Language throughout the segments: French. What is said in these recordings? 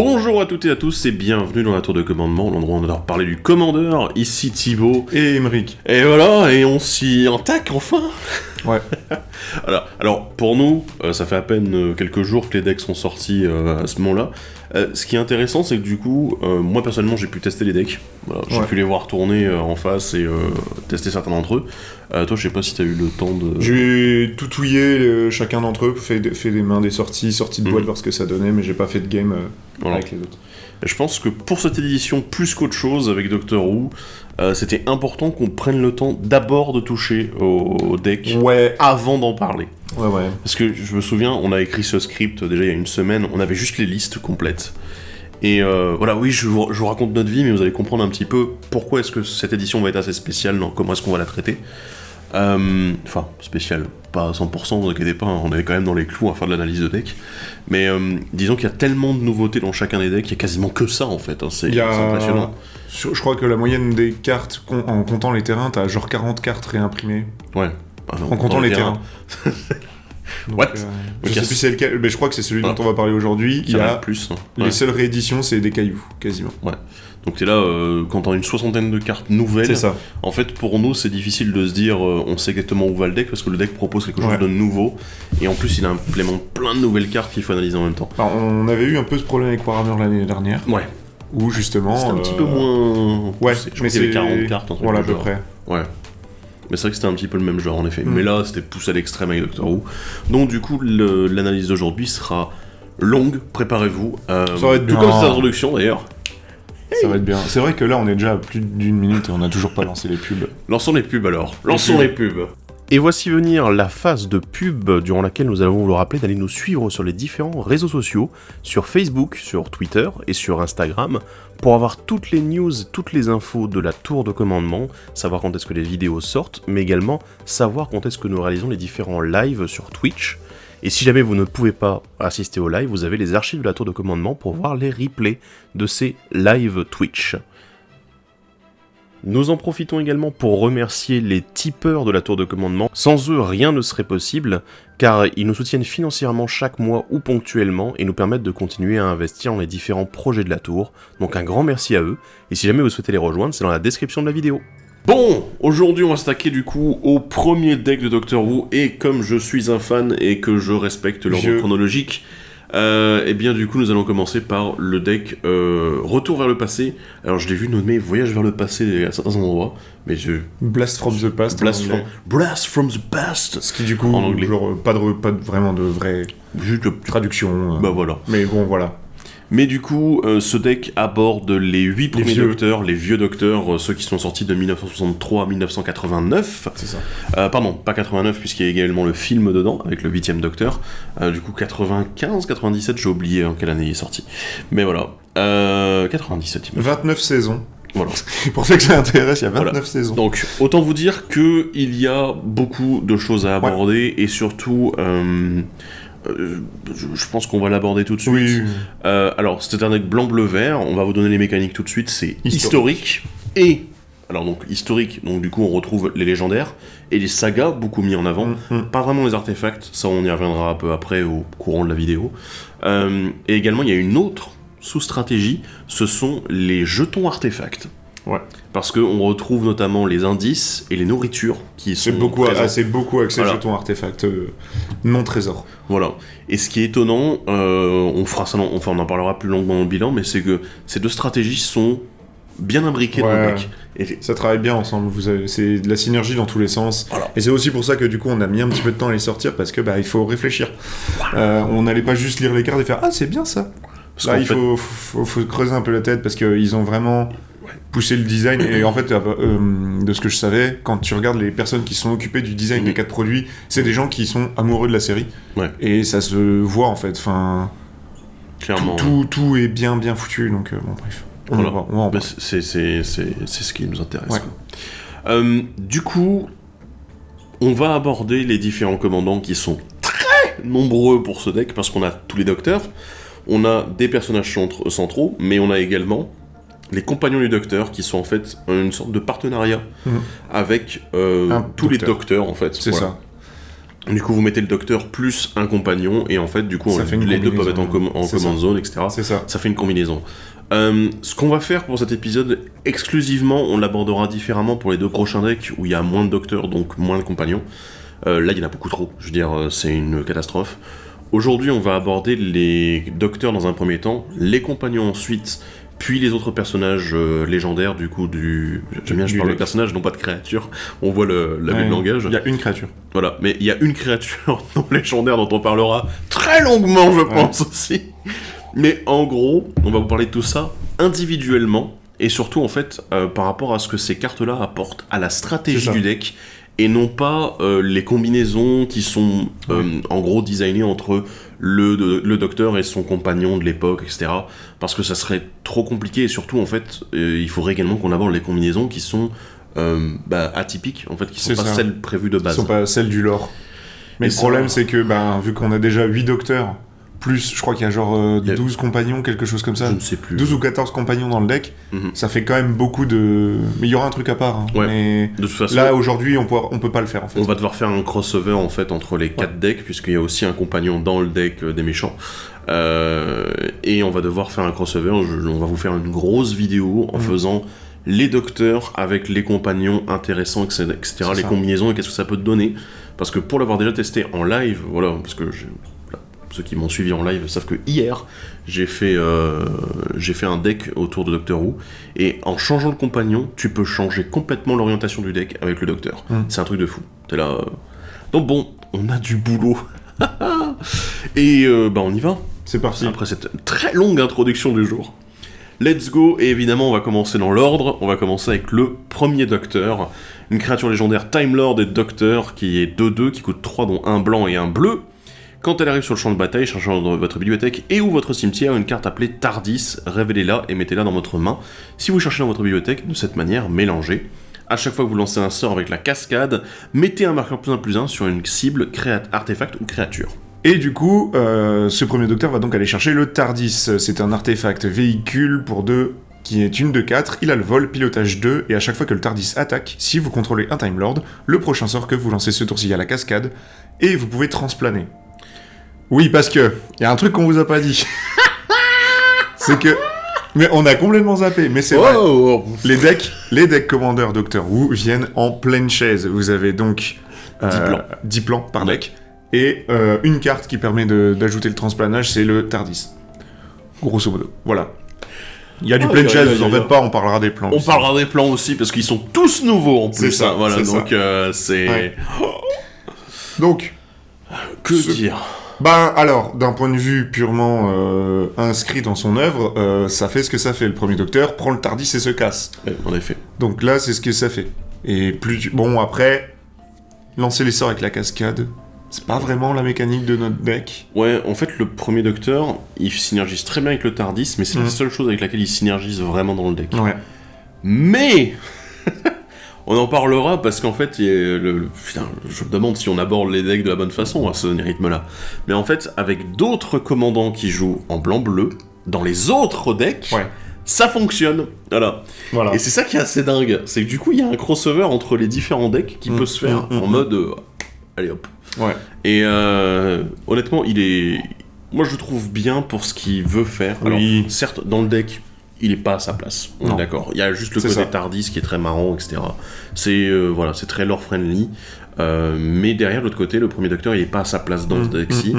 Bonjour à toutes et à tous et bienvenue dans la tour de commandement, l'endroit où on adore parler du commandeur, ici Thibaut et Émeric. Et voilà, et on s'y attaque enfin. Ouais. Alors pour nous, ça fait à peine quelques jours que les decks sont sortis à ce moment-là. Ce qui est intéressant, c'est que du coup, moi personnellement j'ai pu tester les decks, voilà, j'ai pu les voir tourner en face et tester certains d'entre eux. Toi, je sais pas si t'as eu le temps de... J'ai tout touillé, chacun d'entre eux, fait des mains, des sorties de boîte, voir ce que ça donnait, mais j'ai pas fait de game avec les autres. Et je pense que pour cette édition, plus qu'autre chose avec Doctor Who, c'était important qu'on prenne le temps d'abord de toucher au deck avant d'en parler. Ouais. Parce que je me souviens, on a écrit ce script déjà il y a une semaine, on avait juste les listes complètes. Et voilà, oui, je vous raconte notre vie, mais vous allez comprendre un petit peu pourquoi est-ce que cette édition va être assez spéciale, comment est-ce qu'on va la traiter. Enfin, spécial, pas à 100%, vous inquiétez pas, on est quand même dans les clous à faire de l'analyse de deck. Mais disons qu'il y a tellement de nouveautés dans chacun des decks, il y a quasiment que ça en fait, hein, c'est impressionnant. Je crois que la moyenne des cartes, en comptant les terrains, t'as genre 40 cartes réimprimées. Ouais. En comptant les terrains. Donc, What je sais plus c'est lequel, mais je crois que c'est celui dont on va parler aujourd'hui. Il y a plus. Les seules rééditions, c'est des cailloux, quasiment. Ouais. Donc t'es là, quand on a une soixantaine de cartes nouvelles, c'est ça. En fait pour nous c'est difficile de se dire on sait exactement où va le deck, parce que le deck propose quelque chose de nouveau, et en plus il implémente plein de nouvelles cartes qu'il faut analyser en même temps. Alors, on avait eu un peu ce problème avec Warhammer l'année dernière. Ouais. Où justement... C'était un petit peu moins... Ouais, je crois qu'il y avait 40 cartes. Voilà, à peu près. Ouais. Mais c'est vrai que c'était un petit peu le même genre en effet. Mais là c'était poussé à l'extrême avec Doctor Who. Donc du coup l'analyse d'aujourd'hui sera longue, préparez-vous. Ça va être tout comme cette introduction d'ailleurs. Ça va être bien. C'est vrai que là, on est déjà à plus d'une minute et on n'a toujours pas lancé les pubs. Lançons les pubs alors. Lançons les pubs. Et voici venir la phase de pub durant laquelle nous allons vous rappeler d'aller nous suivre sur les différents réseaux sociaux, sur Facebook, sur Twitter et sur Instagram, pour avoir toutes les news, toutes les infos de la tour de commandement, savoir quand est-ce que les vidéos sortent, mais également savoir quand est-ce que nous réalisons les différents lives sur Twitch. Et si jamais vous ne pouvez pas assister au live, vous avez les archives de la tour de commandement pour voir les replays de ces live Twitch. Nous en profitons également pour remercier les tipeurs de la tour de commandement. Sans eux, rien ne serait possible, car ils nous soutiennent financièrement chaque mois ou ponctuellement et nous permettent de continuer à investir dans les différents projets de la tour. Donc un grand merci à eux, et si jamais vous souhaitez les rejoindre, c'est dans la description de la vidéo. Bon, aujourd'hui on va s'attaquer du coup au premier deck de Doctor Who, et comme je suis un fan et que je respecte l'ordre chronologique, et bien du coup nous allons commencer par le deck Retour vers le passé. Alors je l'ai vu nommer Voyage vers le passé à certains endroits, mais Blast from the Past. Blast from the Past. Ce qui du coup, en anglais. Genre, pas vraiment de vraie traduction. Bah voilà. Mais bon, voilà. Mais du coup, ce deck aborde les 8 premiers docteurs, les vieux docteurs, ceux qui sont sortis de 1963 à 1989. C'est ça. Pardon, pas 89, puisqu'il y a également le film dedans, avec le 8ème docteur. Du coup, 95, 97, j'ai oublié quelle année il est sorti. Mais voilà, 97, il me semble. 29 saisons. Voilà. Pour ça que ça intéresse, il y a 29 saisons. Donc, autant vous dire qu'il y a beaucoup de choses à aborder, et surtout... je pense qu'on va l'aborder tout de suite. Oui. Alors, c'est un deck blanc-bleu-vert. On va vous donner les mécaniques tout de suite. C'est historique. Et, alors donc, historique, donc du coup, on retrouve les légendaires et les sagas, beaucoup mis en avant. Pas vraiment les artefacts. Ça, on y reviendra un peu après, au courant de la vidéo. Et également, il y a une autre sous-stratégie. Ce sont les jetons artefacts. Ouais. Parce qu'on retrouve notamment les indices et les nourritures qui sont présents. C'est beaucoup accès jetons artefacts non trésors. Voilà. Et ce qui est étonnant, on en parlera plus longuement dans le bilan, mais c'est que ces deux stratégies sont bien imbriquées dans le deck. Et ça travaille bien ensemble, c'est de la synergie dans tous les sens. Voilà. Et c'est aussi pour ça que du coup on a mis un petit peu de temps à les sortir, parce que il faut réfléchir. On n'allait pas juste lire les cartes et faire « Ah, c'est bien ça !» Là, il faut creuser un peu la tête, parce qu'ils ont vraiment... pousser le design, et en fait de ce que je savais, quand tu regardes les personnes qui sont occupées du design des 4 produits, c'est des gens qui sont amoureux de la série, et ça se voit en fait, enfin clairement, tout est bien foutu, donc bon bref, on va en parler. C'est ce qui nous intéresse, quoi. Du coup on va aborder les différents commandants qui sont très nombreux pour ce deck, parce qu'on a tous les docteurs, on a des personnages centraux, mais on a également les compagnons du docteur, qui sont en fait une sorte de partenariat avec tous les docteurs, en fait. C'est ça. Du coup, vous mettez le docteur plus un compagnon, et en fait, du coup, les deux peuvent être en command zone, etc. C'est ça. Ça fait une combinaison. Ce qu'on va faire pour cet épisode, exclusivement, on l'abordera différemment pour les 2 prochains decks, où il y a moins de docteurs, donc moins de compagnons. Là, il y en a beaucoup trop. Je veux dire, c'est une catastrophe. Aujourd'hui, on va aborder les docteurs dans un premier temps, les compagnons ensuite, puis les autres personnages légendaires, du coup, j'aime bien, je parle de personnages, non pas de créatures. On voit l'abus de langage. Il y a une créature. Voilà, mais il y a une créature non légendaire dont on parlera très longuement, je pense, aussi. Mais en gros, on va vous parler de tout ça individuellement, et surtout, en fait, par rapport à ce que ces cartes-là apportent à la stratégie du deck, et non pas les combinaisons qui sont en gros designées entre le docteur et son compagnon de l'époque, etc. Parce que ça serait trop compliqué, et surtout en fait il faudrait également qu'on aborde les combinaisons qui sont atypiques, en fait, qui sont pas celles prévues de base. Qui sont pas celles du lore. Mais le problème c'est que vu qu'on a déjà 8 docteurs, plus je crois qu'il y a genre 12 compagnons, quelque chose comme ça. Je ne sais plus. 12 ou 14 compagnons dans le deck, ça fait quand même beaucoup de... Mais il y aura un truc à part. Hein. Ouais. Mais de toute façon, là, aujourd'hui, on peut pas le faire, en fait. On va devoir faire un crossover, en fait, entre les 4 decks, puisqu'il y a aussi un compagnon dans le deck des méchants. Et on va devoir faire un crossover. On va vous faire une grosse vidéo en faisant les docteurs avec les compagnons intéressants, etc. Les combinaisons et qu'est-ce que ça peut te donner. Parce que pour l'avoir déjà testé en live, voilà, parce que ceux qui m'ont suivi en live savent que hier, j'ai fait un deck autour de Doctor Who, et en changeant le compagnon, tu peux changer complètement l'orientation du deck avec le docteur. C'est un truc de fou. T'es là... Donc bon, on a du boulot. Et on y va. C'est parti. Après cette très longue introduction du jour. Let's go, et évidemment on va commencer dans l'ordre. On va commencer avec le premier docteur, une créature légendaire Time Lord et Docteur qui est 2/2, qui coûte 3, dont un blanc et un bleu. Quand elle arrive sur le champ de bataille, cherchez dans votre bibliothèque et ou votre cimetière une carte appelée Tardis, révélez-la et mettez-la dans votre main. Si vous cherchez dans votre bibliothèque, de cette manière, mélangez. À chaque fois que vous lancez un sort avec la cascade, mettez un marqueur +1/+1 sur une cible, artefact ou créature. Et du coup, ce premier docteur va donc aller chercher le Tardis. C'est un artefact véhicule pour 2 qui est une de 4, il a le vol, pilotage 2, et à chaque fois que le Tardis attaque, si vous contrôlez un Time Lord, le prochain sort que vous lancez ce tour-ci à la cascade, et vous pouvez transplaner. Oui, parce que, y a un truc qu'on vous a pas dit. C'est que... Mais on a complètement zappé, mais c'est vrai. Les decks Commander Doctor Who viennent en pleine chaise. Vous avez donc 10 plans par deck, et une carte qui permet d'ajouter le transplanage, c'est le Tardis. Grosso modo, voilà. Il y a du pleine chaise, vous en faites pas, on parlera des plans. On parlera des plans aussi, parce qu'ils sont tous nouveaux en plus. C'est ça, hein, voilà, c'est donc c'est... Ouais. Donc... Que dire ? Alors, d'un point de vue purement inscrit dans son œuvre, ça fait ce que ça fait. Le premier docteur prend le Tardis et se casse. Ouais, en effet. Donc là, c'est ce que ça fait. Et bon, après, lancer les sorts avec la cascade, c'est pas vraiment la mécanique de notre deck. Ouais, en fait, le premier docteur, il synergise très bien avec le Tardis, mais c'est la seule chose avec laquelle il synergise vraiment dans le deck. Ouais. Mais... On en parlera parce qu'en fait, putain, je me demande si on aborde les decks de la bonne façon à ce rythme-là. Mais en fait, avec d'autres commandants qui jouent en blanc-bleu, dans les autres decks, ça fonctionne. Voilà. Et c'est ça qui est assez dingue. C'est que du coup, il y a un crossover entre les différents decks qui peut se faire en mode... allez hop. Ouais. Et honnêtement, moi, je le trouve bien pour ce qu'il veut faire. Alors, certes, dans le deck... il est pas à sa place, on est d'accord. Il y a juste le côté Tardis qui est très marrant, etc. C'est c'est très lore friendly, mais derrière l'autre côté, le premier docteur il est pas à sa place dans ce deck-ci.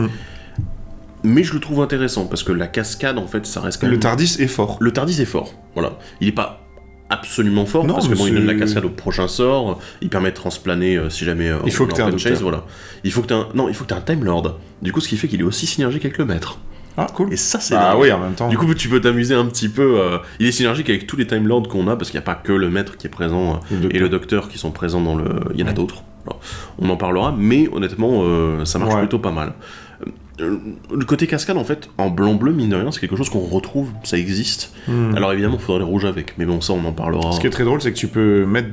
Mais je le trouve intéressant parce que la cascade en fait ça reste quand même... Le Tardis est fort. Le Tardis est fort, voilà. Il est pas absolument fort parce que il donne la cascade au prochain sort, il permet de transplaner si jamais il faut que tu aies un docteur. Voilà. Il faut que tu aies un Time Lord. Du coup ce qui fait qu'il est aussi synergique avec le maître. Ah, cool. Et ça, c'est oui, en même temps. Du coup, tu peux t'amuser un petit peu. Il est synergique avec tous les Time Lords qu'on a, parce qu'il n'y a pas que le maître qui est présent et le docteur qui sont présents dans le... Il y en a d'autres. Alors, on en parlera, mais honnêtement, ça marche plutôt pas mal. Le côté cascade, en fait, en blanc-bleu, mine de rien, c'est quelque chose qu'on retrouve, ça existe. Alors évidemment, il faudrait les rouges avec, mais bon, ça, on en parlera. Ce qui est très drôle, c'est que tu peux mettre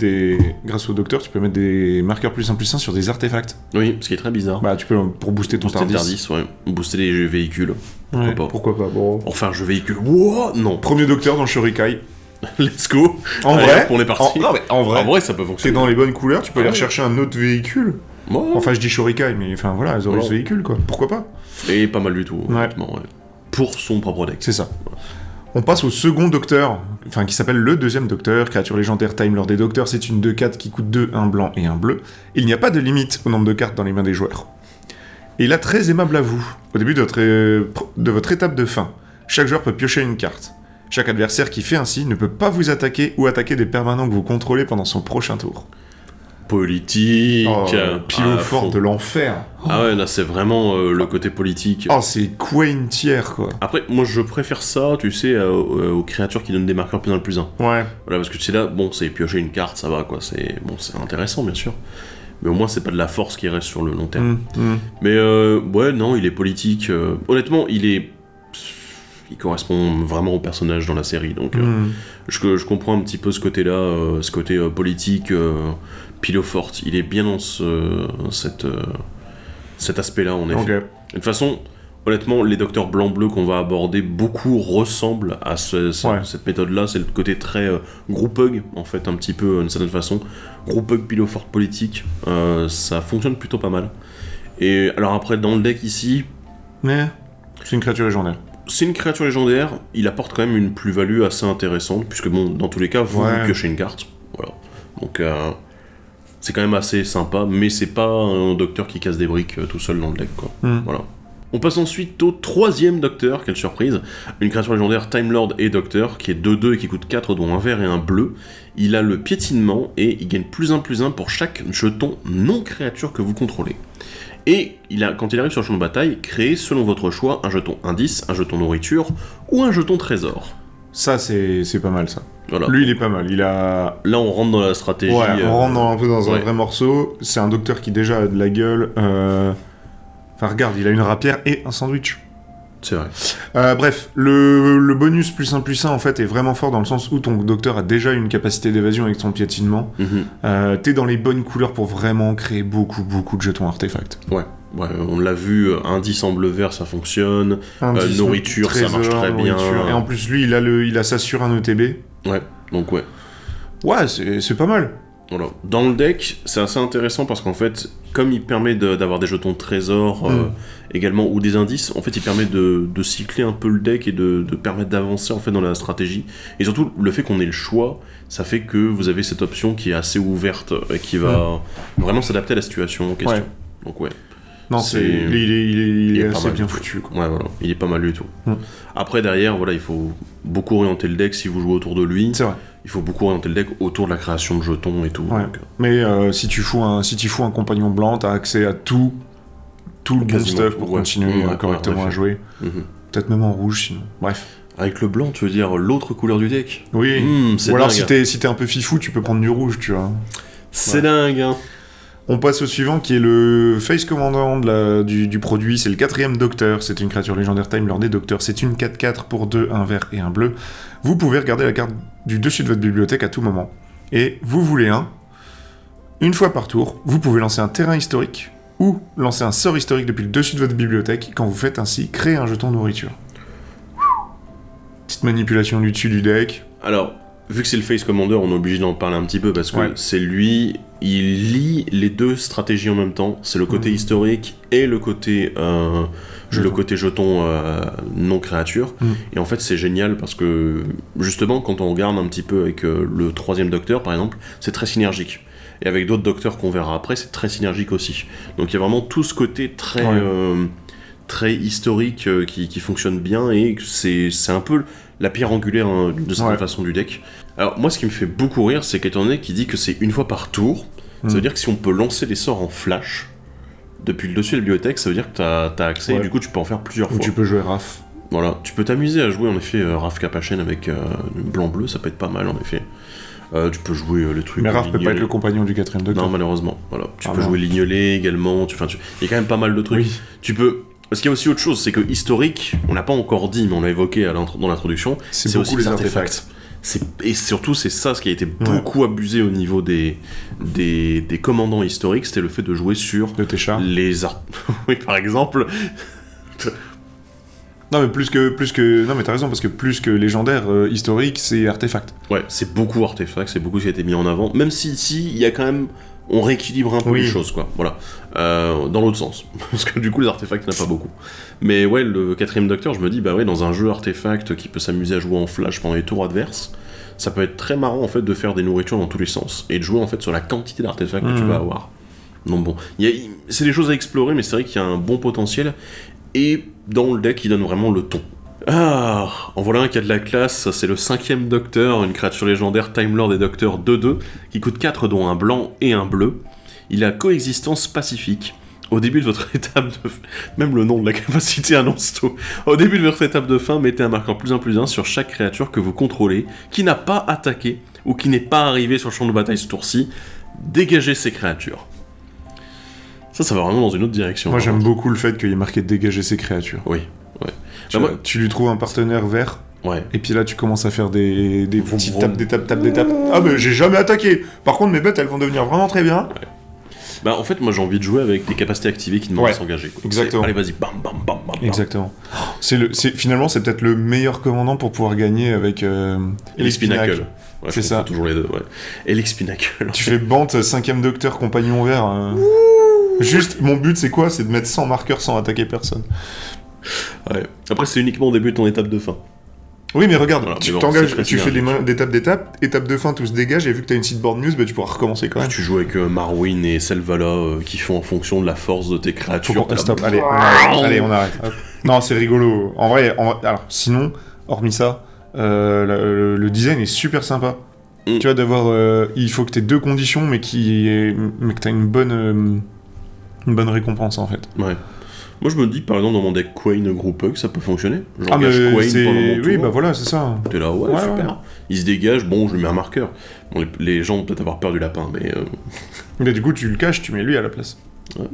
grâce au docteur, tu peux mettre des marqueurs +1/+1 sur des artefacts. Oui, ce qui est très bizarre. Tu peux, pour booster ton Tardis. Booster les véhicules. Pourquoi pas. Bon. Enfin, je véhicule. Wow, non. Premier docteur dans Shurikai. Let's go. En vrai, on est parti. En vrai, ça peut fonctionner. T'es dans les bonnes couleurs, tu peux aller rechercher un autre véhicule. Ouais. Enfin, je dis Shurikai, mais enfin voilà, elles auraient ce véhicule, quoi. Pourquoi pas? Et pas mal du tout, honnêtement, ouais. Pour son propre deck. C'est ça. On passe au second docteur, enfin qui s'appelle le deuxième docteur, créature légendaire Time Lord des docteurs, c'est une 2/4 qui coûte 2, un blanc et un bleu. Il n'y a pas de limite au nombre de cartes dans les mains des joueurs. Et il est très aimable à vous. Au début de votre étape de fin, chaque joueur peut piocher une carte. Chaque adversaire qui fait ainsi ne peut pas vous attaquer ou attaquer des permanents que vous contrôlez pendant son prochain tour. Politique, pilo fort de l'enfer. Ah ouais, là c'est vraiment le côté politique. Oh, c'est Quain tiers, quoi. Après, moi je préfère ça, tu sais, aux créatures qui donnent des marqueurs plus 1 plus 1. Ouais. Voilà, parce que tu sais là, bon, c'est piocher une carte, ça va, quoi, c'est intéressant, bien sûr. Mais au moins, c'est pas de la force qui reste sur le long terme. Mais ouais, non, il est politique. Honnêtement, il correspond vraiment au personnage dans la série, donc je comprends un petit peu ce côté-là, ce côté politique, pilo forte. Il est bien dans cet aspect-là, en effet. Okay. De toute façon, honnêtement, les docteurs blanc-bleu qu'on va aborder, beaucoup ressemblent à cette méthode-là. C'est le côté très group hug, en fait, un petit peu, d'une certaine façon. Group hug, pilo forte politique, ça fonctionne plutôt pas mal. Et alors après, dans le deck ici... Mais c'est une créature légendaire. C'est une créature légendaire, il apporte quand même une plus-value assez intéressante, puisque bon, dans tous les cas, vous piochez une carte. Voilà. Donc, c'est quand même assez sympa, mais c'est pas un docteur qui casse des briques tout seul dans le deck, quoi. Voilà. On passe ensuite au troisième docteur, quelle surprise. Une créature légendaire Time Lord et docteur, qui est 2/2 et qui coûte 4, dont un vert et un bleu. Il a le piétinement, et il gagne +1/+1 pour chaque jeton non-créature que vous contrôlez. Et quand il arrive sur le champ de bataille, créez selon votre choix un jeton indice, un jeton nourriture ou un jeton trésor. Ça, c'est pas mal, ça. Voilà. Lui, il est pas mal. Là, on rentre dans la stratégie. Ouais, on rentre un peu dans un vrai morceau. C'est un docteur qui déjà a de la gueule. Enfin, regarde, il a une rapière et un sandwich. C'est vrai. Bref, le bonus +1/+1 en fait est vraiment fort dans le sens où ton docteur a déjà une capacité d'évasion avec son piétinement. T'es dans les bonnes couleurs pour vraiment créer beaucoup de jetons artefacts. Ouais, on l'a vu, indice en bleu vert ça fonctionne, nourriture trésor, ça marche très bien. Et en plus lui il a ça sur un ETB. Ouais, donc ouais. Ouais, c'est pas mal. Voilà. Dans le deck, c'est assez intéressant parce qu'en fait, comme il permet d'avoir des jetons trésors également, ou des indices, en fait, il permet de cycler un peu le deck et de permettre d'avancer en fait dans la stratégie. Et surtout, le fait qu'on ait le choix, ça fait que vous avez cette option qui est assez ouverte et qui va vraiment s'adapter à la situation en question. Ouais. Donc ouais. Non, il est assez bien foutu, quoi. Ouais, voilà, il est pas mal du tout. Après, derrière, voilà, il faut beaucoup orienter le deck si vous jouez autour de lui. C'est vrai. Il faut beaucoup orienter le deck autour de la création de jetons et tout. Ouais. Donc... Mais si tu fous un compagnon blanc, t'as accès à tout le bon stuff pour continuer correctement à jouer. Peut-être même en rouge, sinon. Bref. Avec le blanc, tu veux dire l'autre couleur du deck? Oui. C'est ou alors dingue. si t'es un peu fifou, tu peux prendre du rouge, tu vois. C'est dingue, hein. On passe au suivant qui est le face commandant du produit, c'est le 4ème docteur, c'est une créature légendaire Time Lord des docteurs, c'est une 4/4 pour 2, un vert et un bleu. Vous pouvez regarder la carte du dessus de votre bibliothèque à tout moment. Et vous voulez une fois par tour, vous pouvez lancer un terrain historique ou lancer un sort historique depuis le dessus de votre bibliothèque. Quand vous faites ainsi, créez un jeton nourriture. Petite manipulation du dessus du deck. Alors, vu que c'est le Face Commander, on est obligé d'en parler un petit peu parce que c'est lui, il lie les deux stratégies en même temps. C'est le côté historique et le côté jeton non créature. Et en fait, c'est génial parce que justement, quand on regarde un petit peu avec le 3ème docteur, par exemple, c'est très synergique. Et avec d'autres docteurs qu'on verra après, c'est très synergique aussi. Donc il y a vraiment tout ce côté très historique qui fonctionne bien et c'est un peu la pierre angulaire de cette façon du deck. Alors moi ce qui me fait beaucoup rire, c'est qu'étant donné qu'il dit que c'est une fois par tour, ça veut dire que si on peut lancer des sorts en flash depuis le dessus de la bibliothèque, ça veut dire que t'as accès et du coup tu peux en faire plusieurs fois. Ou tu peux jouer Raph. Voilà, tu peux t'amuser à jouer en effet Raph Capachen avec blanc-bleu, ça peut être pas mal en effet. Tu peux jouer les trucs. Mais Raph peut pas être le compagnon du 4ème docteur. Non, malheureusement. Voilà. Tu peux jouer Lignolet également. Il y a quand même pas mal de trucs. Oui. Tu peux. Parce qu'il y a aussi autre chose, c'est que historique, on l'a pas encore dit, mais on l'a évoqué dans l'introduction, c'est aussi les artefacts. Et surtout, c'est ça ce qui a été beaucoup abusé au niveau des commandants historiques, c'était le fait de jouer sur de tes chars. Oui, par exemple. Non mais t'as raison, parce que plus que légendaire, historique, c'est artefact. Ouais, c'est beaucoup artefact, c'est beaucoup ce qui a été mis en avant. Même si ici, il y a quand même on rééquilibre un peu Oui. les choses, quoi. Voilà. Dans l'autre sens. Parce que du coup, les artefacts, il n'y en a pas beaucoup. Mais ouais, le 4ème Docteur, je me dis, bah ouais, dans un jeu artefact qui peut s'amuser à jouer en flash pendant les tours adverses, ça peut être très marrant, en fait, de faire des nourritures dans tous les sens. Et de jouer, en fait, sur la quantité d'artefacts que tu vas avoir. Donc bon, c'est des choses à explorer, mais c'est vrai qu'il y a un bon potentiel. Et dans le deck, il donne vraiment le ton. Ah, en voilà un qui a de la classe, c'est le 5ème Docteur, une créature légendaire Time Lord et Docteur 2-2, qui coûte 4 dont un blanc et un bleu. Il a coexistence pacifique. Au début de votre étape de... Même le nom de la capacité annonce tout. Au début de votre étape de fin, mettez un marqueur +1/+1 sur chaque créature que vous contrôlez, qui n'a pas attaqué, ou qui n'est pas arrivé sur le champ de bataille ce tour-ci. Dégagez ces créatures. Ça va vraiment dans une autre direction. Moi, j'aime beaucoup le fait qu'il y ait marqué dégager ces créatures. Oui, ouais. Tu lui trouves un partenaire vert. Ouais. Et puis là, tu commences à faire des petites tapes d'étapes. Ah, mais j'ai jamais attaqué. Par contre, mes bêtes, elles vont devenir vraiment très bien. Ouais. Bah, en fait, moi, j'ai envie de jouer avec des capacités activées qui demandent à s'engager. Quoi. Exactement. Allez, vas-y, bam, bam, bam, bam. Exactement. Finalement, c'est peut-être le meilleur commandant pour pouvoir gagner avec Elix Pinnacle. Ouais, c'est ça. Toujours les deux, ouais. Elix Pinnacle. Tu fais Bant, 5ème Docteur, compagnon vert. Juste, mon but, c'est quoi? C'est de mettre 100 marqueurs sans attaquer personne. Ouais. Après, c'est uniquement au début de ton étape de fin. Oui, mais regarde, voilà, tu mais bon, t'engages, tu fais d'étape, étape de fin, tout se dégage, et vu que t'as une sideboard news, bah, tu pourras recommencer quand même. Tu joues avec Marwyn et Selvala qui font en fonction de la force de tes créatures. Stop, allez, on arrête. Hop. Non, c'est rigolo. En vrai, alors, sinon, hormis ça, le design est super sympa. Tu vois, d'avoir... il faut que t'aies 2 conditions, mais que t'as une bonne récompense, en fait. Ouais. Moi, je me dis, par exemple, dans mon deck Quain Group que ça peut fonctionner. J'engage Quain pendant mon tour. Oui, bah voilà, c'est ça. T'es là, ouais, super. Ouais. Il se dégage, bon, je lui mets un marqueur. Bon, les gens vont peut-être avoir peur du lapin, mais... Mais du coup, tu le caches, tu mets lui à la place. Ouais.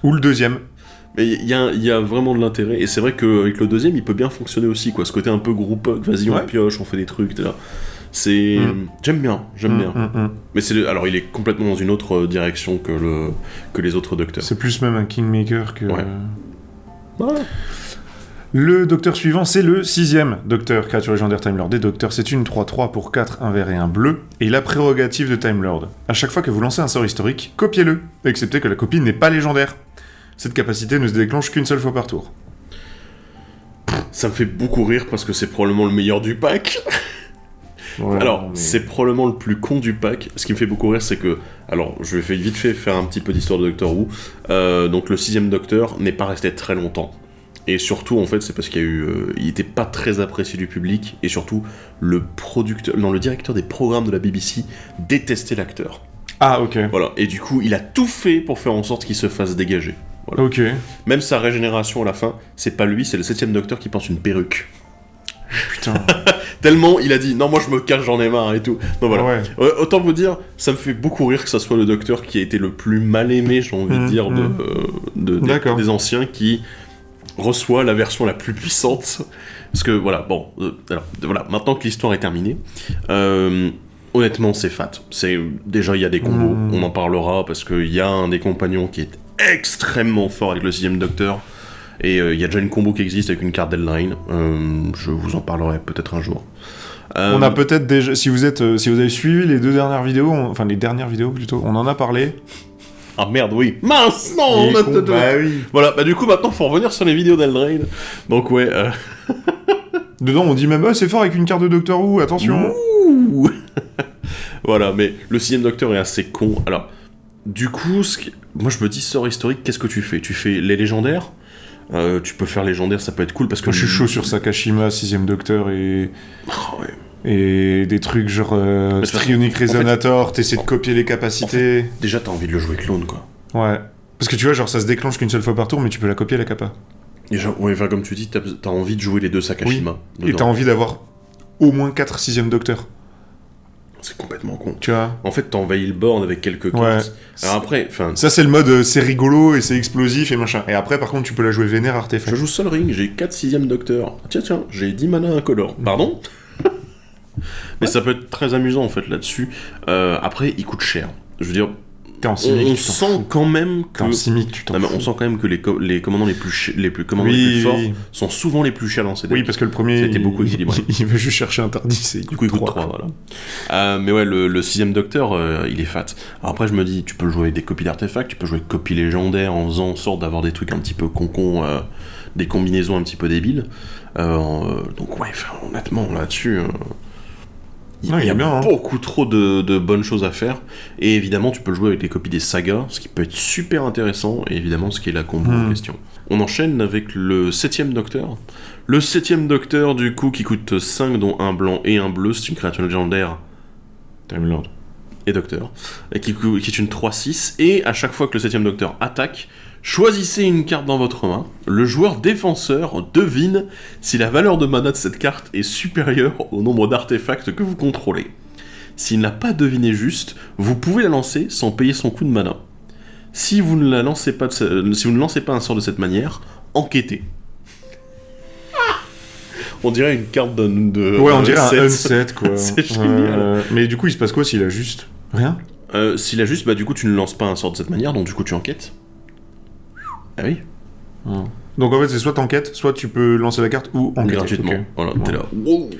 Ou le 2ème. Mais il y a vraiment de l'intérêt, et c'est vrai qu'avec le 2ème, il peut bien fonctionner aussi, quoi. Ce côté un peu group vas-y, on pioche, on fait des trucs, t'es là. C'est... J'aime bien. Mais alors, il est complètement dans une autre direction que les autres docteurs. C'est plus même un Kingmaker que... Ouais. Voilà. Le docteur suivant, c'est le 6ème docteur, créature légendaire Time Lord des docteurs. C'est une 3-3 pour 4, un vert et un bleu, et la prérogative de Time Lord. À chaque fois que vous lancez un sort historique, copiez-le, excepté que la copie n'est pas légendaire. Cette capacité ne se déclenche qu'une seule fois par tour. Ça me fait beaucoup rire parce que c'est probablement le meilleur du pack. Ouais, alors, c'est probablement le plus con du pack. Ce qui me fait beaucoup rire, c'est que... Alors, je vais vite fait faire un petit peu d'histoire de Doctor Who. Donc, le 6ème Docteur n'est pas resté très longtemps. Et surtout, en fait, c'est parce qu'il y a eu... il était pas très apprécié du public. Et surtout, le directeur des programmes de la BBC détestait l'acteur. Ah, ok. Voilà. Et du coup, il a tout fait pour faire en sorte qu'il se fasse dégager. Voilà. Ok. Même sa régénération à la fin, c'est pas lui, c'est le 7ème Docteur qui porte une perruque. Putain. Tellement il a dit non, moi je me cache, j'en ai marre et tout. Donc voilà. Ouais. Autant vous dire, ça me fait beaucoup rire que ça soit le docteur qui a été le plus mal aimé, j'ai envie de dire, des anciens, qui reçoit la version la plus puissante. Parce que voilà, bon, alors voilà, maintenant que l'histoire est terminée, honnêtement c'est fat. Déjà il y a des combos, on en parlera parce qu'il y a un des compagnons qui est extrêmement fort avec le 6ème Docteur. Et il y a déjà une combo qui existe avec une carte Deadline. Je vous en parlerai peut-être un jour. On a peut-être déjà... Si vous avez suivi les dernières vidéos, enfin les dernières vidéos plutôt, on en a parlé. Ah merde, oui. Mince, non. Bah oui. Voilà, bah du coup maintenant faut revenir sur les vidéos d'Eldraine. Donc ouais. Dedans on dit même c'est fort avec une carte de Doctor Who, attention. Ouh. Voilà, mais le 6ème Docteur est assez con. Alors, du coup, moi je me dis, sort historique, qu'est-ce que tu fais? Tu fais les légendaires? Tu peux faire légendaire, ça peut être cool parce que... Moi, je suis chaud sur Sakashima, 6ème Docteur et... Oh, ouais. Et des trucs genre Strionic Resonator, en fait, t'essaies de copier les capacités... En fait, déjà t'as envie de le jouer clone, quoi. Ouais. Parce que tu vois, genre ça se déclenche qu'une seule fois par tour, mais tu peux la copier la capa. Déjà, ouais, enfin, comme tu dis, t'as envie de jouer les deux Sakashima. Oui. Et t'as envie d'avoir au moins 4 6ème Docteur. C'est complètement con. Tu vois. En fait, t'envahis le board avec quelques cartes. Ouais. Alors après, enfin... Ça, c'est le mode c'est rigolo et c'est explosif et machin. Et après, par contre, tu peux la jouer vénère artefact. Je joue Sol Ring, j'ai 4 6ème Docteur. Tiens, j'ai 10 mana incolore. Pardon. Mais ça peut être très amusant, en fait, là-dessus. Après, il coûte cher. Je veux dire, T'es en Simic, on sent quand même que... T'es en Simic, tu t'en on sent quand même que les commandants les plus forts sont souvent les plus chers dans ces decks. Oui, parce que le premier, c'était beaucoup équilibré. Il veut juste chercher un Tardis et du coup il coûte 3, voilà. Mais ouais, le 6ème Docteur, il est fat. Alors après, je me dis, tu peux jouer avec des copies d'artefacts, tu peux jouer avec copies légendaires en faisant en sorte d'avoir des trucs un petit peu concon, des combinaisons un petit peu débiles. Donc ouais, honnêtement, là-dessus... Il y a bien, beaucoup trop de bonnes choses à faire. Et évidemment, tu peux jouer avec les copies des sagas, ce qui peut être super intéressant, et évidemment, ce qui est la combo en question. On enchaîne avec le 7ème Docteur. Le 7ème Docteur, du coup, qui coûte 5, dont un blanc et un bleu. C'est une créature légendaire. Time Lord. Et Docteur. Et qui est une 3-6. Et à chaque fois que le 7ème Docteur attaque, choisissez une carte dans votre main. Le joueur défenseur devine si la valeur de mana de cette carte est supérieure au nombre d'artefacts que vous contrôlez. S'il n'a pas deviné juste, vous pouvez la lancer sans payer son coût de mana. Si vous ne lancez pas un sort de cette manière, enquêtez. On dirait une carte de ouais, on dirait un unset, quoi. C'est génial. Mais du coup, il se passe quoi s'il a juste rien? S'il a juste, du coup, tu ne lances pas un sort de cette manière, donc du coup, tu enquêtes. Ah oui. Donc en fait, c'est soit t'enquêtes, soit tu peux lancer la carte ou enquêter. Gratuitement. Okay. Voilà, t'es là. Wow.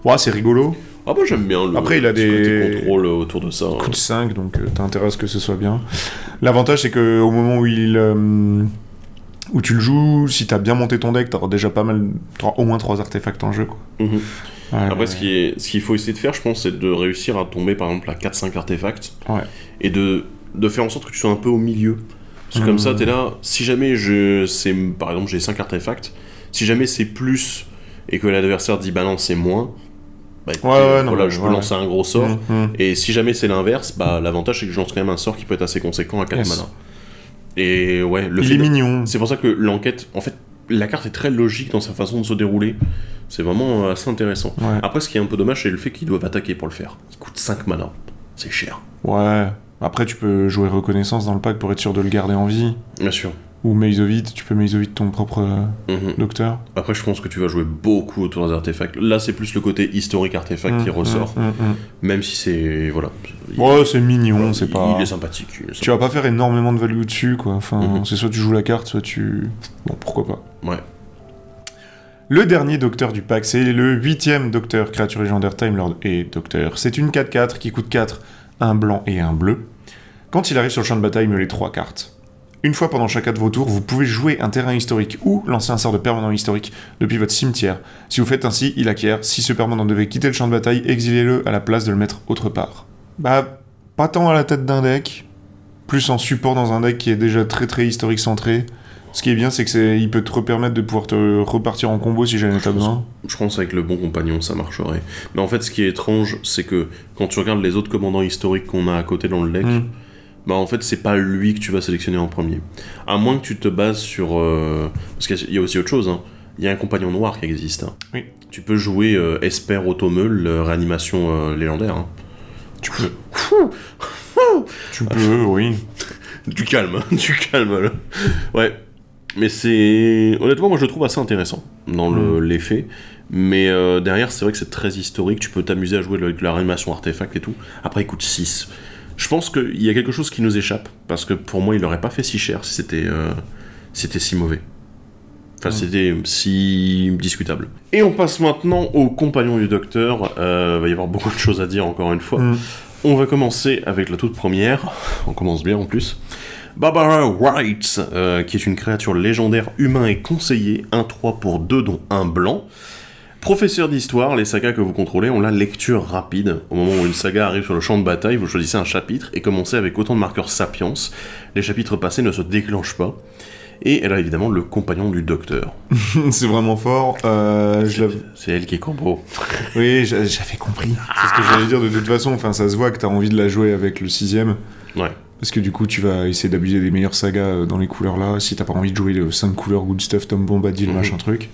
Ouais, c'est rigolo. Ah bah j'aime bien le Après, il a des contrôles autour de ça. Coup de 5, donc t'as intérêt à ce que ce soit bien. L'avantage, c'est qu'au moment où tu le joues, si t'as bien monté ton deck, t'auras déjà au moins 3 artefacts en jeu, quoi. Après, ce qu'il faut essayer de faire, je pense, c'est de réussir à tomber, par exemple, à 4-5 artefacts. Et de faire en sorte que tu sois un peu au milieu. Parce que comme ça, t'es là, si jamais par exemple, j'ai 5 artefacts, si jamais c'est plus et que l'adversaire dit bah non, c'est moins, je peux lancer un gros sort. Et si jamais c'est l'inverse, l'avantage c'est que je lance quand même un sort qui peut être assez conséquent à 4 mana. Et ouais, il est mignon. C'est pour ça que l'enquête, en fait, la carte est très logique dans sa façon de se dérouler. C'est vraiment assez intéressant. Après, ce qui est un peu dommage, c'est le fait qu'ils doivent attaquer pour le faire. Il coûte 5 mana. C'est cher. Ouais. Après, tu peux jouer Reconnaissance dans le pack pour être sûr de le garder en vie. Bien sûr. Ou Maze of It, tu peux Maze of It ton propre docteur. Après, je pense que tu vas jouer beaucoup autour des artefacts. Là, c'est plus le côté historique artefact qui ressort. Même si c'est... Voilà. C'est mignon, c'est pas... Il est sympathique. Tu vas pas faire énormément de value dessus, quoi. Enfin, c'est soit tu joues la carte, soit tu... Bon, pourquoi pas. Ouais. Le dernier docteur du pack, c'est le 8ème docteur, créature légendaire, Time Lord et docteur. C'est une 4-4 qui coûte 4, un blanc et un bleu. Quand il arrive sur le champ de bataille, il met les 3 cartes. Une fois pendant chacun de vos tours, vous pouvez jouer un terrain historique ou lancer un sort de permanent historique depuis votre cimetière. Si vous faites ainsi, il acquiert. Si ce permanent devait quitter le champ de bataille, exilez-le à la place de le mettre autre part. Pas tant à la tête d'un deck, plus en support dans un deck qui est déjà très très historique centré. Ce qui est bien, c'est qu'il peut te permettre de pouvoir te repartir en combo si jamais t'as besoin. Je pense qu'avec le bon compagnon, ça marcherait. Mais en fait, ce qui est étrange, c'est que quand tu regardes les autres commandants historiques qu'on a à côté dans le deck, en fait, c'est pas lui que tu vas sélectionner en premier. À moins que tu te bases sur... Parce qu'il y a aussi autre chose, hein. Il y a un compagnon noir qui existe. Hein. Oui. Tu peux jouer Esper Automeul, réanimation légendaire. Hein. Tu peux. Tu peux, oui. Du calme, là. Ouais. Mais c'est... Honnêtement, moi je le trouve assez intéressant dans l'effet. Mais derrière, c'est vrai que c'est très historique. Tu peux t'amuser à jouer avec la réanimation artefact et tout. Après, il coûte 6. Je pense qu'il y a quelque chose qui nous échappe. Parce que pour moi, il n'aurait pas fait si cher si c'était si mauvais. Enfin, c'était si discutable. Et on passe maintenant au compagnon du docteur. Va y avoir beaucoup de choses à dire encore une fois. On va commencer avec la toute première. On commence bien en plus. Barbara Wright, qui est une créature légendaire humain et conseiller, 1-3 pour 2 dont un blanc. Professeur d'histoire, les sagas que vous contrôlez ont la lecture rapide. Au moment où une saga arrive sur le champ de bataille, vous choisissez un chapitre et commencez avec autant de marqueurs sapiens. Les chapitres passés ne se déclenchent pas. Et elle a évidemment le compagnon du docteur. C'est vraiment fort. C'est elle qui est combo. Oui, j'avais compris. C'est ce que j'allais dire de toute façon. Enfin, ça se voit que t'as envie de la jouer avec le 6ème. Ouais. Parce que du coup, tu vas essayer d'abuser des meilleures sagas dans les couleurs là. Si t'as pas envie de jouer les 5 couleurs Good Stuff, Tom Bombadil, machin truc.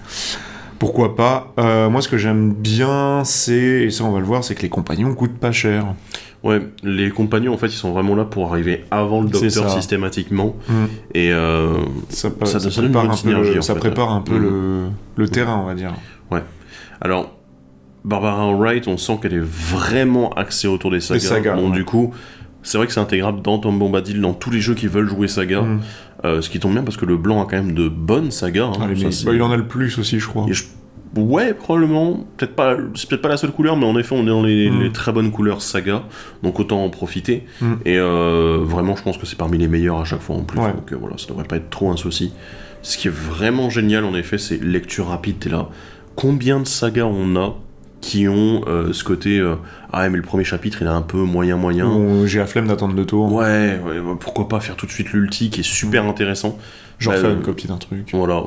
Pourquoi pas. Moi, ce que j'aime bien, et ça on va le voir, c'est que les compagnons coûtent pas cher. Ouais, les compagnons, en fait, ils sont vraiment là pour arriver avant le docteur systématiquement. Et ça prépare un peu le terrain, on va dire. Ouais. Alors, Barbara Wright, on sent qu'elle est vraiment axée autour des sagas. Du coup, C'est vrai que c'est intégrable dans Tom Bombadil, dans tous les jeux qui veulent jouer saga. Ce qui tombe bien parce que le blanc a quand même de bonnes sagas. Hein, il en a le plus aussi, je crois. Ouais, probablement. C'est peut-être pas la seule couleur, mais en effet, on est dans les très bonnes couleurs saga. Donc autant en profiter. Et vraiment, je pense que c'est parmi les meilleurs à chaque fois en plus. Ouais. Donc voilà, ça devrait pas être trop un souci. Ce qui est vraiment génial, en effet, c'est lecture rapide. T'es là. Combien de sagas on a qui ont ce côté ah mais le premier chapitre il est un peu moyen j'ai la flemme d'attendre le tour. Ouais, pourquoi pas faire tout de suite l'ulti qui est super intéressant, genre faire une copie d'un truc, voilà,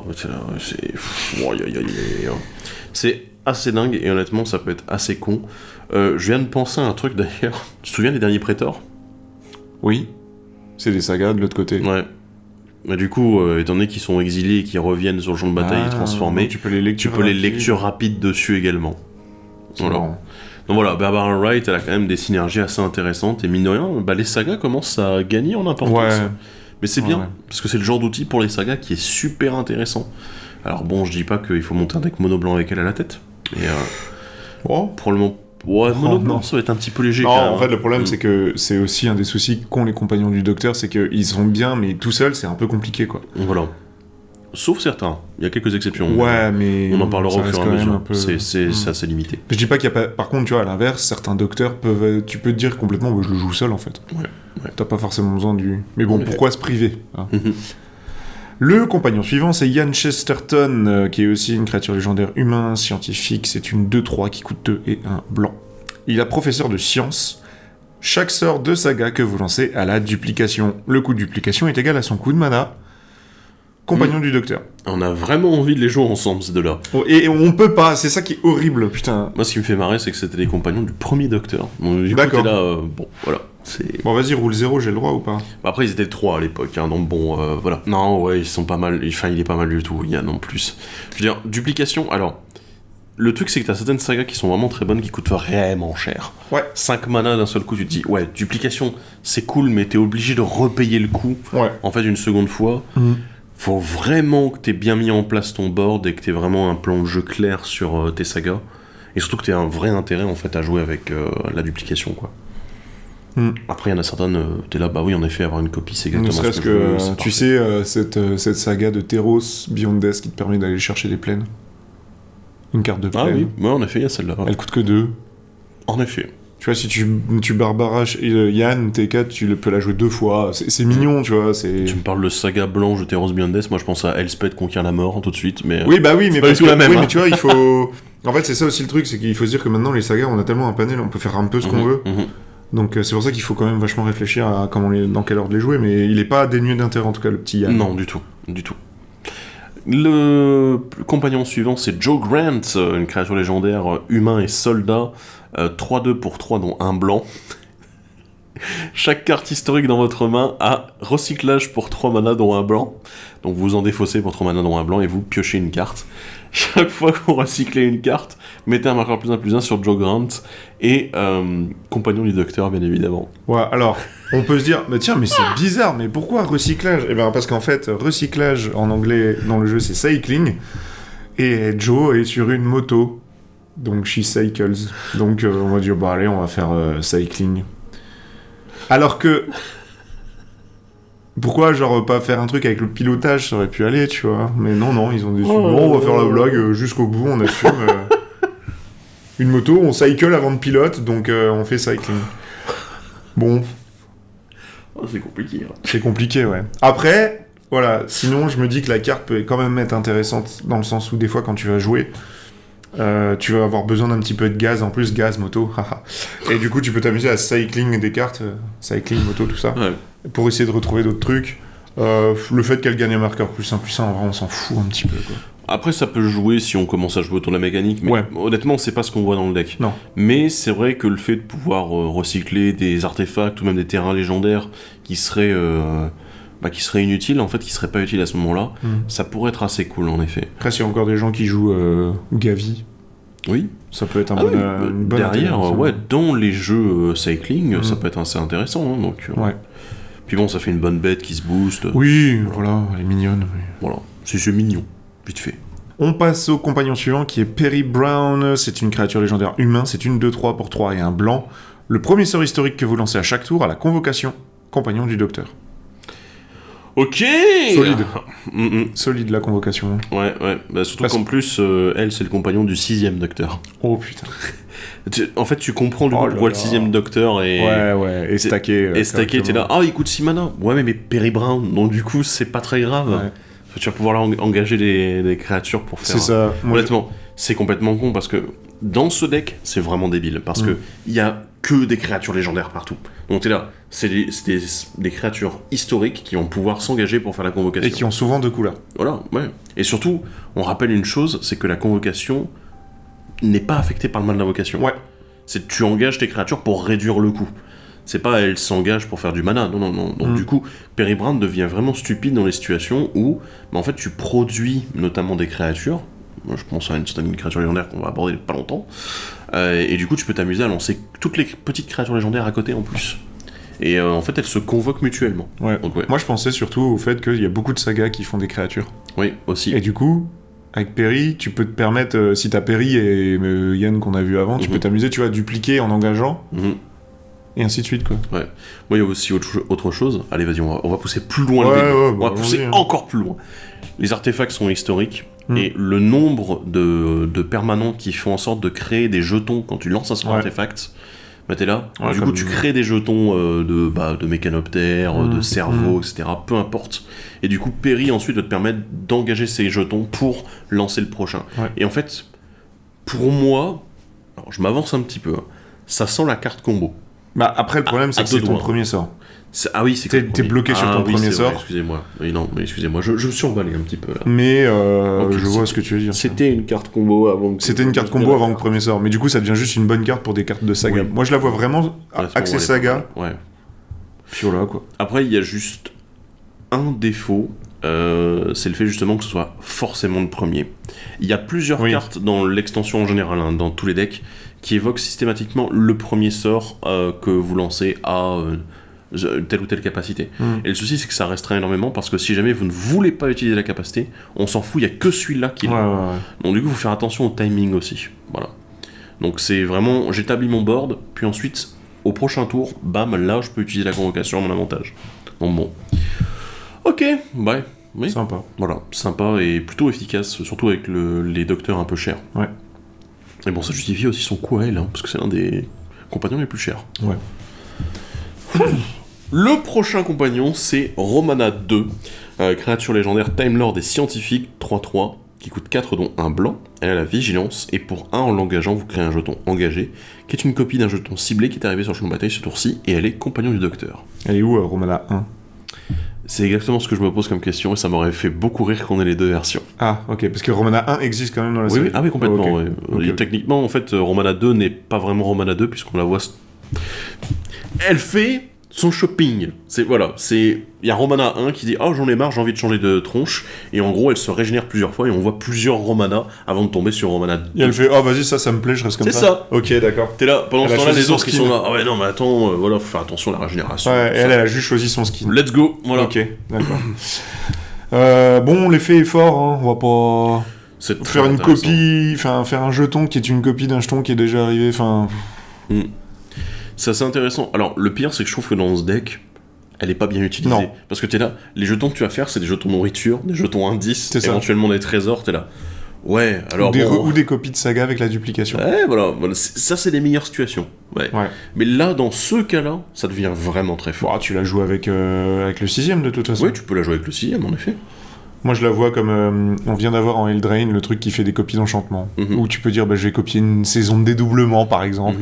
c'est assez dingue et honnêtement ça peut être assez con. Je viens de penser à un truc d'ailleurs, tu te souviens des derniers prétors? Oui, c'est des sagas de l'autre côté. Ouais. Mais du coup, étant donné qu'ils sont exilés et qu'ils reviennent sur le champ de bataille transformés, tu peux les lectures rapides dessus également. Voilà. Donc voilà, Barbara Wright, elle a quand même des synergies assez intéressantes, et mine de rien, les sagas commencent à gagner en importance. Ouais. Mais c'est bien, parce que c'est le genre d'outil pour les sagas qui est super intéressant. Alors bon, je dis pas qu'il faut monter un deck mono blanc avec elle à la tête, mais pour le moment, mono blanc, ça va être un petit peu léger. Non, en fait, le problème, c'est que c'est aussi un des soucis qu'ont les compagnons du docteur, c'est qu'ils sont bien, mais tout seul, c'est un peu compliqué, quoi. Voilà. Sauf certains, il y a quelques exceptions. Ouais, mais on en parlera au fur et à mesure. C'est c'est assez limité. Je dis pas qu'il y a pas. Par contre, tu vois, à l'inverse, certains docteurs tu peux te dire complètement, je le joue seul en fait. Ouais. T'as pas forcément besoin du. Mais bon, pourquoi se priver, hein. Le compagnon suivant, c'est Ian Chesterton, qui est aussi une créature légendaire humain, scientifique. C'est une 2-3 qui coûte 2 et 1 blanc. Il est professeur de sciences. Chaque sort de saga que vous lancez a la duplication. Le coût de duplication est égal à son coût de mana. Compagnon du docteur. On a vraiment envie de les jouer ensemble, ces deux-là. Et on peut pas, c'est ça qui est horrible, putain. Moi, ce qui me fait marrer, c'est que c'était les compagnons du premier docteur. Donc, du coup, d'accord. t'es là, bon, voilà. Bon, vas-y, roule 0, j'ai le droit ou pas? Après, ils étaient 3 à l'époque, hein, donc bon, voilà. Non, ouais, ils sont pas mal, enfin, il est pas mal du tout, Yann, en plus. Je veux dire, duplication, alors... Le truc, c'est que t'as certaines sagas qui sont vraiment très bonnes, qui coûtent vraiment cher. Ouais. 5 mana d'un seul coup, tu te dis, ouais, duplication, c'est cool, mais t'es obligé de repayer le coup, en fait, une seconde fois. Faut vraiment que t'aies bien mis en place ton board et que t'aies vraiment un plan de jeu clair sur tes sagas. Et surtout que t'aies un vrai intérêt, en fait, à jouer avec la duplication, quoi. Après, il y en a certaines, t'es là, bah oui, en effet, avoir une copie, c'est exactement ce que je veux. Tu sais, cette saga de Teros, Beyond Death, qui te permet d'aller chercher des plaines. Une carte de plaine. Ah oui, ouais, en effet, il y a celle-là. Elle coûte que 2. En effet. Tu vois, si tu barbaras Yann, T4, tu peux la jouer 2 fois. C'est mignon, tu vois. Tu me parles de saga blanche de Teros Beyond Death, moi je pense à Elspeth conquiert la mort tout de suite, mais... Oui, bah oui, mais pas du tout la même. Oui, mais tu vois, il faut... En fait, c'est ça aussi le truc, c'est qu'il faut se dire que maintenant, les sagas, on a tellement un panel, on peut faire un peu ce qu'on veut. Donc c'est pour ça qu'il faut quand même vachement réfléchir à dans quel ordre les jouer, mais il est pas dénué d'intérêt, en tout cas, le petit Yann. Non, du tout. Le compagnon suivant, c'est Joe Grant, une créature légendaire humain et soldat, 3-2 pour 3, dont un blanc. Chaque carte historique dans votre main a recyclage pour 3 mana, dont un blanc. Donc vous en défaussez pour 3 mana, dont un blanc, et vous piochez une carte. Chaque fois que vous recyclez une carte, mettez un marqueur +1/+1 sur Joe Grant et compagnon du docteur, bien évidemment. Ouais, alors, on peut se dire, mais tiens, mais c'est bizarre, mais pourquoi recyclage? Eh bien, parce qu'en fait, recyclage en anglais dans le jeu, c'est cycling, et Joe est sur une moto, donc she cycles. Donc on va dire, bah allez, on va faire cycling. Alors que... Pourquoi, genre, pas faire un truc avec le pilotage, ça aurait pu aller, tu vois. Mais non, ils ont décidé, non, on va faire la blague jusqu'au bout, on assume. Une moto, on cycle avant de pilote, donc on fait cycling. Bon. Oh, c'est compliqué. Hein. C'est compliqué, ouais. Après, voilà, sinon, je me dis que la carte peut quand même être intéressante, dans le sens où, des fois, quand tu vas jouer... tu vas avoir besoin d'un petit peu de gaz, en plus gaz, moto, haha. Et du coup tu peux t'amuser à cycling des cartes, cycling, moto, tout ça, pour essayer de retrouver d'autres trucs. Le fait qu'elle gagne un marqueur +1/+1, en vrai on s'en fout un petit peu, quoi. Après ça peut jouer si on commence à jouer autour de la mécanique, mais honnêtement c'est pas ce qu'on voit dans le deck. Non. Mais c'est vrai que le fait de pouvoir recycler des artefacts ou même des terrains légendaires qui seraient inutiles, en fait, qui seraient pas utiles à ce moment-là, ça pourrait être assez cool, en effet. Après, s'il y a encore des gens qui jouent Gavi, oui, ça peut être une bonne derrière, dans les jeux cycling, ça peut être assez intéressant, hein, donc... Puis bon, ça fait une bonne bête qui se booste. Oui, voilà, elle est mignonne. Oui. Voilà, c'est mignon, vite fait. On passe au compagnon suivant, qui est Perry Brown. C'est une créature légendaire humain, c'est une 2-3 pour 3 et un blanc. Le premier sort historique que vous lancez à chaque tour a la convocation compagnon du docteur. Ok. Solide. Solide la convocation. Ouais. Bah, surtout qu'en plus, elle, c'est le compagnon du 6ème docteur. Oh putain. En fait, tu comprends du coup pourquoi le 6ème docteur est... Ouais, et stacké. Et stacké, t'es là, il coûte 6 mana. Ouais, mais Perry Brown, donc du coup, c'est pas très grave. Ouais. Tu vas pouvoir là engager des créatures pour faire... C'est ça. Honnêtement, c'est complètement con, parce que dans ce deck, c'est vraiment débile, parce que il y a que des créatures légendaires partout. Donc t'es là, c'est des créatures historiques qui vont pouvoir s'engager pour faire la convocation. Et qui ont souvent 2 couleurs. Voilà, ouais. Et surtout, on rappelle une chose, c'est que la convocation n'est pas affectée par le mana d'invocation. Ouais. C'est tu engages tes créatures pour réduire le coût. C'est pas elle s'engage pour faire du mana, non. Donc du coup, Perry Brown devient vraiment stupide dans les situations où, en fait, tu produis notamment des créatures. Moi, je pense à une certaine créature légendaire qu'on va aborder pas longtemps. Et du coup, tu peux t'amuser à lancer toutes les petites créatures légendaires à côté en plus. Et en fait, elles se convoquent mutuellement. Ouais. Donc, ouais. Moi, je pensais surtout au fait qu'il y a beaucoup de sagas qui font des créatures. Oui, aussi. Et du coup, avec Perry, tu peux te permettre, si t'as Perry et Yann qu'on a vu avant, tu peux t'amuser, tu vois, à dupliquer en engageant. Et ainsi de suite, quoi. Ouais. Moi, il y a aussi autre chose. Allez, vas-y, on va pousser plus loin le début. On va pousser encore plus loin. Les artefacts sont historiques. Et le nombre de permanents qui font en sorte de créer des jetons quand tu lances un sort artefact, bah t'es là. Du coup, tu crées des jetons de mécanoptères, de cerveaux, etc. Peu importe. Et du coup, Perry ensuite va te permettre d'engager ces jetons pour lancer le prochain. Ouais. Et en fait, pour moi, alors je m'avance un petit peu, ça sent la carte combo. Bah après, le problème, c'est que c'est ton premier sort. Ah oui, c'est t'es bloqué sur ton premier sort. Excusez-moi. Oui, non, mais excusez-moi, je me suis emballé un petit peu là. Mais je vois ce que tu veux dire. C'était une carte combo avant. C'était une carte combo avant le premier sort, mais du coup, ça devient juste une bonne carte pour des cartes de saga. Oui. Moi, je la vois vraiment axée saga. Ouais. Puis voilà, quoi. Après, il y a juste un défaut. C'est le fait justement que ce soit forcément le premier. Il y a plusieurs cartes dans l'extension en général, dans tous les decks, qui évoquent systématiquement le premier sort que vous lancez à telle ou telle capacité. Et le souci, c'est que ça restreint énormément, parce que si jamais vous ne voulez pas utiliser la capacité, on s'en fout, il n'y a que celui-là qui l'a. Donc du coup, il faut faire attention au timing aussi. Voilà. Donc c'est vraiment, j'établis mon board, puis ensuite, au prochain tour, bam, là, je peux utiliser la convocation à mon avantage. Donc bon. Ok, ouais. Oui. Sympa. Voilà, sympa et plutôt efficace, surtout avec les docteurs un peu chers. Ouais. Et bon, ça justifie aussi son coût à elle, parce que c'est l'un des compagnons les plus chers. Ouais. Le prochain compagnon, c'est Romana 2, créature légendaire Time Lord et scientifique, 3-3, qui coûte 4 dont un blanc. Elle a la vigilance, et pour 1 en l'engageant, vous créez un jeton engagé, qui est une copie d'un jeton ciblé qui est arrivé sur le champ de bataille ce tour-ci, et elle est compagnon du docteur. Elle est où, Romana 1 ? C'est exactement ce que je me pose comme question, et ça m'aurait fait beaucoup rire qu'on ait les deux versions. Ah, ok, parce que Romana 1 existe quand même dans la série. Oui, ah oui, complètement. Okay. Techniquement, en fait, Romana 2 n'est pas vraiment Romana 2, puisqu'on la voit... Elle fait son shopping. Il y a Romana 1 qui dit « Ah, j'en ai marre, j'ai envie de changer de tronche », et en gros, elle se régénère plusieurs fois, et on voit plusieurs Romana avant de tomber sur Romana 2. Et elle fait « Ah, vas-y, ça me plaît, je reste comme ça. » C'est ça. Ok, d'accord. T'es là, pendant ce temps-là, les autres qui sont là « Ah ouais, non, mais attends, voilà, faut faire attention à la régénération. » Ouais, elle a juste choisi son skin. Let's go, voilà. Ok, d'accord. Bon, l'effet est fort, hein, on va pas... faire une copie, faire un jeton qui est une copie d'un jeton qui est déjà arrivé, C'est assez intéressant. Alors, le pire, c'est que je trouve que dans ce deck, elle est pas bien utilisée. Non. Parce que t'es là, les jetons que tu vas faire, c'est des jetons nourriture, des jetons indices, éventuellement des trésors, t'es là. Ouais, alors ou des copies de saga avec la duplication. Ouais, voilà ça, c'est les meilleures situations. Ouais. Mais là, dans ce cas-là, ça devient vraiment très fort. Tu la joues avec le 6ème, de toute façon. Oui, tu peux la jouer avec le 6ème, en effet. Moi, je la vois comme on vient d'avoir en Eldraine le truc qui fait des copies d'enchantement. Où tu peux dire, je vais copier une saison de dédoublement, par exemple.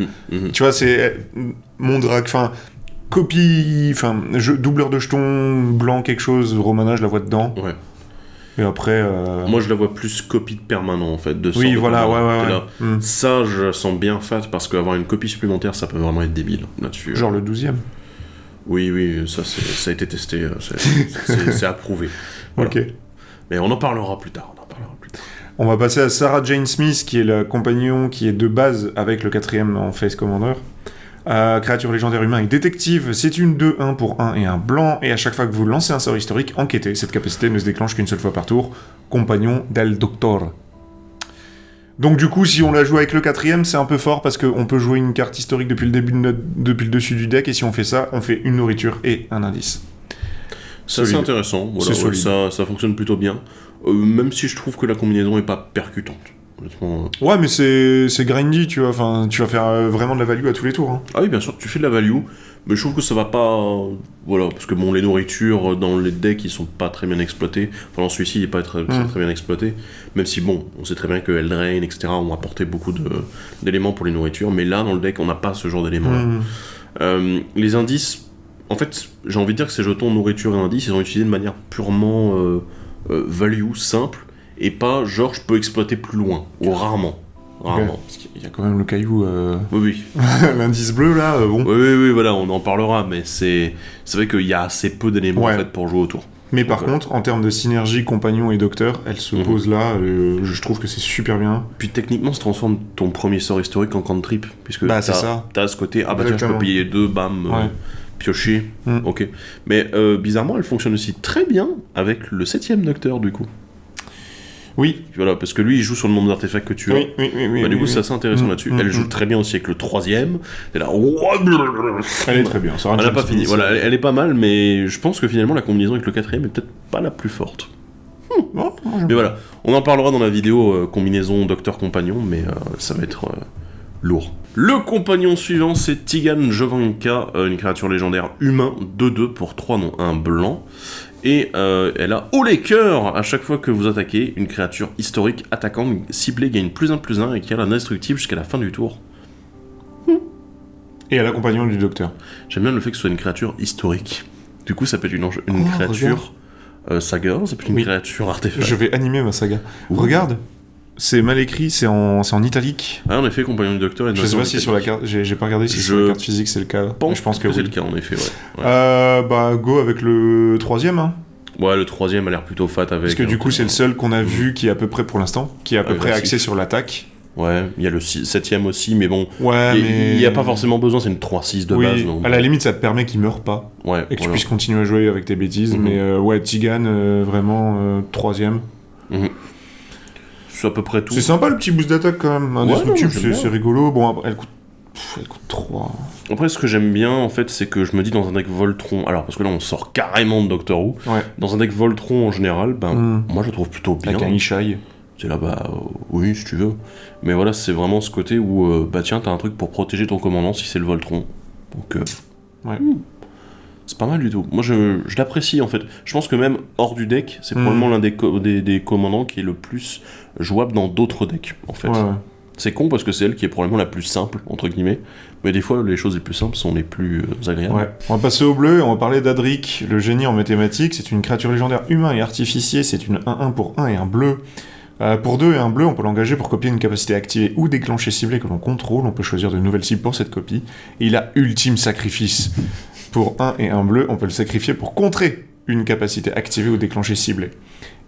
Tu vois, c'est mon drag, copie, doubleur de jetons, blanc, quelque chose, Romana, je la vois dedans. Ouais. Et après... Moi, je la vois plus copie de permanent, en fait. Oui, voilà, ouais. Ça, je sens bien fat, parce qu'avoir une copie supplémentaire, ça peut vraiment être débile, là-dessus. Genre le 12ème. Oui, ça a été testé, c'est approuvé. Voilà. Ok. Mais on en parlera plus tard. On va passer à Sarah Jane Smith, qui est la compagnon qui est de base avec le 4ème en Face Commander. Créature légendaire humain et détective, c'est une 2-1 pour 1 et un blanc, et à chaque fois que vous lancez un sort historique, enquêtez. Cette capacité ne se déclenche qu'une seule fois par tour. Compagnon del Doctor. Donc du coup, si on la joue avec le 4ème, c'est un peu fort parce qu'on peut jouer une carte historique depuis depuis le dessus du deck, et si on fait ça, on fait une nourriture et un indice. Ça, c'est intéressant. Voilà, c'est ça fonctionne plutôt bien. Même si je trouve que la combinaison est pas percutante. Honnêtement. Ouais, mais c'est grindy, tu vois. Enfin, tu vas faire vraiment de la value à tous les tours. Hein. Ah oui, bien sûr, tu fais de la value. Mais je trouve que ça va pas... Voilà, parce que bon, les nourritures dans les decks, ils sont pas très bien exploités. Enfin, dans celui-ci, il est pas très bien exploité. Même si, bon, on sait très bien que Eldraine, etc., ont apporté beaucoup d'éléments pour les nourritures. Mais là, dans le deck, on n'a pas ce genre d'éléments-là. Les indices... En fait, j'ai envie de dire que ces jetons nourriture et indices, ils ont utilisé de manière purement value, simple, et pas genre je peux exploiter plus loin, ou rarement. Okay. Parce qu'il y a quand même le caillou... Oui. L'indice bleu, là, bon... Oui, voilà, on en parlera, mais c'est vrai qu'il y a assez peu d'éléments en fait, pour jouer autour. Mais par contre, en termes de synergie compagnon et docteur, elle se pose là, je trouve que c'est super bien. Puis techniquement, ça transforme ton premier sort historique en cantrip, puisque t'as ce côté, ah bah tiens, je peux payer 2, bam, piocher, ok. Mais bizarrement, elle fonctionne aussi très bien avec le 7ème docteur, du coup. Oui. Voilà, parce que lui, il joue sur le nombre d'artefacts que tu as. Oui. Du coup, c'est assez intéressant là-dessus. Elle joue très bien aussi avec le 3ème. Et là, elle est très bien. Elle n'a pas fini. Voilà, elle est pas mal, mais je pense que finalement, la combinaison avec le 4ème est peut-être pas la plus forte. Mais voilà, on en parlera dans la vidéo combinaison Docteur Compagnon, mais ça va être lourd. Le compagnon suivant, c'est Tigan Jovanka, une créature légendaire humain, 2/2 pour 3 non 1 blanc. Et elle a haut les cœurs à chaque fois que vous attaquez. Une créature historique attaquant ciblée gagne +1/+1 et qui a l'indestructible jusqu'à la fin du tour. Et elle a compagnon du docteur. J'aime bien le fait que ce soit une créature historique. Du coup, ça peut être une créature saga, ça peut être une créature artefact. Je vais animer ma saga. Regarde, c'est mal écrit, c'est en italique. Ah, en effet, compagnon du docteur. Je sais pas si sur la carte, j'ai pas regardé si sur la carte physique c'est le cas. Je pense que c'est le cas, en effet, ouais. Bah, go avec le 3ème, hein. Ouais, le 3ème a l'air plutôt fat avec... Parce que du coup, c'est le seul qu'on a vu qui est à peu près, pour l'instant, qui est à peu près axé sur l'attaque. Ouais, il y a le 7ème aussi, mais bon, ouais, il n'y a pas forcément besoin, c'est une 3-6 de base. Donc... à la limite, ça te permet qu'il meure pas, et que tu puisses continuer à jouer avec tes bêtises, mais ouais, Tigan, vraiment, 3ème. C'est à peu près tout. C'est sympa le petit boost d'attaque quand même, indestructible, c'est rigolo, bon, elle coûte 3. Après, ce que j'aime bien, en fait, c'est que je me dis dans un deck Voltron, alors parce que là on sort carrément de Doctor Who, dans un deck Voltron en général, moi je le trouve plutôt bien. Avec un Ishai. C'est là, oui, si tu veux. Mais voilà, c'est vraiment ce côté où, tiens, t'as un truc pour protéger ton commandant si c'est le Voltron. Donc, c'est pas mal du tout. Moi, je l'apprécie, en fait. Je pense que même hors du deck, c'est probablement l'un des commandants qui est le plus jouable dans d'autres decks, en fait. C'est con parce que c'est elle qui est probablement la plus simple, entre guillemets. Mais des fois, les choses les plus simples sont les plus agréables. On va passer au bleu et on va parler d'Adric, le génie en mathématiques. C'est une créature légendaire humain et artificier. C'est une 1/1 pour 1 et un bleu. Pour 2 et un bleu, on peut l'engager pour copier une capacité activée ou déclencher ciblée que l'on contrôle. On peut choisir de nouvelles cibles pour cette copie. Et il a ultime sacrifice. Pour 1 et un bleu, on peut le sacrifier pour contrer une capacité activée ou déclenchée ciblée.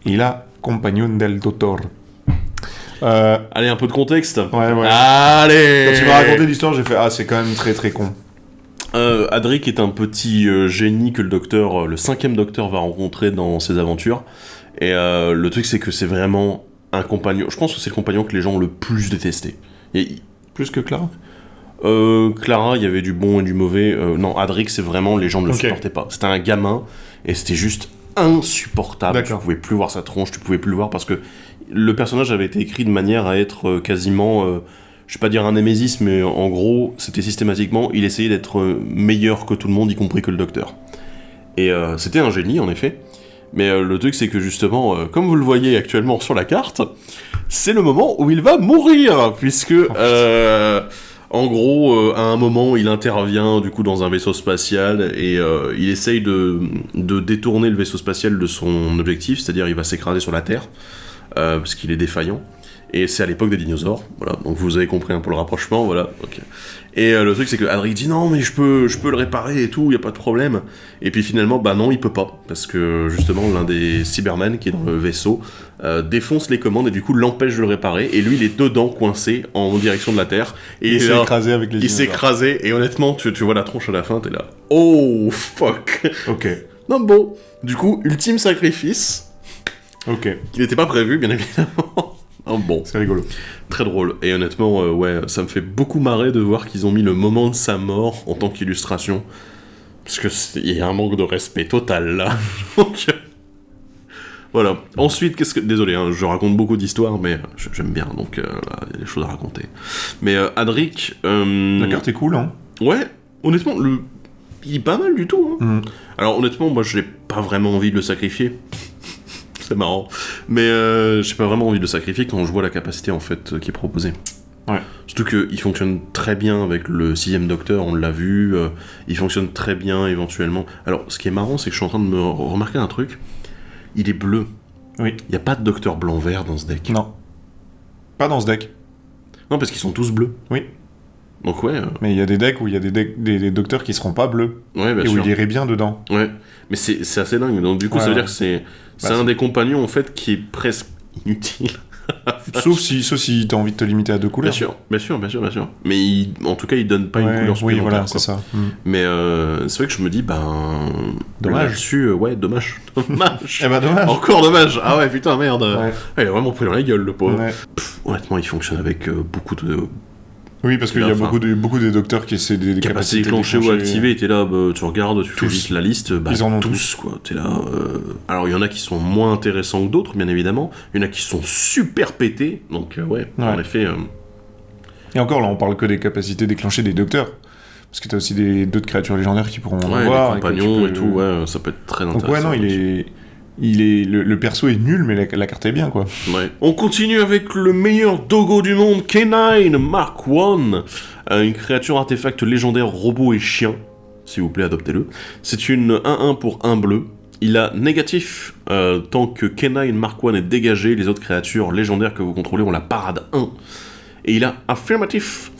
Et il a Compagnon del Doctor. Allez, un peu de contexte. Ouais. Allez. Quand tu m'as raconté l'histoire, j'ai fait c'est quand même très très con. Adric est un petit génie que le 5ème docteur va rencontrer dans ses aventures. Et le truc, c'est que c'est vraiment un compagnon. Je pense que c'est le compagnon que les gens ont le plus détesté. Plus que Clara Clara, il y avait du bon et du mauvais. Non, Adric, c'est vraiment, les gens ne le supportaient pas. C'était un gamin, et c'était juste insupportable. Tu pouvais plus voir sa tronche, tu pouvais plus le voir, parce que le personnage avait été écrit de manière à être quasiment... je vais pas dire un némésis, mais en gros, c'était systématiquement, il essayait d'être meilleur que tout le monde, y compris que le docteur. Et c'était un génie, en effet. Mais le truc, c'est que justement, comme vous le voyez actuellement sur la carte, c'est le moment où il va mourir, puisque... en gros, à un moment, il intervient du coup dans un vaisseau spatial et il essaye de détourner le vaisseau spatial de son objectif, c'est-à-dire il va s'écraser sur la Terre, parce qu'il est défaillant. Et c'est à l'époque des dinosaures, voilà. Donc vous avez compris un peu le rapprochement, voilà. Okay. Et le truc, c'est que Adric dit non, mais je peux le réparer et tout, y a pas de problème. Et puis finalement, non, il peut pas, parce que justement l'un des Cybermen qui est dans le vaisseau défonce les commandes et du coup l'empêche de le réparer. Et lui, il est dedans, coincé en direction de la Terre. Et il s'est écrasé avec les dinosaures. Il s'est écrasé et honnêtement, tu vois la tronche à la fin, t'es là. Oh fuck. Ok. Non bon. Du coup, ultime sacrifice. Ok. Qui n'était pas prévu, bien évidemment. Oh, bon. C'est rigolo. Très drôle. Et honnêtement, ouais, ça me fait beaucoup marrer de voir qu'ils ont mis le moment de sa mort en tant qu'illustration. Parce que il y a un manque de respect total, là. Donc, voilà. Ensuite, désolé, hein, je raconte beaucoup d'histoires, mais j'aime bien, donc il y a des choses à raconter. Mais Adric... La carte est cool, hein. Ouais, honnêtement, il est pas mal du tout. Hein. Alors honnêtement, moi je n'ai pas vraiment envie de le sacrifier. C'est marrant. Mais j'ai pas vraiment envie de le sacrifier quand je vois la capacité en fait qui est proposée. Ouais. Surtout qu'il fonctionne très bien avec le 6ème Docteur, on l'a vu. Il fonctionne très bien éventuellement. Alors ce qui est marrant, c'est que je suis en train de me remarquer un truc. Il est bleu. Oui. Il n'y a pas de Docteur blanc-vert dans ce deck. Non. Pas dans ce deck. Non, parce qu'ils sont tous bleus. Oui. Donc ouais. Mais il y a des decks où il y a des docteurs qui seront pas bleus. Ouais, bien et sûr. où il irait bien dedans. Ouais. Mais c'est assez dingue. Donc du coup, ça veut dire que c'est un des compagnons en fait qui est presque inutile. sauf si t'as envie de te limiter à 2 couleurs. Bien sûr. Mais en tout cas, il donne pas une couleur supplémentaire. Oui, voilà, quoi. c'est ça. Mais c'est vrai que je me dis, dommage. Là-dessus, ouais, dommage. Eh ben, dommage. Encore dommage. Ah ouais, putain, merde. Ouais. Il a vraiment pris dans la gueule, le pauvre. Ouais. Honnêtement, il fonctionne avec beaucoup de... Oui, parce qu'il y a beaucoup des docteurs qui essaient des capacités déclenchées ou activées, t'es là, tu regardes, tu fais vite la liste, ils en ont tous, quoi, t'es là... Alors, il y en a qui sont moins intéressants que d'autres, bien évidemment, il y en a qui sont super pétés, donc ouais, en effet... Et encore, là, on parle que des capacités déclenchées des docteurs, parce que t'as aussi d'autres créatures légendaires qui pourront en avoir... les compagnons et tout, ouais, ça peut être très intéressant. Donc ouais, non, le perso est nul, mais la carte est bien, quoi. Ouais. On continue avec le meilleur dogo du monde, K9 Mark I, une créature artefact légendaire robot et chien. S'il vous plaît, adoptez-le. C'est une 1-1 pour 1 bleu. Il a négatif tant que K9 Mark I est dégagé, les autres créatures légendaires que vous contrôlez ont la parade 1. Et il a affirmatif,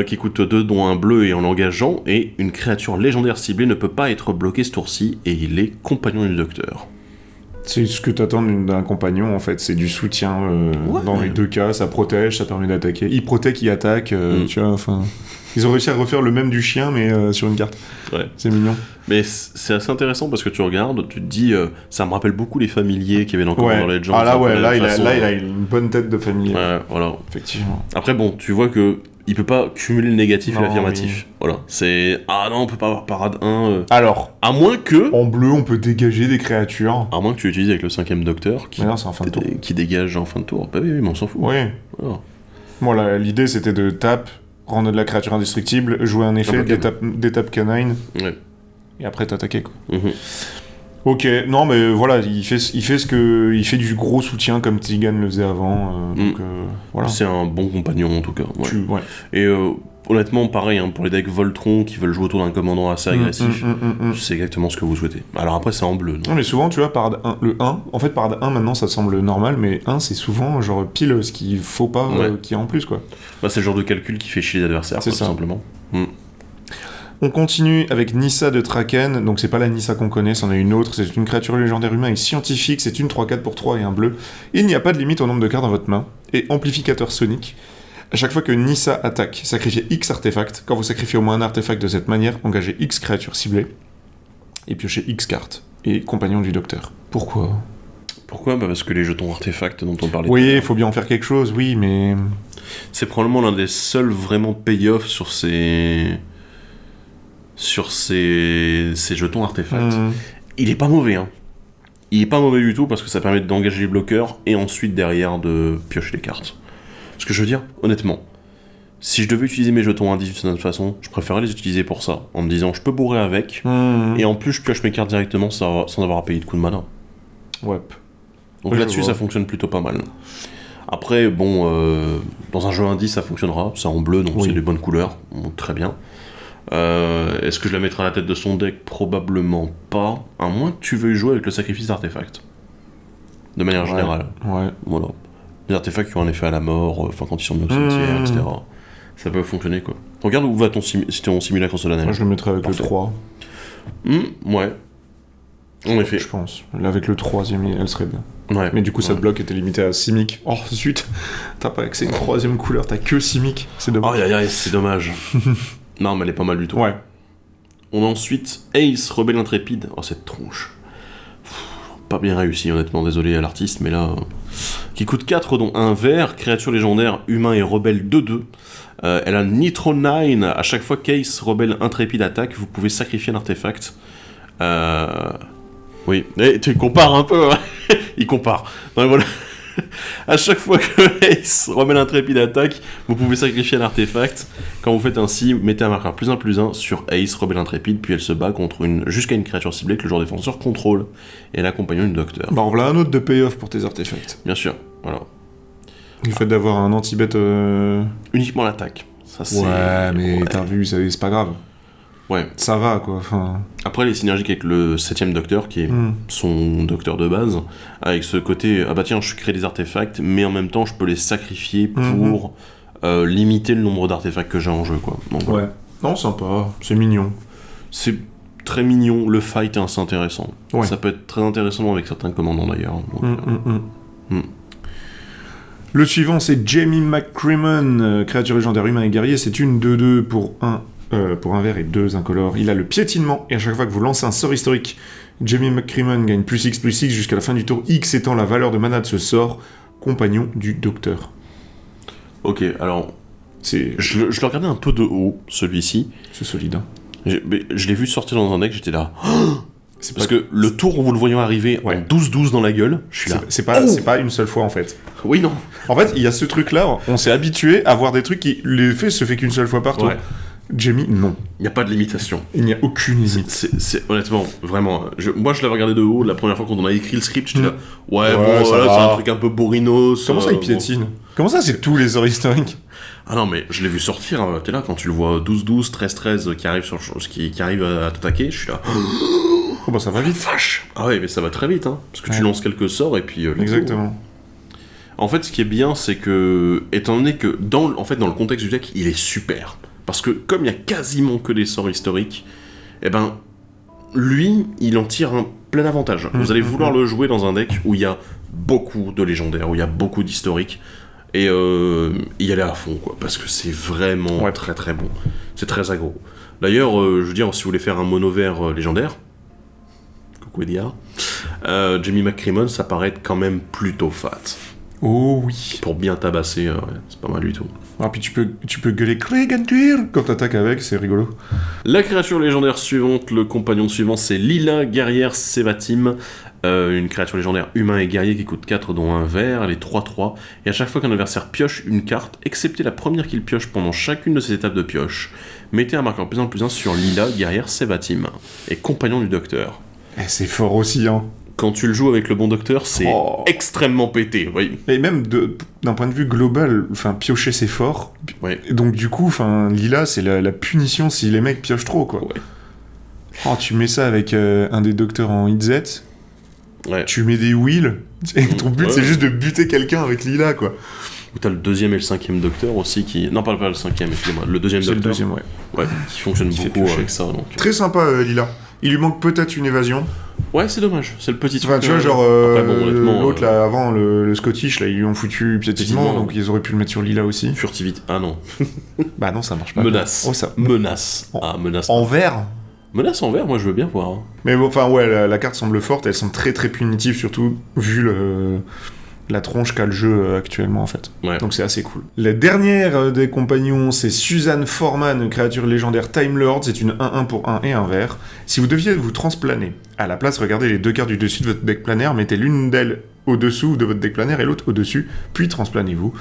qui coûte 2, dont un bleu et en engageant, et une créature légendaire ciblée ne peut pas être bloquée ce tour-ci, et il est compagnon du docteur. C'est ce que t'attends d'un compagnon, en fait, c'est du soutien dans les deux cas, ça protège, ça permet d'attaquer. Il protège, il attaque, tu vois, enfin... Ils ont réussi à refaire le même du chien, mais sur une carte. Ouais. C'est mignon. Mais c'est assez intéressant parce que tu regardes, tu te dis, ça me rappelle beaucoup les familiers qui avaient encore dans les gens. Ah là, ouais, là, il a une bonne tête de familier. Ouais, voilà. Effectivement. Après, bon, tu vois que il peut pas cumuler le négatif et l'affirmatif. Oui. Voilà. C'est... Ah non, on peut pas avoir parade 1. Alors... À moins que... En bleu, on peut dégager des créatures. À moins que tu l'utilises avec le 5ème docteur qui... Mais non, c'est en fin de tour. Qui dégage en fin de tour. Bah oui, mais on s'en fout. Oui. Voilà. Bon, l'idée, c'était de rendre de la créature indestructible, jouer un effet, d'étape canine, et après t'attaquer, quoi. Ok, non, mais voilà, il fait du gros soutien comme Tigan le faisait avant, donc voilà. C'est un bon compagnon, en tout cas. Ouais. Et honnêtement, pareil, hein, pour les decks Voltron qui veulent jouer autour d'un commandant assez agressif, c'est exactement ce que vous souhaitez. Alors après, c'est en bleu. Non, mais souvent, tu vois, parade 1, le 1, en fait, parade 1, maintenant, ça semble normal, mais 1, c'est souvent, genre, pile ce qu'il faut pas qu'il y ait en plus, quoi. Bah, c'est le genre de calcul qui fait chier les adversaires, quoi, tout simplement. On continue avec Nissa de Traken, donc c'est pas la Nissa qu'on connaît, c'en est une autre, c'est une créature légendaire humain et scientifique, c'est une 3-4 pour 3 et un bleu. Il n'y a pas de limite au nombre de cartes dans votre main, et amplificateur sonique. À chaque fois que Nissa attaque, sacrifiez X artefacts. Quand vous sacrifiez au moins un artefact de cette manière, engagez X créatures ciblées, et piochez X cartes. Et compagnon du docteur. Pourquoi ? Bah parce que les jetons artefacts dont on parlait... Oui, il faut bien en faire quelque chose, oui, mais... C'est probablement l'un des seuls vraiment pay-off sur ces jetons artefacts. Il est pas mauvais, hein. Il est pas mauvais du tout parce que ça permet d'engager les bloqueurs et ensuite derrière de piocher les cartes. Ce que je veux dire, honnêtement, si je devais utiliser mes jetons indices d'une certaine façon, je préférerais les utiliser pour ça, en me disant je peux bourrer avec, et en plus je pioche mes cartes directement sans avoir à payer de coup de mana. Ouais. Donc là-dessus ça fonctionne plutôt pas mal. Après, bon, dans un jeu indice ça fonctionnera, c'est en bleu donc c'est des bonnes couleurs, donc très bien. Est-ce que je la mettrai à la tête de son deck ? Probablement pas, à moins que tu veuilles jouer avec le sacrifice d'artefacts. De manière générale. Ouais. Voilà. Les artefacts qui ont un effet à la mort, enfin quand ils sont mis au cimetière, etc. Ça peut fonctionner, quoi. Regarde où va ton simulacre solennel. Moi je le mettrais avec le 3. Ouais. En effet. Je pense. Là avec le 3ème, elle serait bien. Ouais. Mais du coup, cette bloc était limité à Simic. Oh, zut. T'as pas accès à une 3ème couleur, t'as que Simic. C'est dommage. Oh, c'est dommage. Non, mais elle est pas mal du tout. Ouais. On a ensuite Ace, rebelle intrépide. Oh, cette tronche. pas bien réussi, honnêtement, désolé à l'artiste, mais là... qui coûte 4, dont un vert, créature légendaire, humain et rebelle 2-2. Elle a Nitro 9, à chaque fois qu'Ace, rebelle intrépide attaque, vous pouvez sacrifier un artefact. Oui, tu compares un peu, hein. Il compare. Donc voilà. À chaque fois que Ace, rebelle intrépide attaque, vous pouvez sacrifier un artefact. Quand vous faites ainsi, mettez un marqueur +1/+1 sur Ace, rebelle intrépide, puis elle se bat contre jusqu'à une créature ciblée que le joueur défenseur contrôle. Et elle a compagnon du docteur. Bah, on voilà un autre de payoff pour tes artefacts. Bien sûr, voilà. Le fait d'avoir un anti-bet... Uniquement l'attaque. Ça, c'est... Ouais, mais ouais. t'as vu, c'est pas grave. Ouais. Ça va, quoi. Enfin... Après, les synergiques avec le 7ème docteur, qui est son docteur de base, avec ce côté, ah bah tiens, je crée des artefacts, mais en même temps, je peux les sacrifier pour limiter le nombre d'artefacts que j'ai en jeu, quoi. Donc, ouais. Non, sympa. C'est mignon. C'est très mignon, le fight est assez intéressant. Ouais. Ça peut être très intéressant avec certains commandants, d'ailleurs. Donc, Le suivant, c'est Jamie McCrimmon, créature légendaire humain et guerrier. C'est une 2-2 pour un vert et 2 incolores. Il a le piétinement, et à chaque fois que vous lancez un sort historique, Jamie McCrimmon gagne +6/+6 jusqu'à la fin du tour, X étant la valeur de mana de ce sort, compagnon du docteur. Ok, alors... Je le regardais un peu de haut, celui-ci. C'est solide, hein. Je l'ai vu sortir dans un deck, j'étais là... C'est parce que le tour où vous le voyons arriver en 12-12 dans la gueule, je suis là. C'est pas une seule fois, en fait. Oui, non. En fait, il y a ce truc-là, on s'est habitué à voir des trucs qui... L'effet se fait qu'une seule fois par tour. Ouais. Jamie, non. Il n'y a pas de limitation. Il n'y a aucune limite. C'est honnêtement, vraiment... Moi, je l'avais regardé de haut, la première fois quand on a écrit le script, j'étais là... Ouais, bon, ça voilà, va. c'est un truc un peu bourrinos. Comment ça, il piétine Comment ça, c'est tous les sorts historiques Ah non, mais je l'ai vu sortir, t'es là, quand tu le vois 12-12, 13-13 qui arrive à t'attaquer, je suis là... Oh bah ça va vite. Vache. Ah ouais, mais ça va très vite, hein. Parce que tu lances quelques sorts et puis... Exactement. En fait, ce qui est bien, c'est que, étant donné que dans le contexte du deck, il est super. Parce que comme il y a quasiment que des sorts historiques, eh ben, lui, il en tire un plein avantage. Vous allez vouloir le jouer dans un deck où il y a beaucoup de légendaires, où il y a beaucoup d'historiques, et y aller à fond, quoi. Parce que c'est vraiment très très bon. C'est très aggro. D'ailleurs, je veux dire, si vous voulez faire un mono vert légendaire, coucou Edia, Jamie McCrimmon, ça paraît être quand même plutôt fat. Oh oui. Pour bien tabasser, c'est pas mal du tout. Ah, puis tu peux gueuler Kregantuir quand t'attaques avec, c'est rigolo. La créature légendaire suivante, le compagnon suivant, c'est Lila, guerrière Sevatim. Une créature légendaire humain et guerrier qui coûte 4, dont un vert, elle est 3-3. Et à chaque fois qu'un adversaire pioche une carte, excepté la première qu'il pioche pendant chacune de ses étapes de pioche, mettez un marqueur +1/+1 sur Lila, guerrière Sevatim. Et compagnon du docteur. Eh, c'est fort aussi, hein. Quand tu le joues avec le bon docteur, c'est extrêmement pété, oui. Et même d'un point de vue global, enfin, piocher c'est fort. Ouais. Donc du coup, enfin, Lila, c'est la punition si les mecs piochent trop, quoi. Ouais. Oh, tu mets ça avec un des docteurs en hit-z, tu mets des wheels, et ton but c'est juste de buter quelqu'un avec Lila, quoi. Ou t'as le 2e et le 5e docteur aussi qui... Non, pas le 5e, excusez-moi, le 2e docteur. C'est le 2e, ouais. Ouais, qui fonctionne beaucoup avec ça, donc... Très sympa, Lila. Il lui manque peut-être une évasion. Ouais, c'est dommage, c'est le petit truc. Enfin, tu vois, genre, après, bon, honnêtement, l'autre, là, avant, le Scottish, là, ils lui ont foutu piétinement, donc ils auraient pu le mettre sur Lila aussi. Furtivité. Ah non. Bah non, ça marche pas. Menace. Oh, ça... Menace. Menace. En vert. Menace en vert, moi je veux bien voir. Hein. Mais bon, enfin, ouais, la carte semble forte, elle semble très très punitive, surtout vu la tronche qu'a le jeu actuellement, en fait. Ouais. Donc c'est assez cool. La dernière des compagnons, c'est Suzanne Foreman, créature légendaire Time Lord. C'est une 1-1 pour 1 et un vert. Si vous deviez vous transplaner, à la place, regardez les deux cartes du dessus de votre deck planaire, mettez l'une d'elles au-dessous de votre deck planaire et l'autre au-dessus, puis transplanez-vous.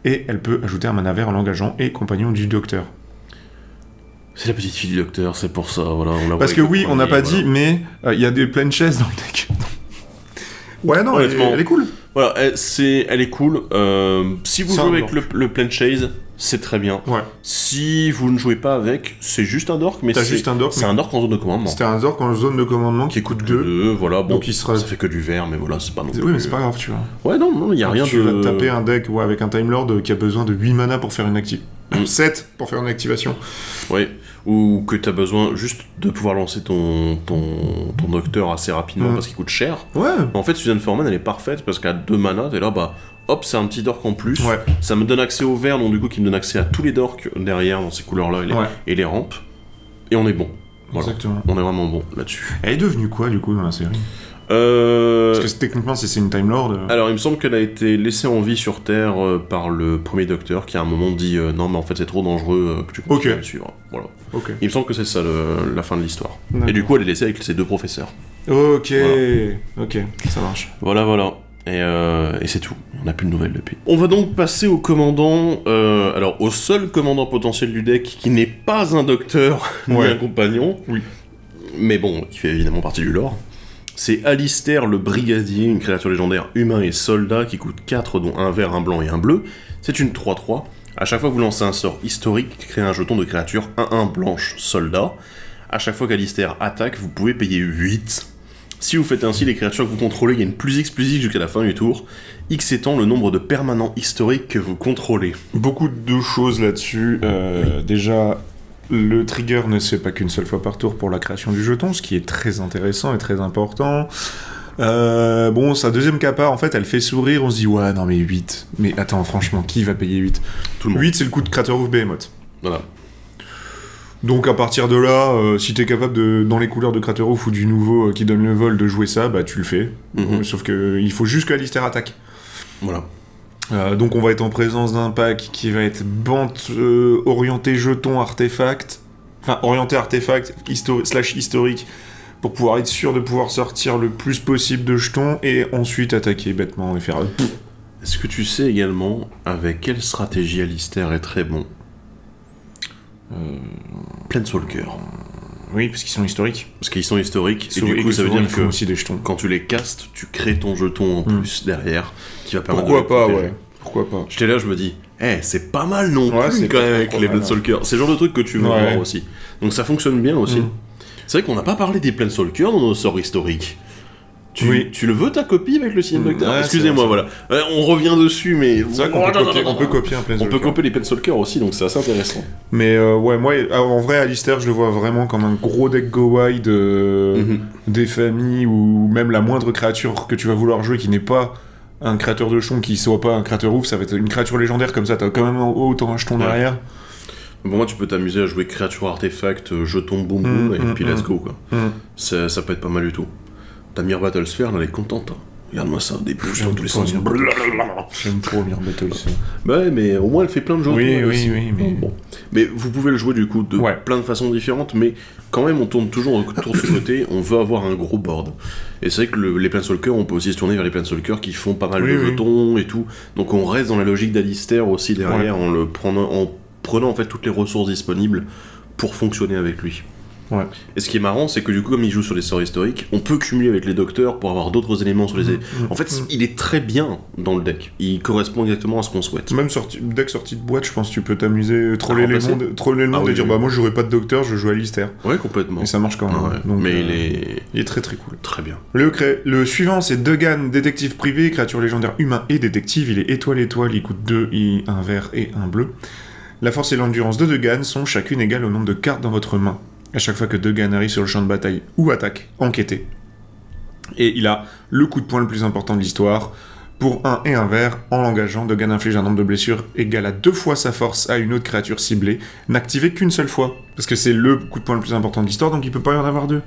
Et elle peut ajouter un mana vert en l'engageant et compagnon du docteur. C'est la petite fille du docteur, c'est pour ça, voilà. Parce que oui, on n'a pas dit, mais il y a des pleines chaises dans le deck. Ouais, non, elle est cool. Voilà, elle est cool. Si vous jouez avec le Plan Chase, c'est très bien. Ouais. Si vous ne jouez pas avec, c'est juste un dork, mais c'est un dork en zone de commandement. C'était un dork en zone de commandement qui coûte 2. Voilà, bon, donc ça fait que du vert, mais voilà, c'est pas non plus... Oui, mais c'est pas grave, tu vois. Ouais, non, il y a rien de... Tu vas te taper un deck avec un Time Lord qui a besoin de 8 mana pour faire une activation. 7 pour faire une activation. Ouais, ou que t'as besoin juste de pouvoir lancer ton docteur assez rapidement parce qu'il coûte cher. Ouais. En fait, Suzanne Foreman, elle est parfaite parce qu'à 2 mana, t'es là, bah, hop, c'est un petit dork en plus. Ouais. Ça me donne accès au vert, donc du coup, qui me donne accès à tous les dorks derrière dans ces couleurs-là et les rampes. Et on est bon. Voilà. Exactement. On est vraiment bon là-dessus. Elle est devenue quoi, du coup, dans la série ? Parce que techniquement, c'est une Time Lord. Alors, il me semble qu'elle a été laissée en vie sur Terre par le premier docteur qui, à un moment, dit non, mais en fait, c'est trop dangereux que tu continues à le suivre. Voilà. Ok. Il me semble que c'est ça la fin de l'histoire. D'accord. Et du coup, elle est laissée avec ses 2 professeurs. Ok. Voilà. Ok, ça marche. Voilà. Et c'est tout. On n'a plus de nouvelles depuis. On va donc passer au commandant. Alors, au seul commandant potentiel du deck qui n'est pas un docteur ni un compagnon. Oui. Mais bon, qui fait évidemment partie du lore. C'est Alistair le Brigadier, une créature légendaire humain et soldat qui coûte 4, dont un vert, un blanc et un bleu. C'est une 3-3. À chaque fois que vous lancez un sort historique, créez un jeton de créature 1-1 blanche soldat. À chaque fois qu'Alistair attaque, vous pouvez payer 8. Si vous faites ainsi, les créatures que vous contrôlez gagnent +X jusqu'à la fin du tour, X étant le nombre de permanents historiques que vous contrôlez. Beaucoup de choses là-dessus. Déjà, le trigger ne se fait pas qu'une seule fois par tour pour la création du jeton, ce qui est très intéressant et très important. Bon, sa deuxième capa, en fait, elle fait sourire, on se dit, ouais, non mais 8. Mais attends, franchement, qui va payer 8 ? Tout le monde. 8, c'est le coût de Craterhoof Behemoth. Voilà. Donc à partir de là, si t'es capable de, dans les couleurs de Craterhoof ou du nouveau qui donne le vol, de jouer ça, bah tu le fais. Sauf que il faut juste qu'Alistair attaque. Voilà. Donc on va être en présence d'un pack qui va être orienté jeton artefact, enfin orienté artefact / historique, pour pouvoir être sûr de pouvoir sortir le plus possible de jetons et ensuite attaquer bêtement et faire... Est-ce que tu sais également avec quelle stratégie Alistair est très bon ? Planeswalker. Oui, parce qu'ils sont historiques. Parce qu'ils sont historiques, et du coup ça veut dire que aussi des jetons. quand tu les castes, tu crées ton jeton en plus derrière, qui va permettre Pourquoi de pas, protéger. ouais. Pourquoi pas. J'étais là, je me dis, c'est pas mal non plus c'est quand même pas avec trop les mal, Planeswalkers. C'est le genre de truc que tu veux voir aussi. Donc ça fonctionne bien aussi. C'est vrai qu'on n'a pas parlé des Planeswalkers dans nos sorts historiques. Tu le veux ta copie avec le signe docteur ? Excusez-moi, voilà. On revient dessus, mais... C'est vrai qu'on peut copier un Planeswalker. On peut copier les Planeswalkers aussi, donc c'est assez intéressant. Mais ouais, moi, en vrai, Alistair, je le vois vraiment comme un gros deck go-wide des familles, ou même la moindre créature que tu vas vouloir jouer qui n'est pas un créateur de jeton, qui soit pas un Craterhoof, ça va être une créature légendaire comme ça, t'as quand même autant un jeton derrière. Bon, moi, tu peux t'amuser à jouer créature artefact, jeton boum boum, et puis let's go, quoi. Ça peut être pas mal du tout. Ta Mir Battlesphere, elle est contente. Hein. Regarde-moi ça, des bouches dans tous les sens. J'aime trop Mir Battlesphere. Bah ouais, mais au moins elle fait plein de jeux. Oui, mais... Bon. Mais vous pouvez le jouer du coup de plein de façons différentes, mais quand même on tourne toujours autour de ce côté, on veut avoir un gros board. Et c'est vrai que les Planeswalkers, on peut aussi se tourner vers les Planeswalkers qui font pas mal de jetons et tout. Donc on reste dans la logique d'Alistair aussi derrière, en prenant en fait toutes les ressources disponibles pour fonctionner avec lui. Ouais. Et ce qui est marrant, c'est que du coup, comme il joue sur les sorts historiques, on peut cumuler avec les docteurs pour avoir d'autres éléments sur les... En fait, il est très bien dans le deck. Il correspond exactement à ce qu'on souhaite. Même deck sorti de boîte, je pense que tu peux t'amuser, troller le monde et dire bah moi je jouerai pas de docteur, je joue Alistair. Ouais, complètement. Et ça marche quand même. Donc, mais il est très très cool. Très bien. Le suivant, c'est Duggan, détective privé, créature légendaire humain et détective. Il est étoile, il coûte 2, un vert et un bleu. La force et l'endurance de Duggan sont chacune égales au nombre de cartes dans votre main. À chaque fois que Duggan arrive sur le champ de bataille ou attaque, enquêtez. Et il a le coup de poing le plus important de l'histoire. Pour 1 et un vert, en l'engageant, Duggan inflige un nombre de blessures égal à 2 fois sa force à une autre créature ciblée, n'activez qu'une seule fois. Parce que c'est le coup de poing le plus important de l'histoire, donc il peut pas y en avoir 2.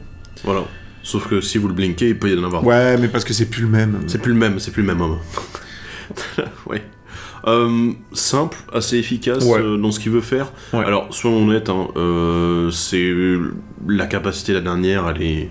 Voilà. Sauf que si vous le blinkez, il peut y en avoir 2. Ouais, mais parce que c'est plus le même. C'est plus le même homme. Ouais. Simple, assez efficace dans ce qu'il veut faire. Ouais. Alors, soyons honnêtes, c'est la capacité la dernière, elle est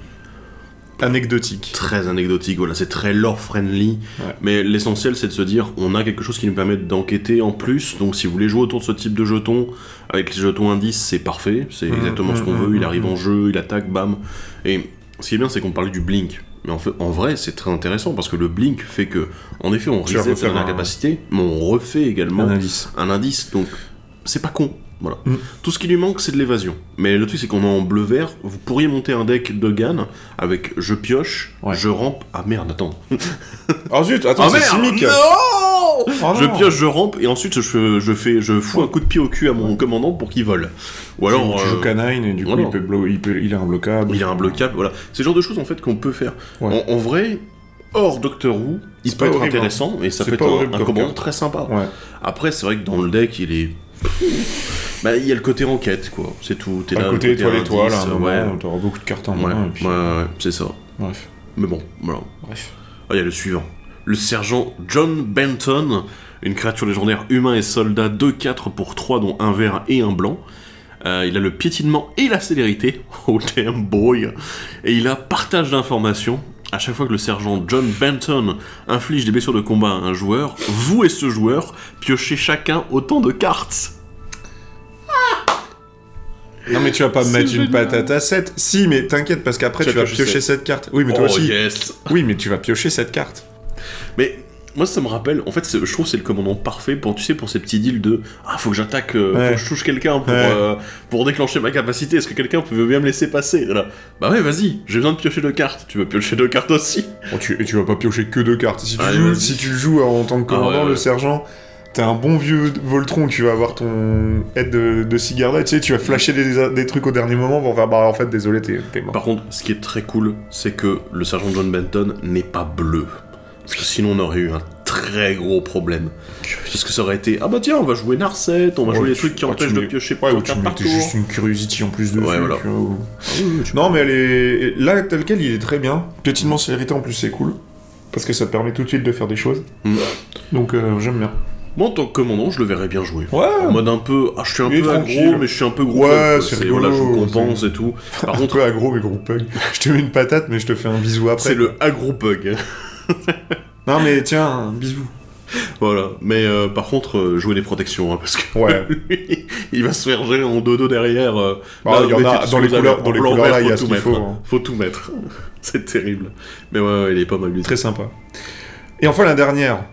anecdotique. Très anecdotique, voilà, c'est très lore-friendly. Ouais. Mais l'essentiel, c'est de se dire, on a quelque chose qui nous permet d'enquêter en plus. Donc, si vous voulez jouer autour de ce type de jetons, avec les jetons indices, c'est parfait. C'est exactement ce qu'on veut. Il arrive en jeu, il attaque, bam. Et ce qui est bien, c'est qu'on parlait du blink. Mais en vrai, c'est très intéressant parce que le blink fait que, en effet, on reset sa dernière capacité, mais on refait également un indice. Donc, c'est pas con. Voilà. Tout ce qui lui manque, c'est de l'évasion. Mais le truc, c'est qu'on est en bleu-vert. Vous pourriez monter un deck de Duggan avec je pioche, je rampe. Ah merde, attends. Oh zut, attends, c'est chimique. Non, je pioche, je rampe, et ensuite je fous un coup de pied au cul à mon commandant pour qu'il vole. Ou alors. Tu joues canine, et du coup, il est imbloquable. Il est imbloquable, voilà. C'est le genre de choses en fait qu'on peut faire. Ouais. En vrai. Hors Doctor Who, il peut être intéressant, et ça peut être un commandant très sympa. Ouais. Après, c'est vrai que dans le deck, il est... Bah, il y a le côté enquête, quoi. C'est tout. T'es là, côté étoile, t'auras beaucoup de cartes en main. Ouais, c'est ça. Bref. Mais bon, voilà. Bref. Ah, il y a le suivant. Le sergent John Benton, une créature légendaire humain et soldat 2-4 pour 3 dont un vert et un blanc. Il a le piétinement et la célérité, oh damn boy, et il a partage d'informations. À chaque fois que le sergent John Benton inflige des blessures de combat à un joueur, vous et ce joueur piochez chacun autant de cartes. Non mais tu vas pas me mettre une patate à 7. Si, mais t'inquiète, parce qu'après tu vas piocher cette carte. Oui, mais toi aussi. Yes. Oui, mais tu vas piocher cette carte. Mais moi ça me rappelle, en fait je trouve que c'est le commandant parfait pour, tu sais, pour ces petits deals de faut que j'attaque, faut que je touche quelqu'un pour déclencher ma capacité, est-ce que quelqu'un peut bien me laisser passer là? Bah ouais, vas-y, j'ai besoin de piocher 2 cartes, tu veux piocher 2 cartes aussi? Et tu vas pas piocher que 2 cartes. Si tu joues en tant que commandant, le sergent, t'es un bon vieux Voltron, tu vas avoir ton aide de Sigarda, tu sais, tu vas flasher des trucs au dernier moment pour faire en fait désolé, t'es mort. Par contre, ce qui est très cool, c'est que le sergent John Benton n'est pas bleu. Parce que sinon on aurait eu un très gros problème. Parce que ça aurait été, bah tiens, on va jouer Narset, on va jouer les trucs qui empêchent de piocher ou tu mettais juste une Curiosity en plus de voilà. Non mais elle est... Là, tel quel, il est très bien. Piétinement célérité en plus, c'est cool. Parce que ça te permet tout de suite de faire des choses. Donc j'aime bien. Moi, en tant que commandant, je le verrais bien jouer. Ouais. En mode un peu, je suis un peu tranquille. aggro, mais je suis un peu gros. Ouais, c'est rigolo. Voilà, je compense et tout. Par contre, un peu aggro, mais gros pug. Je te mets une patate, mais je te fais un bisou après. C'est le agro-pug. Non mais tiens, bisous. Voilà, mais par contre, jouer des protections, parce que lui, il va se faire gérer en dodo derrière. Il y en a dans les couleurs là, il y a ce qu'il faut. Faut tout mettre. C'est terrible. Mais ouais, il est pas mal du tout. Très sympa. Et enfin la dernière.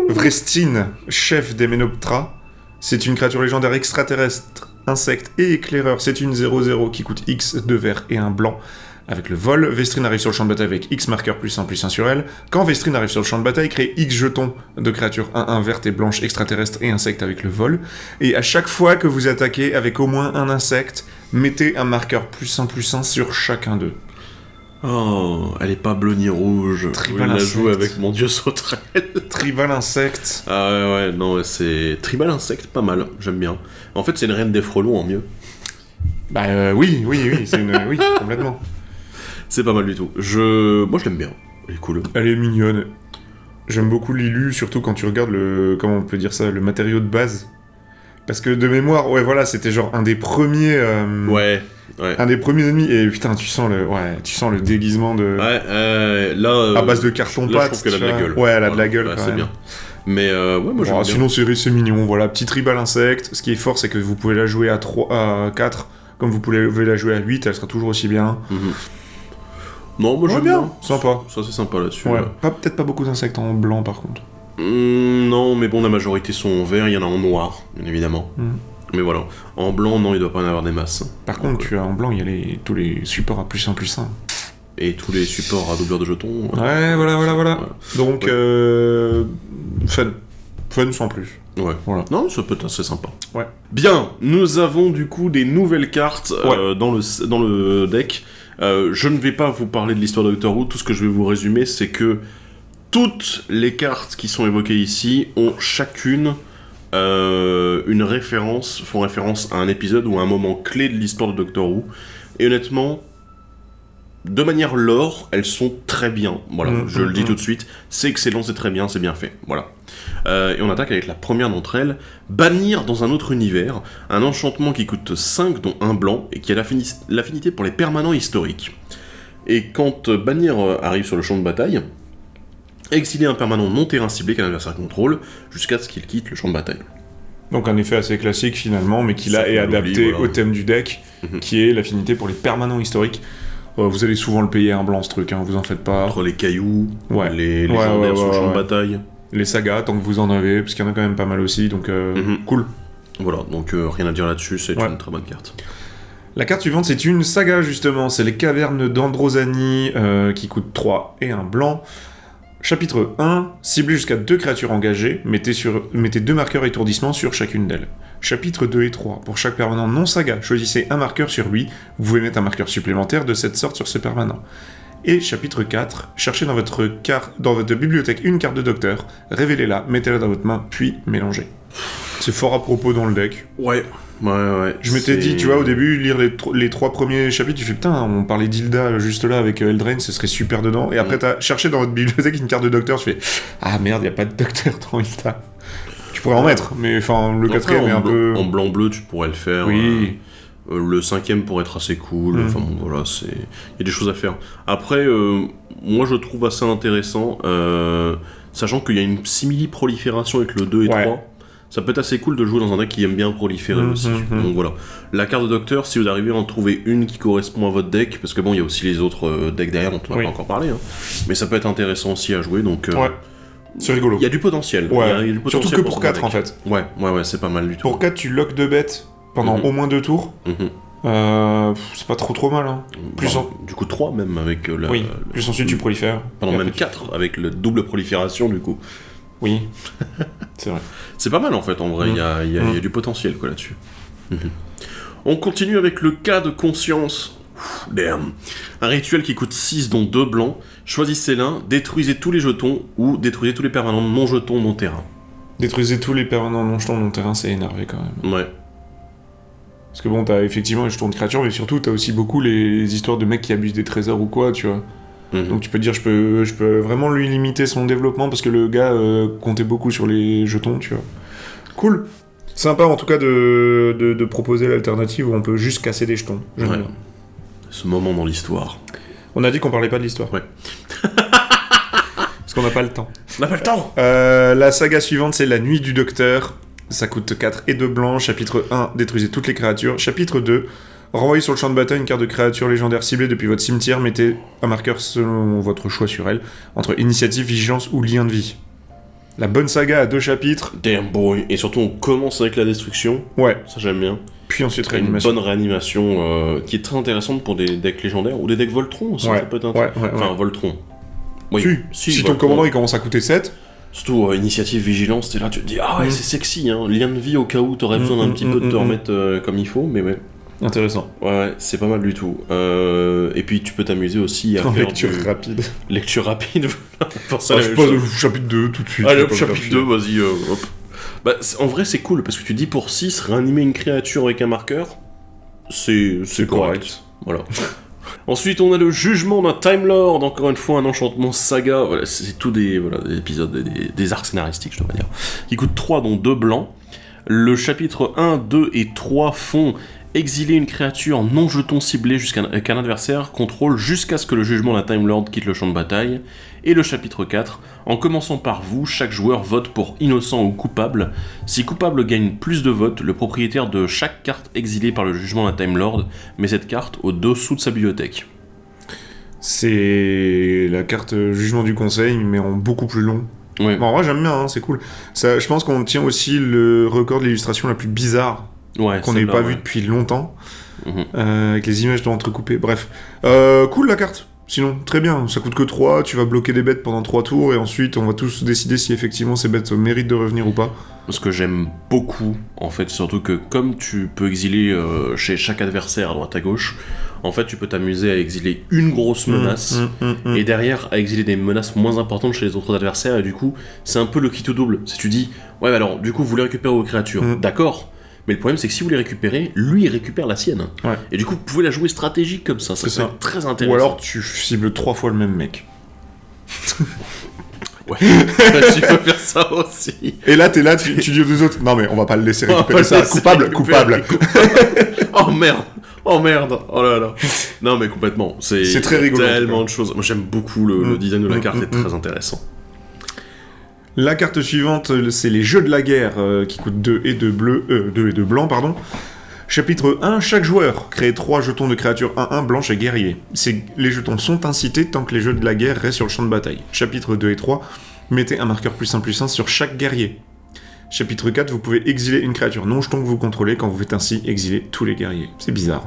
Vrestine, chef des Menoptera. C'est une créature légendaire extraterrestre, insecte et éclaireur. C'est une 0-0 qui coûte X, 2 verts et un blanc. Avec le vol, Vestrine arrive sur le champ de bataille avec X marqueur +1/+1 sur elle. Quand Vestrine arrive sur le champ de bataille, crée X jetons de créatures 1-1 verte et blanche extraterrestre et insecte avec le vol. Et à chaque fois que vous attaquez avec au moins un insecte, mettez un marqueur +1/+1 sur chacun d'eux. Oh, elle est pas bleue ni rouge. Tribal la joue avec mon dieu sauterelle. Tribal insecte. Ah ouais, non, c'est... Tribal insecte, pas mal, j'aime bien. En fait, c'est une reine des frelons en mieux. Bah oui, c'est une... Oui, complètement. C'est pas mal du tout. Moi, je l'aime bien. Elle est cool. Elle est mignonne. J'aime beaucoup Lilu, surtout quand tu regardes comment on peut dire ça, le matériau de base. Parce que de mémoire, c'était genre un des premiers... Ouais. Un des premiers ennemis, et putain, tu sens le déguisement de... Ouais, là... à base de carton-pâte. Là, je trouve qu'elle a de la gueule. Ouais, elle a de la gueule, quand c'est même. bien. Mais moi, j'aime bien. Sinon, c'est mignon, voilà. Petit tribal insecte. Ce qui est fort, c'est que vous pouvez la jouer à 4, comme vous pouvez la jouer à 8, elle sera toujours aussi bien. Non, moi, j'aime bien. Sympa. Ça, c'est sympa, là-dessus. Ouais. Peut-être pas beaucoup d'insectes en blanc, par contre. Non, mais bon, la majorité sont en vert, il y en a en noir, bien évidemment. Mais voilà. En blanc, non, il doit pas y en avoir des masses. Par contre, en blanc, il y a tous les supports à +1/+1. Et tous les supports à doubleur de jetons. Ouais, voilà. Donc, fun sans plus. Ouais. Voilà. Non, ça peut être assez sympa. Ouais. Bien, nous avons du coup des nouvelles cartes dans le deck. Je ne vais pas vous parler de l'histoire de Doctor Who, tout ce que je vais vous résumer, c'est que toutes les cartes qui sont évoquées ici ont chacune font référence à un épisode ou à un moment clé de l'histoire de Doctor Who. Et honnêtement, de manière lore, elles sont très bien. Voilà, je le dis tout de suite, c'est excellent, c'est très bien, c'est bien fait. Voilà. Et on attaque avec la première d'entre elles, bannir dans un autre univers, un enchantement qui coûte 5 dont un blanc et qui a l'affinité pour les permanents historiques. Et quand bannir arrive sur le champ de bataille, exiler un permanent non terrain ciblé qu'un adversaire contrôle jusqu'à ce qu'il quitte le champ de bataille. Donc un effet assez classique finalement, mais qui là est adapté au thème du deck, qui est l'affinité pour les permanents historiques. Vous allez souvent le payer un blanc ce truc, vous en faites pas. Entre les cailloux, les légendaires sur le champ de bataille. Les sagas, tant que vous en avez, parce qu'il y en a quand même pas mal aussi, donc cool. Voilà, donc rien à dire là-dessus, c'est une très bonne carte. La carte suivante, c'est une saga justement, c'est les cavernes d'Androsanie, qui coûtent 3 et un blanc. Chapitre 1, ciblez jusqu'à 2 créatures engagées, mettez 2 marqueurs étourdissement sur chacune d'elles. Chapitre 2 et 3, pour chaque permanent non saga, choisissez un marqueur sur 8, vous pouvez mettre un marqueur supplémentaire de cette sorte sur ce permanent. Et chapitre 4, cherchez dans votre bibliothèque une carte de docteur, révélez-la, mettez-la dans votre main, puis mélangez. C'est fort à propos dans le deck. Ouais. Je m'étais dit, tu vois, au début, lire les 3 premiers chapitres, tu fais putain, on parlait d'Hilda juste là avec Eldraine, ce serait super dedans. Et après, t'as cherché dans votre bibliothèque une carte de docteur, tu fais ah merde, y a pas de docteur dans Hilda. Tu pourrais en mettre, mais enfin, le 4ème est un peu. En blanc-bleu, tu pourrais le faire. Oui. Le 5ème pourrait être assez cool. Enfin bon, voilà, il y a des choses à faire. Après, moi je trouve assez intéressant, sachant qu'il y a une simili-prolifération avec le 2 et 3. Ça peut être assez cool de jouer dans un deck qui aime bien proliférer aussi. Donc voilà. La carte de docteur, si vous arrivez à en trouver une qui correspond à votre deck, parce que bon, il y a aussi les autres decks derrière dont on n'a pas encore parlé, mais ça peut être intéressant aussi à jouer, donc... c'est rigolo. Il y a du potentiel. Ouais. Y a du potentiel surtout que pour 4 en fait. Ouais, c'est pas mal du tout. Pour 4, tu lock 2 bêtes pendant au moins 2 tours. C'est pas trop mal. Hein. Du coup 3 même avec plus ensuite tu prolifères. Pendant même 4 avec le double prolifération du coup. Oui, c'est vrai. C'est pas mal en fait en vrai, il y a du potentiel quoi là-dessus. On continue avec le cas de conscience. Damn. Un rituel qui coûte 6 dont 2 blancs. Choisissez l'un, détruisez tous les jetons ou détruisez tous les permanents non jetons non terrain. Détruisez tous les permanents non jetons non terrain, c'est énervé quand même. Ouais. Parce que bon, t'as effectivement les jetons de créatures, mais surtout t'as aussi beaucoup les histoires de mecs qui abusent des trésors ou quoi, tu vois. Donc tu peux dire, je peux vraiment lui limiter son développement parce que le gars comptait beaucoup sur les jetons, tu vois. Cool. Sympa en tout cas de proposer l'alternative où on peut juste casser des jetons. J'aime bien. Ce moment dans l'histoire. On a dit qu'on parlait pas de l'histoire. Ouais. Parce qu'on n'a pas le temps. On n'a pas le temps. La saga suivante, c'est La Nuit du Docteur. Ça coûte 4 et 2 blancs. Chapitre 1, détruisez toutes les créatures. Chapitre 2, renvoyez sur le champ de bataille une carte de créature légendaire ciblée depuis votre cimetière. Mettez un marqueur selon votre choix sur elle, entre initiative, vigilance ou lien de vie. La bonne saga a 2 chapitres. Damn boy. Et surtout, on commence avec la destruction. Ouais. Ça, j'aime bien. Puis ensuite, réanimation. Une bonne réanimation qui est très intéressante pour des decks légendaires ou des decks Voltron aussi. Ça peut être enfin, Voltron. Oui. Si ton commandant il commence à coûter 7. Surtout initiative vigilance, t'es là, tu te dis ah ouais c'est sexy hein, lien de vie au cas où t'aurais besoin d'un petit peu de te remettre comme il faut, mais ouais. Intéressant. Ouais, c'est pas mal du tout. Et puis tu peux t'amuser aussi à faire lecture rapide. Lecture rapide, voilà. Je passe au chapitre 2 tout de suite. Allez hop, chapitre 2, vas-y, hop. Bah, en vrai c'est cool, parce que tu dis pour 6, réanimer une créature avec un marqueur, c'est correct. Voilà. Ensuite, on a le jugement d'un Time Lord, encore une fois un enchantement saga, voilà, c'est tout des épisodes, des arcs scénaristiques, je devrais dire, qui coûtent 3 dont 2 blancs. Le chapitre 1, 2 et 3 font exiler une créature non jeton ciblée qu'un adversaire contrôle jusqu'à ce que le jugement d'un Time Lord quitte le champ de bataille. Et le chapitre 4, en commençant par vous, chaque joueur vote pour innocent ou coupable. Si coupable gagne plus de votes, le propriétaire de chaque carte exilée par le jugement d'un Time Lord met cette carte au-dessous de sa bibliothèque. C'est la carte jugement du conseil, mais en beaucoup plus long. Ouais. Bon, en vrai, j'aime bien, hein, c'est cool. Ça, je pense qu'on tient aussi le record de l'illustration la plus bizarre qu'on n'ait pas vu depuis longtemps, avec les images entrecoupées. Bref, cool la carte. Sinon, très bien, ça coûte que 3, tu vas bloquer des bêtes pendant 3 tours, et ensuite on va tous décider si effectivement ces bêtes méritent de revenir ou pas. Ce que j'aime beaucoup, en fait, surtout que comme tu peux exiler chez chaque adversaire à droite à gauche, en fait tu peux t'amuser à exiler une grosse menace, et derrière à exiler des menaces moins importantes chez les autres adversaires, et du coup c'est un peu le kit au double. Si tu dis, ouais alors du coup vous voulez récupérer vos créatures, d'accord, mais le problème c'est que si vous les récupérez, lui il récupère la sienne. Ouais. Et du coup vous pouvez la jouer stratégique comme ça, ça peut être très intéressant. Ou alors tu cibles 3 fois le même mec. Ouais, tu peux faire ça aussi. Et là t'es là, tu dis aux deux autres, non mais on va pas le laisser récupérer ça, coupable. Oh merde, oh là là. Non mais complètement, c'est très rigolo. Tellement de choses. Moi j'aime beaucoup le design de la carte, c'est très intéressant. La carte suivante, c'est les Jeux de la guerre, qui coûtent 2 et 2 blancs, pardon. Chapitre 1, chaque joueur crée 3 jetons de créatures 1-1 blanches et guerriers. Les jetons sont incités tant que les jeux de la guerre restent sur le champ de bataille. Chapitre 2 et 3, mettez un marqueur +1/+1 sur chaque guerrier. Chapitre 4, vous pouvez exiler une créature non jeton que vous contrôlez, quand vous faites ainsi exiler tous les guerriers. C'est bizarre.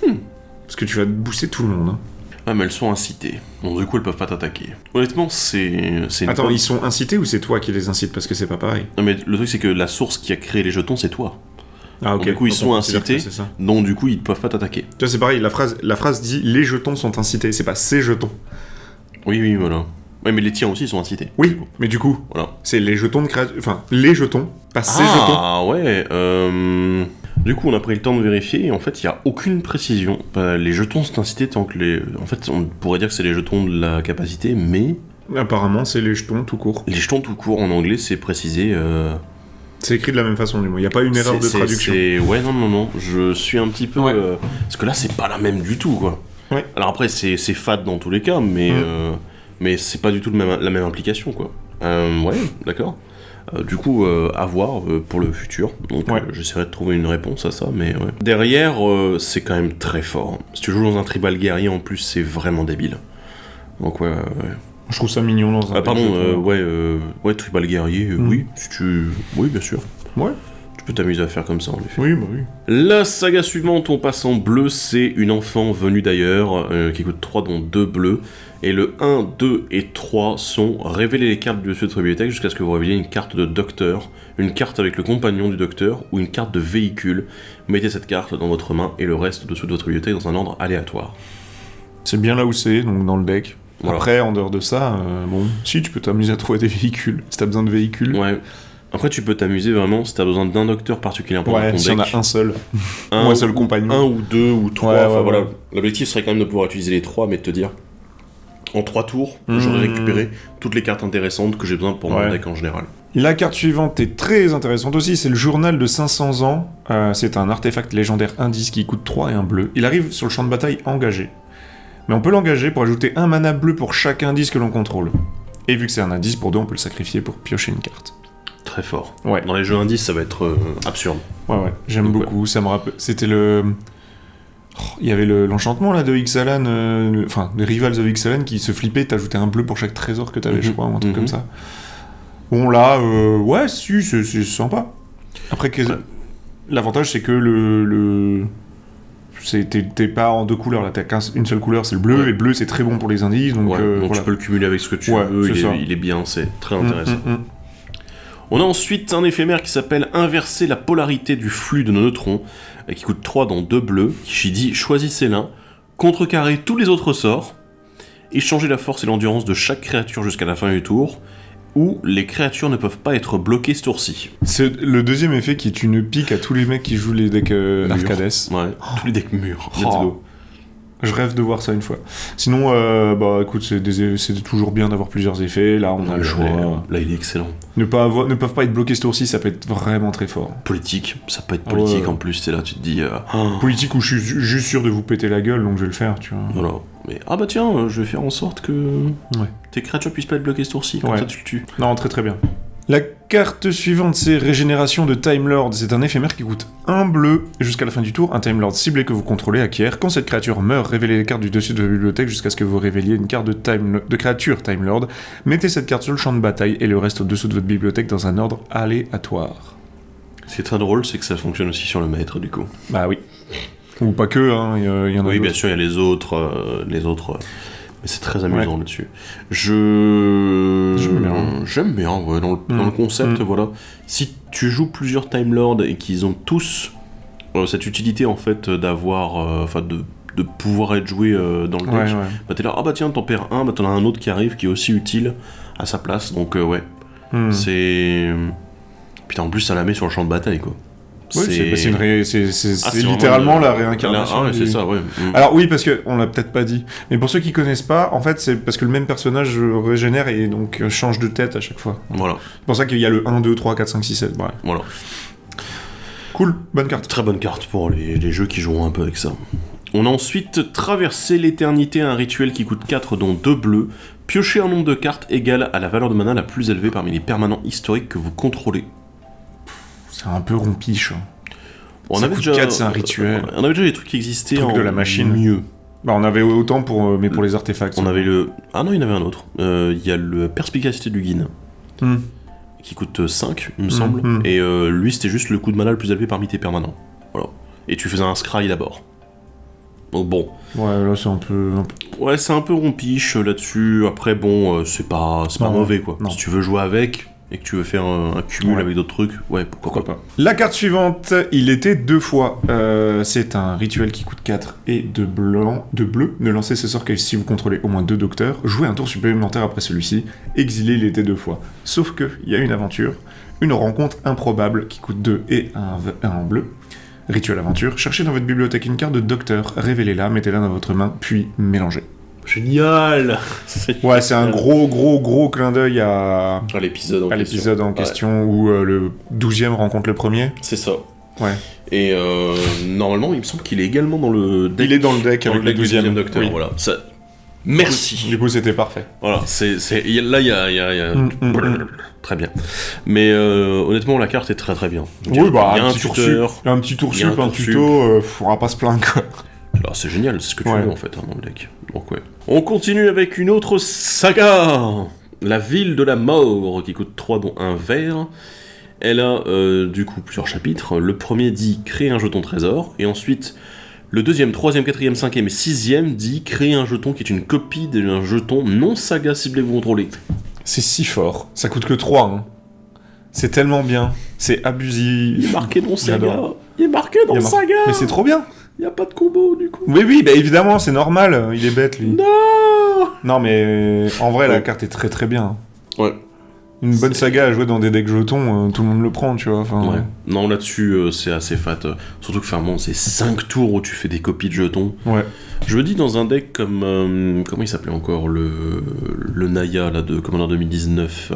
Parce que tu vas booster tout le monde. Hein. Ah mais elles sont incitées, donc du coup elles peuvent pas t'attaquer. Honnêtement c'est Attends, ils sont incités ou c'est toi qui les incites, parce que c'est pas pareil? Non mais le truc c'est que la source qui a créé les jetons c'est toi. Ah, ok. Donc, du coup, ils Donc, sont on considère incités, que c'est ça. donc du coup, ils ne peuvent pas t'attaquer. Tu vois, c'est pareil, la phrase dit les jetons sont incités, c'est pas ces jetons. Oui, voilà. Ouais, mais les tiens aussi sont incités. Oui, mais du coup, Voilà. c'est les jetons de créature. Enfin, les jetons, pas ces jetons. Ah, ouais. Du coup, on a pris le temps de vérifier et en fait, il n'y a aucune précision. Les jetons sont incités tant que les. En fait, on pourrait dire que c'est les jetons de la capacité, mais. Apparemment, c'est les jetons tout court. Les jetons tout court en anglais, c'est précisé. C'est écrit de la même façon, du moins. Il n'y a pas une erreur de traduction. Ouais, non. Je suis un petit peu. Ouais. Parce que là, c'est pas la même du tout, quoi. Ouais. Alors après, c'est fade dans tous les cas, mais c'est pas du tout la même implication, quoi. Ouais, d'accord. Du coup, à voir pour le futur. Donc, Ouais. j'essaierai de trouver une réponse à ça, mais ouais. Derrière, c'est quand même très fort. Si tu joues dans un tribal guerrier, en plus, c'est vraiment débile. Donc, ouais. Je trouve ça mignon dans un. Ah, pardon, ouais, tribal guerrier, oui. Si tu... Oui, bien sûr. Ouais. Tu peux t'amuser à faire comme ça, en effet. Oui, bah oui. La saga suivante, on passe en bleu, c'est une enfant venue d'ailleurs, qui coûte 3 dont 2 bleus. Et le 1, 2 et 3 sont révéler les cartes du dessus de votre bibliothèque jusqu'à ce que vous révéliez une carte de docteur, une carte avec le compagnon du docteur ou une carte de véhicule. Mettez cette carte dans votre main et le reste dessous de votre bibliothèque dans un ordre aléatoire. C'est bien là où c'est, donc dans le deck. Voilà. Après, en dehors de ça, bon, si tu peux t'amuser à trouver des véhicules, si t'as besoin de véhicules. Ouais. Après, tu peux t'amuser vraiment si t'as besoin d'un docteur particulier dans ton s'il y en deck. a un seul. Ou un seul compagnon. Un ou deux ou trois. Ouais, Enfin, ouais, voilà. ouais. L'objectif serait quand même de pouvoir utiliser les trois, mais de te dire en 3 tours, j'aurais récupéré toutes les cartes intéressantes que j'ai besoin pour mon deck en général. La carte suivante est très intéressante aussi, c'est le journal de 500 ans. C'est un artefact légendaire indice qui coûte 3 et un bleu. Il arrive sur le champ de bataille engagé. Mais on peut l'engager pour ajouter un mana bleu pour chaque indice que l'on contrôle. Et vu que c'est un indice, pour 2, on peut le sacrifier pour piocher une carte. Très fort. Ouais. Dans les jeux indices, ça va être absurde. Ouais, j'aime beaucoup. Ça me rappelle... C'était le... Il y avait l'enchantement là de Ixalan, enfin des Rivals of Ixalan qui se flippait, t'ajoutais un bleu pour chaque trésor que t'avais, je crois, ou un truc comme ça. Bon là, ouais, si, c'est sympa. Après, l'avantage c'est que t'es pas en 2 couleurs là, t'as une seule couleur, c'est le bleu, et le bleu c'est très bon pour les indices, donc, donc voilà. tu peux le cumuler avec ce que tu veux, il est bien, c'est très intéressant. On a ensuite un éphémère qui s'appelle Inverser la polarité du flux de nos neutrons, qui coûte 3 dans 2 bleus, qui dit choisissez l'un, contrecarrer tous les autres sorts, échanger la force et l'endurance de chaque créature jusqu'à la fin du tour, ou les créatures ne peuvent pas être bloquées ce tour-ci. C'est le deuxième effet qui est une pique à tous les mecs qui jouent les decks Arcades. Ouais, tous les decks mûrs. Je rêve de voir ça une fois. Sinon, bah écoute, c'est toujours bien d'avoir plusieurs effets. Là, on a le choix. Là, il est excellent. Ne peuvent pas être bloqués ce tour-ci, ça peut être vraiment très fort. Politique, ça peut être politique en plus. C'est là, tu te dis. Politique où je suis juste sûr de vous péter la gueule, donc je vais le faire, tu vois. Voilà. Mais ah bah tiens, je vais faire en sorte que tes créatures puissent pas être bloquées ce tour-ci. Comme ça, tu le tues. Non, très très bien. La carte suivante, c'est Régénération de Time Lord. C'est un éphémère qui coûte 1 bleu. Et jusqu'à la fin du tour, un Time Lord ciblé que vous contrôlez acquiert. Quand cette créature meurt, révélez les cartes du dessus de la bibliothèque jusqu'à ce que vous révéliez une carte de créature Time Lord. Mettez cette carte sur le champ de bataille et le reste au-dessous de votre bibliothèque dans un ordre aléatoire. Ce qui est très drôle, c'est que ça fonctionne aussi sur le maître, du coup. Bah oui. Ou pas que, hein, il y en a Oui, d'autres. bien sûr, il y a les autres... Mais c'est très amusant là-dessus. J'aime bien, ouais, dans le concept, voilà. Si tu joues plusieurs Time Lords et qu'ils ont tous cette utilité, en fait, d'avoir... de pouvoir être joué dans le deck, bah t'es là, ah bah tiens, t'en perds un, bah t'en as un autre qui arrive qui est aussi utile à sa place, donc ouais. C'est... Putain, en plus, ça la met sur le champ de bataille, quoi. Oui, c'est littéralement la réincarnation. Ah ouais, c'est ça, ouais. Alors oui, parce que on l'a peut-être pas dit, mais pour ceux qui connaissent pas, en fait, c'est parce que le même personnage régénère et donc change de tête à chaque fois. Voilà. C'est pour ça qu'il y a le 1, 2, 3, 4, 5, 6, 7. Bref. Voilà. Cool, bonne carte. Très bonne carte pour les jeux qui joueront un peu avec ça. On a ensuite Traverser l'éternité, un rituel qui coûte 4 dont 2 bleus. Piocher un nombre de cartes égal à la valeur de mana la plus élevée parmi les permanents historiques que vous contrôlez. C'est un peu rompiche. On ça avait coûte déjà 4, c'est un rituel. On avait déjà des trucs qui existaient en de la machine. Mieux. Bah on avait autant mais pour les artefacts. On avait le... Ah non, il y en avait un autre. Il y a le Perspicacité du Guin. Qui coûte 5, il me semble. Et lui, c'était juste le coût de mana le plus élevé parmi tes permanents. Voilà. Et tu faisais un scry d'abord. Donc bon. Ouais, là c'est un peu... Ouais, c'est un peu rompiche là-dessus. Après, bon, c'est pas mauvais, quoi. Non. Si tu veux jouer avec, et que tu veux faire un cumul avec d'autres trucs, ouais, pourquoi pas. La carte suivante, il était 2 fois. C'est un rituel qui coûte 4 et de bleu. Ne lancez ce sort que si vous contrôlez au moins 2 docteurs. Jouez un tour supplémentaire après celui-ci. Exilé, il était 2 fois. Sauf que, il y a une aventure, une rencontre improbable qui coûte 2 et un bleu. Rituel aventure, cherchez dans votre bibliothèque une carte de docteur, révélez-la, mettez-la dans votre main, puis mélangez. Génial. Ouais, c'est un gros clin d'œil à l'épisode en question où le 12e rencontre le premier. C'est ça. Ouais. Et normalement, il me semble qu'il est également dans le deck. Il est dans le deck avec le 12e docteur, oui. voilà. Ça... Merci. Du coup, c'était parfait. Voilà, là, il y a... Très bien. Mais honnêtement, la carte est très très bien. Oui, bah, il y a un petit tour sup, un tuto, on va pas se plaindre, quoi. Alors, c'est génial, c'est ce que tu veux en fait, dans le deck. Donc ouais. On continue avec une autre saga, la ville de la mort, qui coûte 3 dont un vert. Elle a du coup plusieurs chapitres. Le premier dit créer un jeton trésor, et ensuite le deuxième, troisième, quatrième, cinquième et sixième dit créer un jeton qui est une copie d'un jeton non saga ciblé vous contrôlez. C'est si fort, ça coûte que 3, hein. C'est tellement bien, c'est abusif. Il est marqué non saga. Il est marqué dans saga. Mais c'est trop bien. Il n'y a pas de combo, du coup. Oui, bah évidemment, c'est normal. Il est bête, lui. Non. Non, mais en vrai, la carte est très très bien. Ouais. Une bonne saga à jouer dans des decks jetons, tout le monde le prend, tu vois. Enfin, ouais. Non, là-dessus, c'est assez fat. Surtout que, bon, c'est 5 tours où tu fais des copies de jetons. Ouais. Je me dis, dans un deck comme... comment il s'appelait encore le Naya, là, de Commander 2019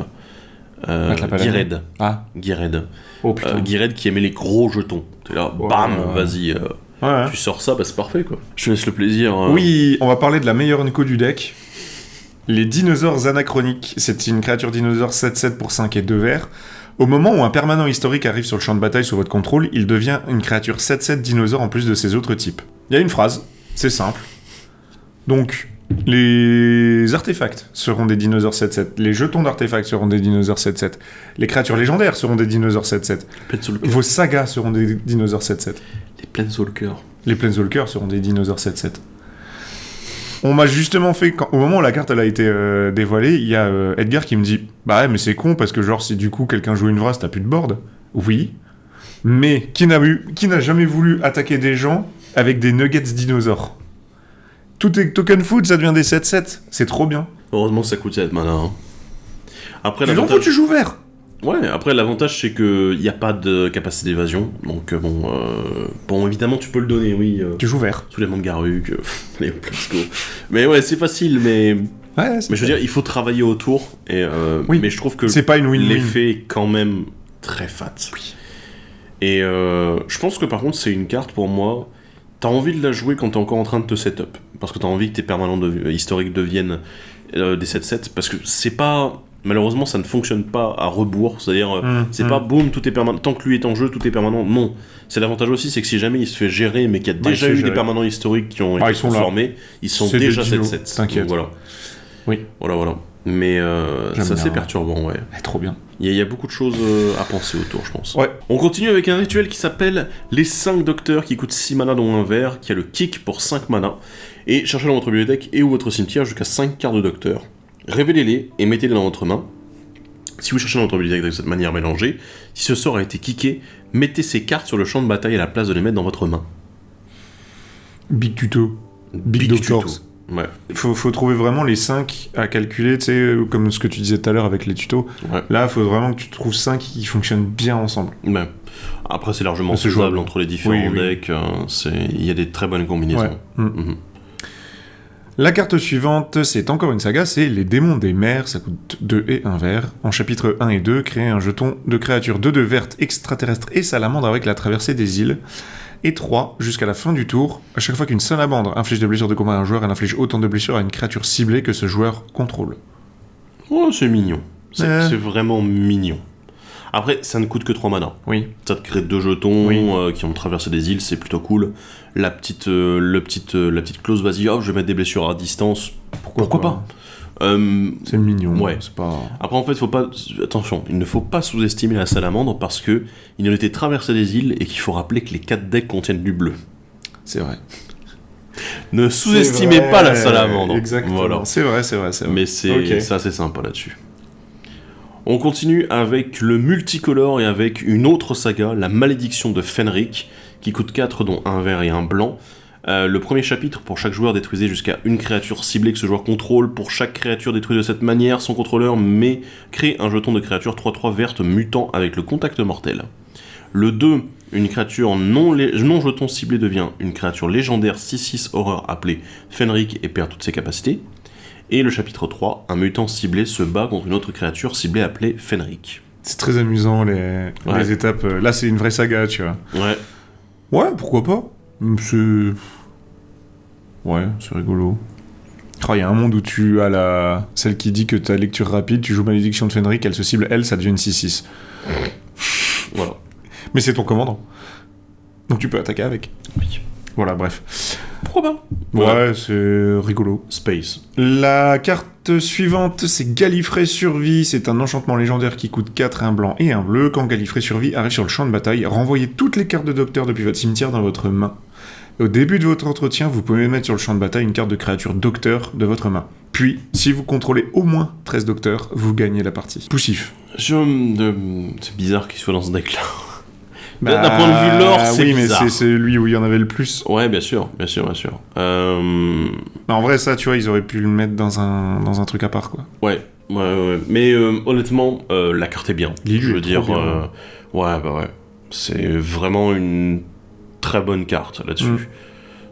Gired. Ah. Gired. Oh, putain. Gired qui aimait les gros jetons. T'es là, bam, vas-y... Ouais. Tu sors ça, bah c'est parfait quoi. Je te laisse le plaisir. Oui, on va parler de la meilleure unco du deck. Les dinosaures anachroniques. C'est une créature dinosaure 7/7 pour 5 et 2 verts. Au moment où un permanent historique arrive sur le champ de bataille sous votre contrôle, il devient une créature 7/7 dinosaure en plus de ses autres types. Il y a une phrase, c'est simple. Donc, les artefacts seront des dinosaures 7/7. Les jetons d'artefacts seront des dinosaures 7/7. Les créatures légendaires seront des dinosaures 7/7. Vos sagas seront des dinosaures 7/7. Les Planeswalkers. Les Planeswalkers seront des dinosaures 7/7. On m'a justement fait... au moment où la carte elle a été dévoilée, il y a Edgar qui me dit « Bah ouais, mais c'est con, parce que genre, si du coup quelqu'un joue une vraie, t'as plus de board. » Oui. Mais qui n'a jamais voulu attaquer des gens avec des nuggets dinosaures? Tout est token food, ça devient des 7/7. C'est trop bien. Heureusement que ça coûte 7 mana. Hein. Après, l'avantage... tu joues vert. Ouais, après l'avantage c'est que y a pas de capacité d'évasion, donc bon évidemment tu peux le donner, oui. Tu joues vert. Soulèvement de Garruk, les let's go. Mais ouais, c'est facile, mais je veux dire, il faut travailler autour, et oui. mais je trouve que c'est pas une win-win. L'effet est quand même très fat. Oui. Et je pense que par contre c'est une carte pour moi, t'as envie de la jouer quand t'es encore en train de te set-up, parce que t'as envie que tes permanents historiques deviennent des 7/7, parce que c'est pas... Malheureusement, ça ne fonctionne pas à rebours, c'est-à-dire, c'est pas boum, tout est permanent, tant que lui est en jeu, tout est permanent, non. C'est l'avantage aussi, c'est que si jamais il se fait gérer, mais qu'il y a déjà eu des permanents historiques qui ont été transformés, ils sont déjà 7/7. T'inquiète. Voilà. Oui. Voilà. Mais ça, c'est perturbant, ouais. Trop bien. Il y a beaucoup de choses à penser autour, je pense. Ouais. On continue avec un rituel qui s'appelle les 5 docteurs, qui coûte 6 mana dont un vert, qui a le kick pour 5 mana, et cherchez dans votre bibliothèque et ou votre cimetière jusqu'à 5 cartes de docteur. Révélez-les et mettez-les dans votre main. Si vous cherchez dans votre bibliothèque de cette manière mélangée, si ce sort a été kické, mettez ces cartes sur le champ de bataille à la place de les mettre dans votre main. Big tuto. Big Doctors. Tuto. Ouais. Faut trouver vraiment les 5 à calculer, tu sais, comme ce que tu disais tout à l'heure avec les tutos. Ouais. Là, il faut vraiment que tu trouves 5 qui fonctionnent bien ensemble. Ouais. Après, c'est largement faisable entre les différents decks. Il y a des très bonnes combinaisons. Ouais. La carte suivante, c'est encore une saga, c'est les démons des mers, ça coûte 2 et 1 vert. En chapitre 1 et 2, créez un jeton de créature 2/2 verte, extraterrestre et salamandre avec la traversée des îles. Et 3, jusqu'à la fin du tour, à chaque fois qu'une salamandre inflige des blessures de combat à un joueur, elle inflige autant de blessures à une créature ciblée que ce joueur contrôle. Oh, c'est mignon. C'est vraiment mignon. Après, ça ne coûte que 3 mana. Oui. Ça te crée 2 jetons qui ont traversé des îles, c'est plutôt cool. La petite clause, vas-y, je vais mettre des blessures à distance. Pourquoi pas C'est mignon. Ouais. C'est pas... Après, en fait, attention, il ne faut pas sous-estimer la salamandre parce que il a été traversé des îles et qu'il faut rappeler que les 4 decks contiennent du bleu. C'est vrai. Ne sous-estimez pas la salamandre. Exactement. Voilà. C'est vrai. Mais c'est assez sympa là-dessus. On continue avec le multicolore et avec une autre saga, la malédiction de Fenric, qui coûte 4, dont un vert et un blanc. Le premier chapitre, pour chaque joueur, détruisez jusqu'à une créature ciblée que ce joueur contrôle. Pour chaque créature détruite de cette manière, son contrôleur crée un jeton de créature 3/3 verte mutant avec le contact mortel. Le 2, une créature non jeton ciblée devient une créature légendaire 6/6 horreur appelée Fenric et perd toutes ses capacités. Et le chapitre 3, un mutant ciblé se bat contre une autre créature ciblée appelée Fenric. C'est très amusant les étapes. Là, c'est une vraie saga, tu vois. Ouais. Ouais, pourquoi pas. Ouais, c'est rigolo. Il y a un monde où tu as celle qui dit que ta lecture rapide, tu joues Malédiction de Fenric, elle se cible, ça devient une 6/6. Voilà. Mais c'est ton commandant. Donc tu peux attaquer avec. Oui. Voilà, bref. Pourquoi pas ? Ouais, c'est rigolo. Space. La carte suivante, c'est Gallifrey Survie. C'est un enchantement légendaire qui coûte 4, un blanc et un bleu. Quand Gallifrey Survie arrive sur le champ de bataille, renvoyez toutes les cartes de docteur depuis votre cimetière dans votre main. Au début de votre entretien, vous pouvez mettre sur le champ de bataille une carte de créature docteur de votre main. Puis, si vous contrôlez au moins 13 docteurs, vous gagnez la partie. Poussif. C'est bizarre qu'il soit dans ce deck-là. D'un point de vue lore, c'est bizarre. Oui, mais c'est celui où il y en avait le plus. Ouais, bien sûr. En vrai, ça, tu vois, ils auraient pu le mettre dans un truc à part, quoi. Ouais. Mais honnêtement, la carte est bien. Je veux dire, ouais. C'est vraiment une très bonne carte là-dessus.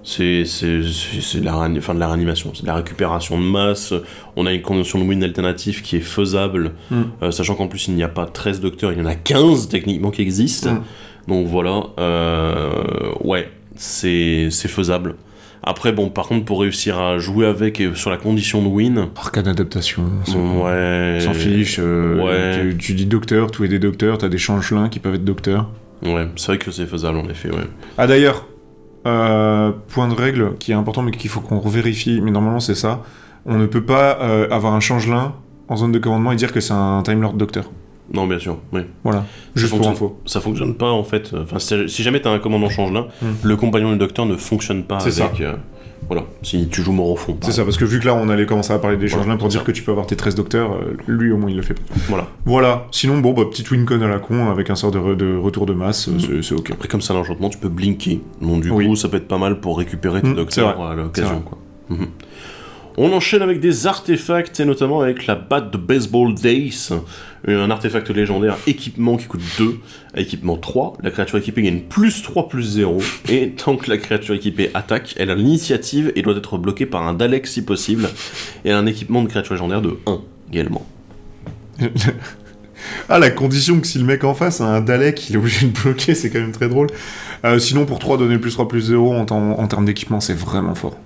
C'est de la réanimation, c'est de la récupération de masse. On a une condition de win alternative qui est faisable, sachant qu'en plus il n'y a pas 13 docteurs, il y en a 15 techniquement qui existent. Donc voilà, ouais, c'est faisable. Après, bon, par contre, pour réussir à jouer avec sur la condition de win... Arcane adaptation, ouais... s'en fiche, ouais. Tu dis docteur, tout est des docteurs, t'as des changelins qui peuvent être docteurs. Ouais, c'est vrai que c'est faisable en effet, ouais. Ah d'ailleurs, point de règle qui est important mais qu'il faut qu'on revérifie, mais normalement c'est ça, on ne peut pas avoir un changelin en zone de commandement et dire que c'est un Time Lord docteur. Non, bien sûr, oui. Voilà, juste pour info. Ça fonctionne pas en fait, enfin si jamais t'as un commandant changelin, le compagnon du docteur ne fonctionne pas c'est avec... voilà, si tu joues mort au fond. C'est ça, parce que vu que là on allait commencer à parler des changelins pour dire que tu peux avoir tes 13 docteurs, lui au moins il le fait pas. Voilà, sinon bon, petite wincon à la con avec un sort de retour de masse, c'est ok. Après comme ça l'enchantement tu peux blinker, donc du coup ça peut être pas mal pour récupérer tes docteurs à l'occasion quoi. On enchaîne avec des artefacts, et notamment avec la batte de Baseball Days, un artefact légendaire équipement qui coûte 2, équipement 3, la créature équipée gagne +3/+0, et tant que la créature équipée attaque, elle a l'initiative et doit être bloquée par un Dalek si possible, et un équipement de créature légendaire de 1 également. Ah, la condition que si le mec en face a un Dalek, il est obligé de bloquer, c'est quand même très drôle. Sinon, pour 3, donner +3/+0 en termes d'équipement, c'est vraiment fort.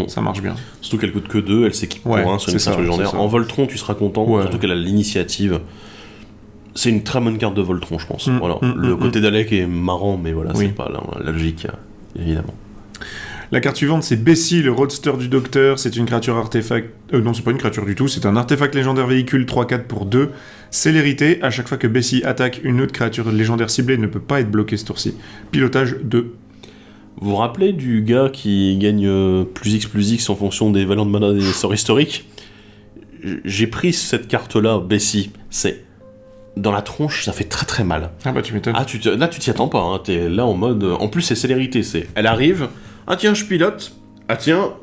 Ça marche bien. Surtout qu'elle coûte que 2, elle s'équipe pour 1 sur une créature légendaire. En Voltron, tu seras content, surtout qu'elle a l'initiative. C'est une très bonne carte de Voltron, je pense. Le côté Dalek est marrant, mais voilà, c'est pas la logique, évidemment. La carte suivante, c'est Bessie, le roadster du docteur. C'est une créature artefact... non, c'est pas une créature du tout. C'est un artefact légendaire véhicule 3/4 pour 2. Célérité. À chaque fois que Bessie attaque, une autre créature légendaire ciblée ne peut pas être bloquée ce tour-ci. Pilotage 2. Vous vous rappelez du gars qui gagne +X en fonction des valeurs de mana des sorts historiques ? J'ai pris cette carte-là, Bessie. C'est... Dans la tronche, ça fait très très mal. Ah bah tu m'étonnes. Là, tu t'y attends pas. Hein. T'es là en mode... En plus, c'est célérité. Elle arrive... Ah tiens, je pilote. Ah tiens,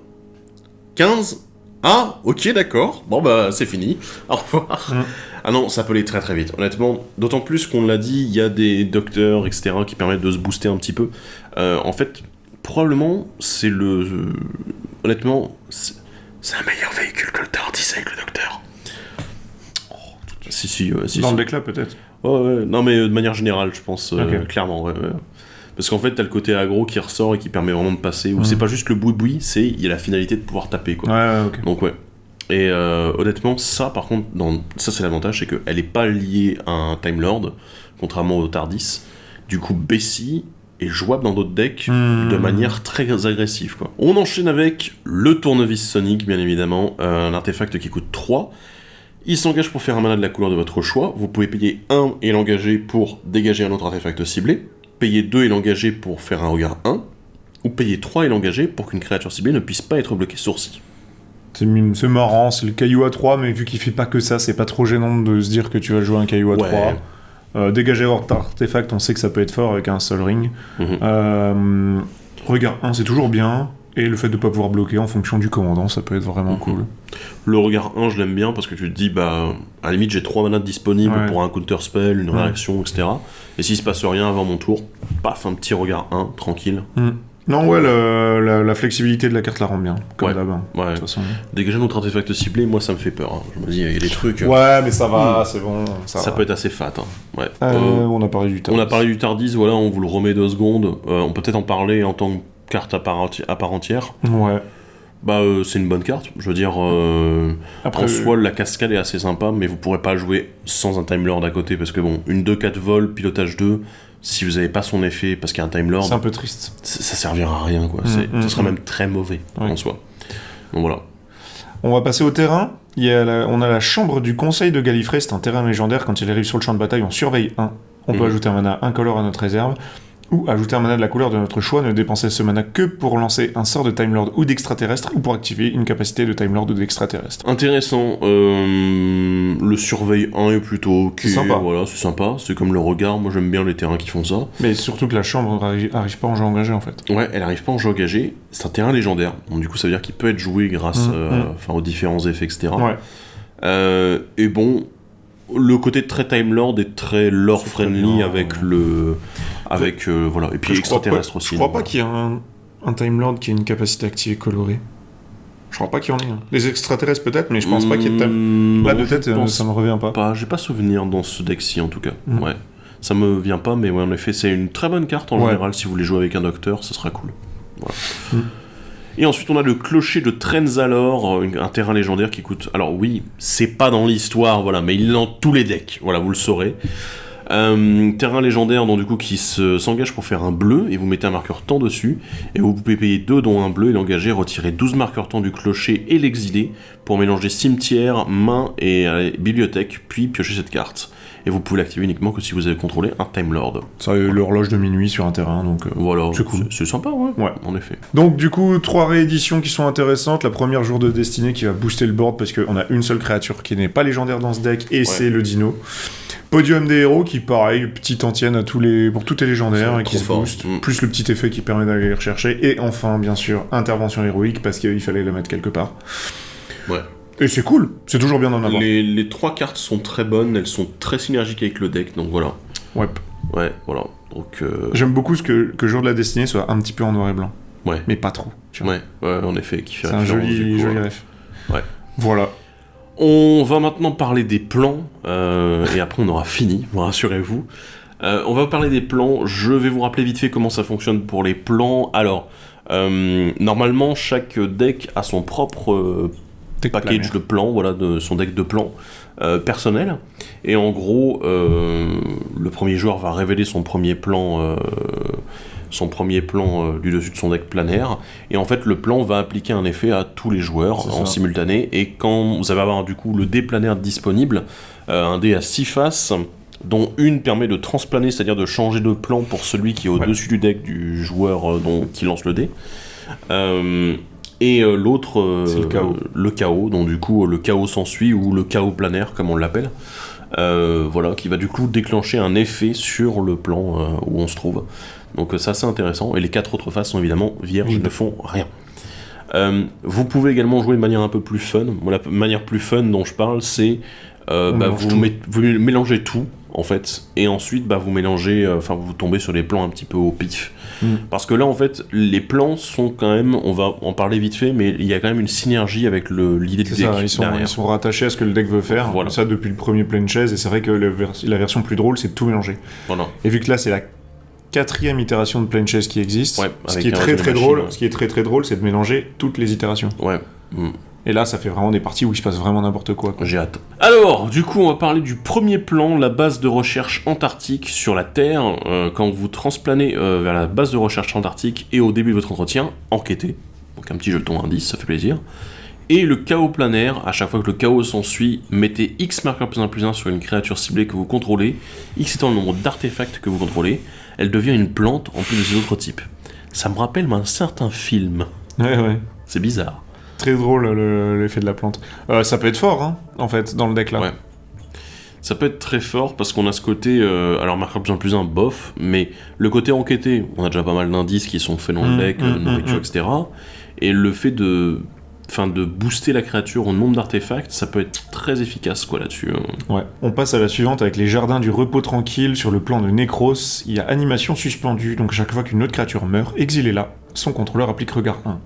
15. Ah, ok, d'accord. Bon bah, c'est fini. Au revoir. Ah non, ça peut aller très très vite, honnêtement. D'autant plus qu'on l'a dit, il y a des docteurs, etc., qui permettent de se booster un petit peu. En fait, probablement, c'est le... honnêtement, c'est un meilleur véhicule que le TARDIS avec le docteur. Si, dans le deck là, peut-être. Ouais. Non, mais de manière générale, je pense, clairement, ouais. Parce qu'en fait, t'as le côté aggro qui ressort et qui permet vraiment de passer, où c'est pas juste le boui-boui, il y a la finalité de pouvoir taper, quoi. Ouais, ok. Donc, ouais. Et honnêtement, ça, par contre, ça, c'est l'avantage, c'est qu'elle est pas liée à un Time Lord, contrairement au TARDIS. Du coup, Bessie est jouable dans d'autres decks de manière très agressive, quoi. On enchaîne avec le tournevis Sonic, bien évidemment, un artefact qui coûte 3. Il s'engage pour faire un mana de la couleur de votre choix. Vous pouvez payer 1 et l'engager pour dégager un autre artefact ciblé. Payer 2 et l'engager pour faire un regard 1, ou payer 3 et l'engager pour qu'une créature ciblée ne puisse pas être bloquée sourcil. C'est marrant, c'est le caillou à 3, mais vu qu'il fait pas que ça, c'est pas trop gênant de se dire que tu vas jouer un caillou à 3. Dégager hors artefact, on sait que ça peut être fort avec un seul ring. Regard 1, c'est toujours bien. Et le fait de pas pouvoir bloquer en fonction du commandant, ça peut être vraiment cool. Le regard 1, je l'aime bien parce que tu te dis, à la limite, j'ai 3 manas disponibles pour un counter spell, une réaction, etc. Et s'il se passe rien avant mon tour, paf, un petit regard 1, tranquille. Non, la flexibilité de la carte la rend bien, comme d'hab. De toute façon. Dégager notre artefact ciblé, moi ça me fait peur. Je me dis, il y a des trucs. Ouais, mais ça va, c'est bon. Ça peut être assez fat. On a parlé du Tardis. On a parlé du Tardis, voilà, on vous le remet 2 secondes. On peut peut-être en parler en tant que carte à part entière. Ouais. C'est une bonne carte. Je veux dire, Après, en soi, la cascade est assez sympa, mais vous pourrez pas jouer sans un Time Lord à côté, parce que une 2-4 vol, pilotage 2, si vous avez pas son effet, parce qu'il y a un Time Lord... C'est un peu triste. Ça servira à rien, quoi. Ce sera même très mauvais, en soi. Donc voilà. On va passer au terrain. On a la chambre du conseil de Gallifrey, c'est un terrain légendaire. Quand il arrive sur le champ de bataille, on surveille 1. On peut ajouter un mana incolore à notre réserve. Ou ajouter un mana de la couleur de notre choix, ne dépenser ce mana que pour lancer un sort de Time Lord ou d'extraterrestre, ou pour activer une capacité de Time Lord ou d'extraterrestre. Intéressant. Le surveille 1 est plutôt ok. C'est sympa. Voilà, c'est sympa. C'est comme le regard. Moi, j'aime bien les terrains qui font ça. Mais surtout que la chambre arrive pas en jeu engagé, en fait. Ouais, elle arrive pas en jeu engagé. C'est un terrain légendaire. Donc, du coup, ça veut dire qu'il peut être joué grâce aux différents effets, etc. Ouais. Et bon... Le côté très Time Lord est très lore friendly avec voilà, et puis extraterrestre aussi. Je crois pas qu'il y ait un Time Lord qui ait une capacité activée colorée. Je crois pas qu'il y en ait. Les extraterrestres peut-être, mais je pense pas qu'il y ait de Time. Là de tête, ça me revient pas. J'ai pas souvenir dans ce deck-ci en tout cas. Ouais, ça me vient pas, mais ouais, en effet, c'est une très bonne carte en général. Si vous voulez jouer avec un docteur, ça sera cool. Voilà. Et ensuite, on a le clocher de Trenzalore, un terrain légendaire qui coûte... Alors oui, c'est pas dans l'histoire, voilà, mais il est dans tous les decks, voilà, vous le saurez. Terrain légendaire, donc du coup, qui s'engage pour faire un bleu, et vous mettez un marqueur temps dessus, et vous pouvez payer 2 dont un bleu, et l'engager, retirer 12 marqueurs temps du clocher et l'exiler, pour mélanger cimetière, main et bibliothèque, puis piocher cette carte. Et vous pouvez l'activer uniquement que si vous avez contrôlé un Time Lord. Ça l'horloge de minuit sur un terrain, donc voilà, c'est cool. C'est sympa, ouais, en effet. Donc du coup, 3 rééditions qui sont intéressantes. La première, Jour de Destinée, qui va booster le board, parce qu'on a une seule créature qui n'est pas légendaire dans ce deck, et c'est le dino. Podium des héros, qui pareil, petite antienne pour toutes les légendaires, et qui se booste, plus le petit effet qui permet d'aller les rechercher. Et enfin, bien sûr, intervention héroïque, parce qu'il fallait la mettre quelque part. Ouais. Et c'est cool, c'est toujours bien d'en avoir. Les 3 cartes sont très bonnes, elles sont très synergiques avec le deck, donc voilà. Ouais, voilà. Donc, j'aime beaucoup que Jour de la Destinée soit un petit peu en noir et blanc. Ouais. Mais pas trop. Tu vois. Ouais, en effet, qui fait c'est un joli ref. Ouais. Voilà. On va maintenant parler des plans, et après on aura fini, rassurez-vous. On va parler des plans, je vais vous rappeler vite fait comment ça fonctionne pour les plans. Alors, normalement, chaque deck a son propre... package de plans, voilà, de son deck de plans personnel. Et en gros, le premier joueur va révéler son premier plan du dessus de son deck planaire. Et en fait, le plan va appliquer un effet à tous les joueurs en simultané. Et quand vous allez avoir du coup le dé planaire disponible, un dé à 6 faces, dont une permet de transplaner, c'est-à-dire de changer de plan pour celui qui est au-dessus du deck du joueur qui lance le dé. Et l'autre, c'est le chaos, donc du coup le chaos s'ensuit, ou le chaos planaire comme on l'appelle, voilà, qui va du coup déclencher un effet sur le plan où on se trouve. Donc ça c'est intéressant, et les 4 autres faces sont évidemment vierges, ne font rien. Vous pouvez également jouer de manière un peu plus fun. Moi, la manière plus fun dont je parle, c'est vous mélangez tout en fait, et ensuite vous mélangez, vous tombez sur les plans un petit peu au pif. Parce que là en fait les plans sont quand même, on va en parler vite fait, mais il y a quand même une synergie avec l'idée du deck. Ils sont rattachés à ce que le deck veut faire, voilà. Ça depuis le premier Plane Chase, et c'est vrai que la version plus drôle c'est de tout mélanger. Voilà. Et vu que là c'est la 4e itération de Plane Chase qui existe, ce qui est très très drôle, c'est de mélanger toutes les itérations. Ouais. Et là, ça fait vraiment des parties où il se passe vraiment n'importe quoi. J'ai hâte. Alors, du coup, on va parler du premier plan, la base de recherche antarctique sur la Terre. Quand vous transplanez vers la base de recherche antarctique et au début de votre entretien, enquêtez. Donc un petit jeton indice, ça fait plaisir. Et le chaos planaire, à chaque fois que le chaos s'ensuit, mettez X marqueur +1/+1 sur une créature ciblée que vous contrôlez, X étant le nombre d'artefacts que vous contrôlez, elle devient une plante en plus de ses autres types. Ça me rappelle un certain film. Ouais. C'est bizarre. Très drôle l'effet de la plante. Ça peut être fort, hein, en fait, dans le deck là. Ouais. Ça peut être très fort parce qu'on a ce côté, alors marqueur plus un bof, mais le côté enquêté, on a déjà pas mal d'indices qui sont faits dans le deck, nourriture, etc. Et le fait de booster la créature au nombre d'artefacts, ça peut être très efficace quoi là-dessus. Ouais. On passe à la suivante avec les jardins du repos tranquille. Sur le plan de Necros, il y a animation suspendue, donc chaque fois qu'une autre créature meurt, exilez-la. Son contrôleur applique regard 1.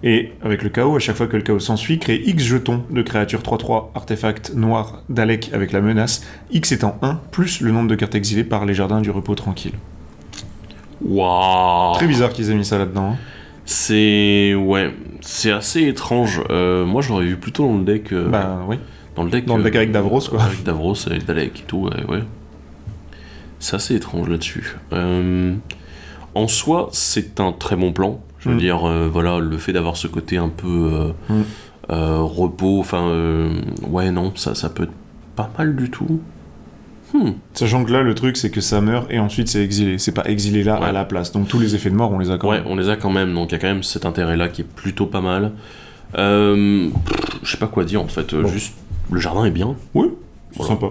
Et avec le chaos, à chaque fois que le chaos s'ensuit, crée X jetons de créatures 3-3 artefacts noirs d'Alec avec la menace, X étant 1, plus le nombre de cartes exilées par les jardins du repos tranquille. Waouh. Très bizarre qu'ils aient mis ça là-dedans. Hein. C'est assez étrange. Moi, je l'aurais vu plutôt dans le deck. Oui. Dans le deck avec Davros, quoi. Avec Davros, avec Dalek et tout, ouais. C'est assez étrange là-dessus. En soi, c'est un très bon plan. Je veux dire, le fait d'avoir ce côté un peu repos, ça peut être pas mal du tout. Sachant que là, le truc, c'est que ça meurt et ensuite c'est exilé. C'est pas exilé là à la place. Donc tous les effets de mort, on les a quand même. Ouais, on les a quand même. Donc il y a quand même cet intérêt-là qui est plutôt pas mal. Je sais pas quoi dire en fait. Juste, le jardin est bien. Oui, c'est sympa.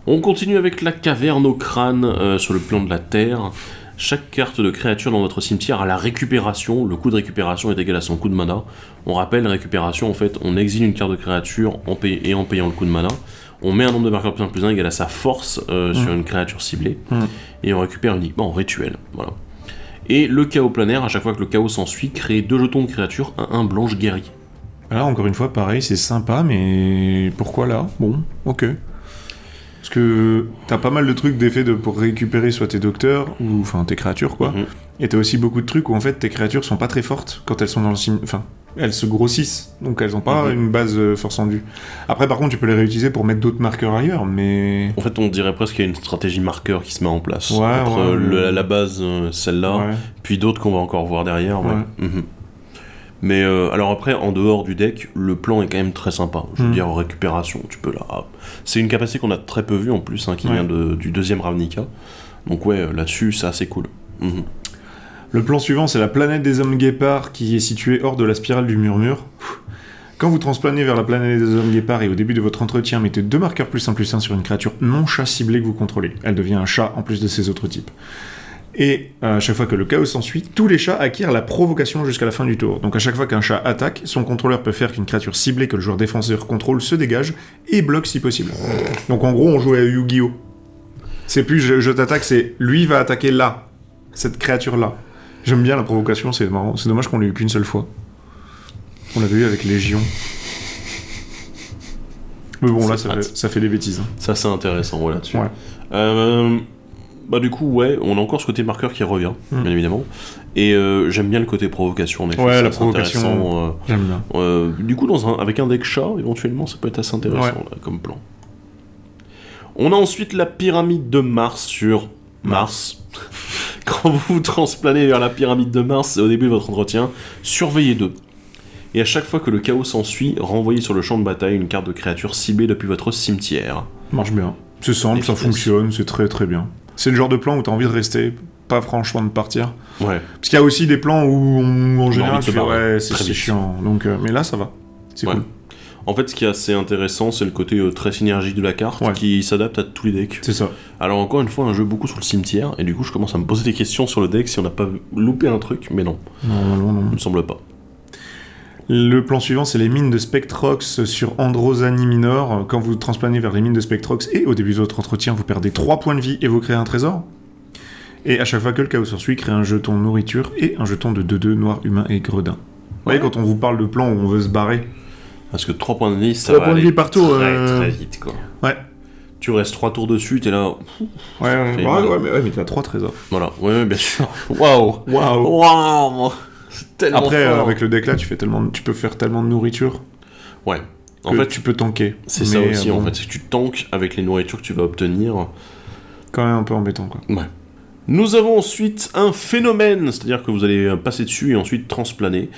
On continue avec la caverne au crâne sur le plan de la Terre. Chaque carte de créature dans votre cimetière a la récupération. Le coût de récupération est égal à son coût de mana. On rappelle, récupération, en fait, on exile une carte de créature en payant le coût de mana. On met un nombre de marqueurs plus 1 égal à sa force sur une créature ciblée. Et on récupère uniquement en rituel. Voilà. Et le chaos planaire, à chaque fois que le chaos s'ensuit, crée 2 jetons de créature, un blanche guéri. Alors, encore une fois, pareil, c'est sympa, mais pourquoi là ? Bon, ok. Parce que t'as pas mal de trucs d'effets pour récupérer soit tes docteurs, ou enfin tes créatures quoi, et t'as aussi beaucoup de trucs où en fait tes créatures sont pas très fortes quand elles sont dans le enfin elles se grossissent, donc elles ont pas une base force en vue. Après par contre tu peux les réutiliser pour mettre d'autres marqueurs ailleurs, mais... En fait on dirait presque qu'il y a une stratégie marqueur qui se met en place, la base celle-là, puis d'autres qu'on va encore voir derrière, Mais alors après, en dehors du deck, le plan est quand même très sympa. Je veux dire, récupération, tu peux là... C'est une capacité qu'on a très peu vue en plus, qui vient du deuxième Ravnica. Donc là-dessus, c'est assez cool. Le plan suivant, c'est la planète des hommes guépards qui est située hors de la spirale du murmure. Quand vous transplanez vers la planète des hommes guépards et au début de votre entretien, mettez 2 marqueurs +1/+1 sur une créature non chat ciblée que vous contrôlez. Elle devient un chat en plus de ses autres types. Et à chaque fois que le chaos s'ensuit, tous les chats acquièrent la provocation jusqu'à la fin du tour. Donc à chaque fois qu'un chat attaque, son contrôleur peut faire qu'une créature ciblée que le joueur défenseur contrôle se dégage et bloque si possible. Donc en gros, on joue à Yu-Gi-Oh! C'est plus je t'attaque, c'est lui va attaquer là, cette créature-là. J'aime bien la provocation, c'est marrant. C'est dommage qu'on l'ait eu qu'une seule fois. On l'avait eu avec Légion. Mais bon, là, ça fait des bêtises. Hein. Ça, c'est intéressant, là-dessus. Du coup, on a encore ce côté marqueur qui revient, bien évidemment. Et j'aime bien le côté provocation, en effet. Ouais, la provocation, j'aime bien. Du coup, avec un deck chat, éventuellement, ça peut être assez intéressant là, comme plan. On a ensuite la pyramide de Mars sur Mars. Quand vous transplanez vers la pyramide de Mars au début de votre entretien, surveillez 2. Et à chaque fois que le chaos s'ensuit, renvoyez sur le champ de bataille une carte de créature ciblée depuis votre cimetière. Marche bien. C'est simple, ça fonctionne, c'est très très bien. C'est le genre de plan où t'as envie de rester, pas franchement de partir. Ouais. Parce qu'il y a aussi des plans où, en général, tu fais c'est chiant. Donc, mais là, ça va. C'est cool. En fait, ce qui est assez intéressant, c'est le côté très synergique de la carte qui s'adapte à tous les decks. C'est ça. Alors, encore une fois, un jeu beaucoup sur le cimetière, et du coup, je commence à me poser des questions sur le deck si on n'a pas loupé un truc, mais non. Non. Il me semble pas. Le plan suivant, c'est les mines de Spectrox sur Androsani Minor. Quand vous transplanez vers les mines de Spectrox et au début de votre entretien, vous perdez 3 points de vie et vous créez un trésor. Et à chaque fois que le chaos s'ensuit, créez un jeton nourriture et un jeton de 2/2 noir, humain et gredin. Vous voyez, quand on vous parle de plan où on veut se barrer. Parce que 3 points de vie, ça va aller partout, très vite, quoi. Ouais. Tu restes 3 tours dessus, t'es là... mais t'as 3 trésors. Voilà, bien sûr. Waouh. Après, avec le deck là, tu peux faire tellement de nourriture. Ouais. En fait, tu peux tanker. C'est ça aussi, en fait. C'est que tu tankes avec les nourritures que tu vas obtenir. Quand même un peu embêtant, quoi. Ouais. Nous avons ensuite un phénomène, c'est-à-dire que vous allez passer dessus et ensuite transplaner.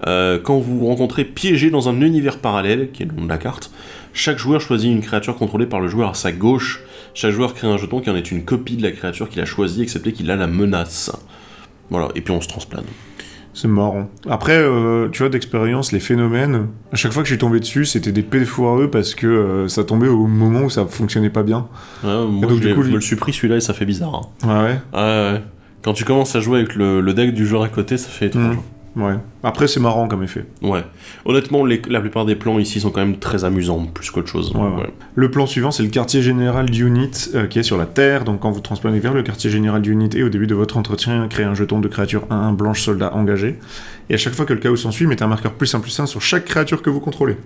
Quand vous vous rencontrez piégé dans un univers parallèle, qui est le nom de la carte, chaque joueur choisit une créature contrôlée par le joueur à sa gauche. Chaque joueur crée un jeton qui en est une copie de la créature qu'il a choisie, excepté qu'il a la menace. Voilà, et puis on se transplane. C'est marrant. Après, tu vois, d'expérience, les phénomènes, à chaque fois que je suis tombé dessus, c'était des pets foireux parce que ça tombait au moment où ça fonctionnait pas bien. Ouais, moi, donc, je me le suis pris celui-là et ça fait bizarre. Hein. Ah ouais. Ouais. Quand tu commences à jouer avec le deck du joueur à côté, ça fait étrange. Ouais. Après, c'est marrant comme effet. Ouais. Honnêtement, la plupart des plans ici sont quand même très amusants, plus qu'autre chose. Ouais. Le plan suivant, c'est le quartier général d'Unit qui est sur la Terre. Donc, quand vous transplanez vers le quartier général d'Unit et au début de votre entretien, créez un jeton de créature 1-1 blanche soldat engagé. Et à chaque fois que le chaos s'ensuit, mettez un marqueur +1/+1 sur chaque créature que vous contrôlez.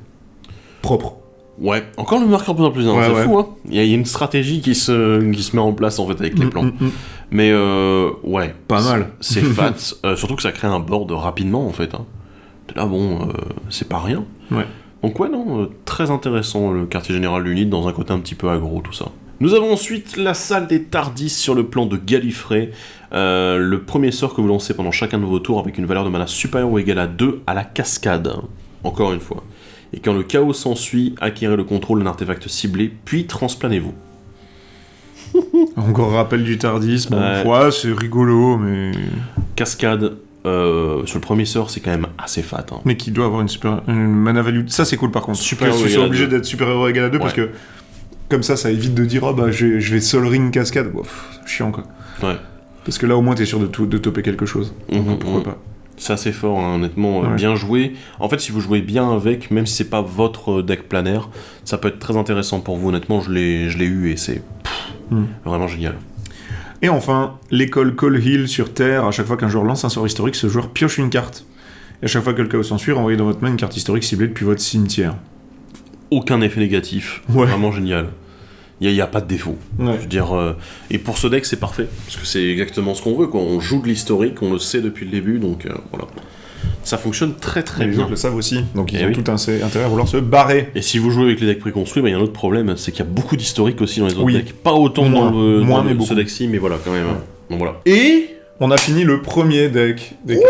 Propre. Ouais, encore le marqueur +1/+1, c'est fou, hein. Il y a une stratégie qui se met en place, en fait, avec les plans. Mais, ouais. Pas mal. C'est fat. Surtout que ça crée un board rapidement, en fait. Hein. Là, bon, c'est pas rien. Ouais. Donc, ouais, non, très intéressant, le quartier général d'Unit, dans un côté un petit peu aggro, tout ça. Nous avons ensuite la salle des Tardis sur le plan de Gallifrey. Le premier sort que vous lancez pendant chacun de vos tours avec une valeur de mana supérieure ou égale à 2 à la cascade. Encore une fois. Et quand le chaos s'ensuit, acquérez le contrôle d'un artefact ciblé, puis transplanez-vous. Encore rappel du Tardis, ouais, c'est rigolo, mais... Cascade, sur le premier sort, c'est quand même assez fat. Hein. Mais qui doit avoir une mana value... Ça, c'est cool, par contre. Je suis obligé d'être supérieur égal à 2, parce que, comme ça évite de dire, je vais Sol Ring Cascade. Bon, chiant, quoi. Ouais. Parce que là, au moins, t'es sûr de topper quelque chose. Donc, pourquoi pas. C'est assez fort, hein, honnêtement, bien joué. En fait, si vous jouez bien avec, même si c'est pas votre deck planaire, ça peut être très intéressant pour vous. Honnêtement, je l'ai eu et c'est vraiment génial. Et enfin, l'école Cole Hill sur Terre. À chaque fois qu'un joueur lance un sort historique, ce joueur pioche une carte. Et à chaque fois que le chaos s'ensuit, envoyez dans votre main une carte historique ciblée depuis votre cimetière. Aucun effet négatif. Vraiment génial. Il n'y a pas de défaut. Je veux dire, et pour ce deck, c'est parfait. Parce que c'est exactement ce qu'on veut, quoi. On joue de l'historique, on le sait depuis le début, donc voilà. Ça fonctionne très très bien. Les autres le savent aussi, donc ils ont tout intérêt à vouloir se barrer. Et si vous jouez avec les decks préconstruits, il y a un autre problème, c'est qu'il y a beaucoup d'historique aussi dans les autres decks. Pas autant dans ce deck-ci, mais voilà, quand même. Donc voilà. Et on a fini le premier deck des 4.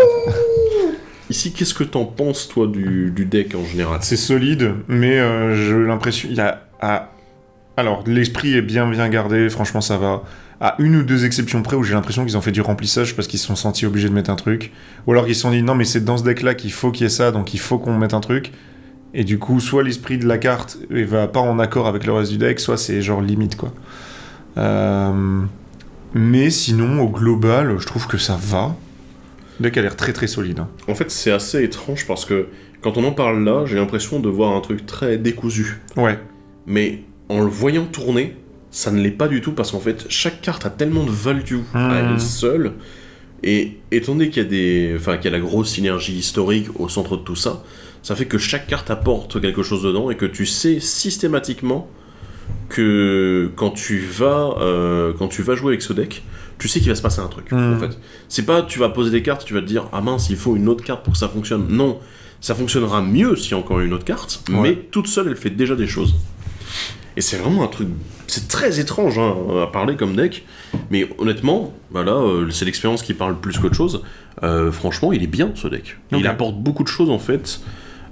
Ici, qu'est-ce que t'en penses, toi, du deck en général ? C'est solide, mais j'ai l'impression... Alors, l'esprit est bien gardé, franchement ça va. À une ou deux exceptions près où j'ai l'impression qu'ils ont fait du remplissage parce qu'ils se sont sentis obligés de mettre un truc. Ou alors qu'ils se sont dit, non mais c'est dans ce deck-là qu'il faut qu'il y ait ça, donc il faut qu'on mette un truc. Et du coup, soit l'esprit de la carte va pas en accord avec le reste du deck, soit c'est genre limite, quoi. Mais sinon, au global, je trouve que ça va. Le deck a l'air très très solide. Hein. En fait, c'est assez étrange parce que quand on en parle là, j'ai l'impression de voir un truc très décousu. Ouais. Mais en le voyant tourner, ça ne l'est pas du tout parce qu'en fait, chaque carte a tellement de value à elle seule. Et étant donné qu'il y a la grosse synergie historique au centre de tout ça, ça fait que chaque carte apporte quelque chose dedans et que tu sais systématiquement que quand tu vas jouer avec ce deck, tu sais qu'il va se passer un truc. En fait, c'est pas tu vas poser des cartes, tu vas te dire ah mince il faut une autre carte pour que ça fonctionne. Non, ça fonctionnera mieux s'il y a encore une autre carte, mais toute seule elle fait déjà des choses. Et c'est vraiment un truc, c'est très étrange à parler comme deck, mais honnêtement, c'est l'expérience qui parle plus qu'autre chose. Franchement, il est bien ce deck. Okay. Il apporte beaucoup de choses en fait.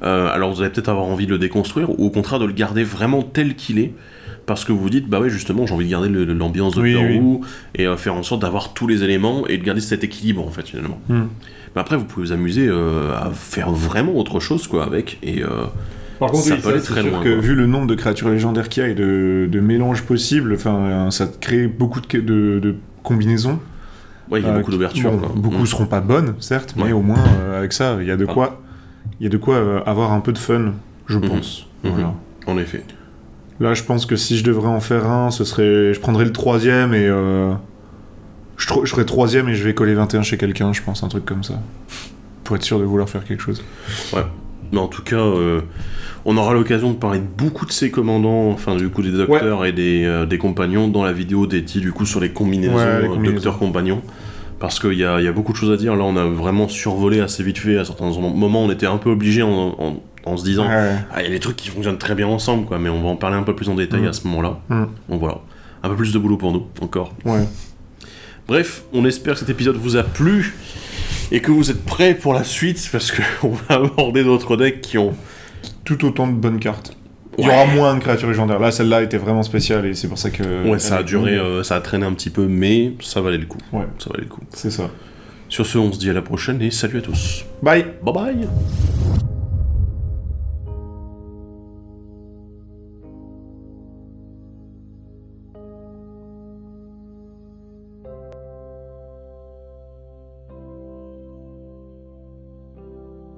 Alors vous allez peut-être avoir envie de le déconstruire, ou au contraire de le garder vraiment tel qu'il est, parce que vous vous dites, bah ouais, justement, j'ai envie de garder l'ambiance de Doctor Who, et faire en sorte d'avoir tous les éléments, et de garder cet équilibre en fait, finalement. Mais après, vous pouvez vous amuser à faire vraiment autre chose, quoi, avec, et... Par contre, ça peut aller très loin. Vu le nombre de créatures légendaires qu'il y a et de mélanges possibles, ça crée beaucoup de combinaisons. Ouais, il y a beaucoup d'ouvertures. Beaucoup seront pas bonnes, certes, mais au moins, avec ça, il y a de quoi avoir un peu de fun, je pense. Voilà. En effet. Là, je pense que si je devrais en faire un, je prendrais le 3ème et... Je ferais 3ème et je vais coller 21 chez quelqu'un, je pense, un truc comme ça. Pour être sûr de vouloir faire quelque chose. Ouais. Mais en tout cas, on aura l'occasion de parler de beaucoup de ces commandants, enfin du coup des docteurs et des compagnons dans la vidéo dédiée du coup sur les combinaisons, docteurs-compagnons. Parce qu'il y a beaucoup de choses à dire. Là, on a vraiment survolé assez vite fait. À certains moments, on était un peu obligé en se disant il y a des trucs qui fonctionnent très bien ensemble, quoi, mais on va en parler un peu plus en détail à ce moment-là. Donc voilà, un peu plus de boulot pour nous, encore. Bref, on espère que cet épisode vous a plu. Et que vous êtes prêts pour la suite, parce qu'on va aborder d'autres decks qui ont tout autant de bonnes cartes. Il y aura moins de créatures légendaires. Là, celle-là était vraiment spéciale, et c'est pour ça que... Ouais, ça a duré, ça a traîné un petit peu, mais ça valait le coup. Ouais. Ça valait le coup. C'est ça. Sur ce, on se dit à la prochaine et salut à tous. Bye. Bye bye.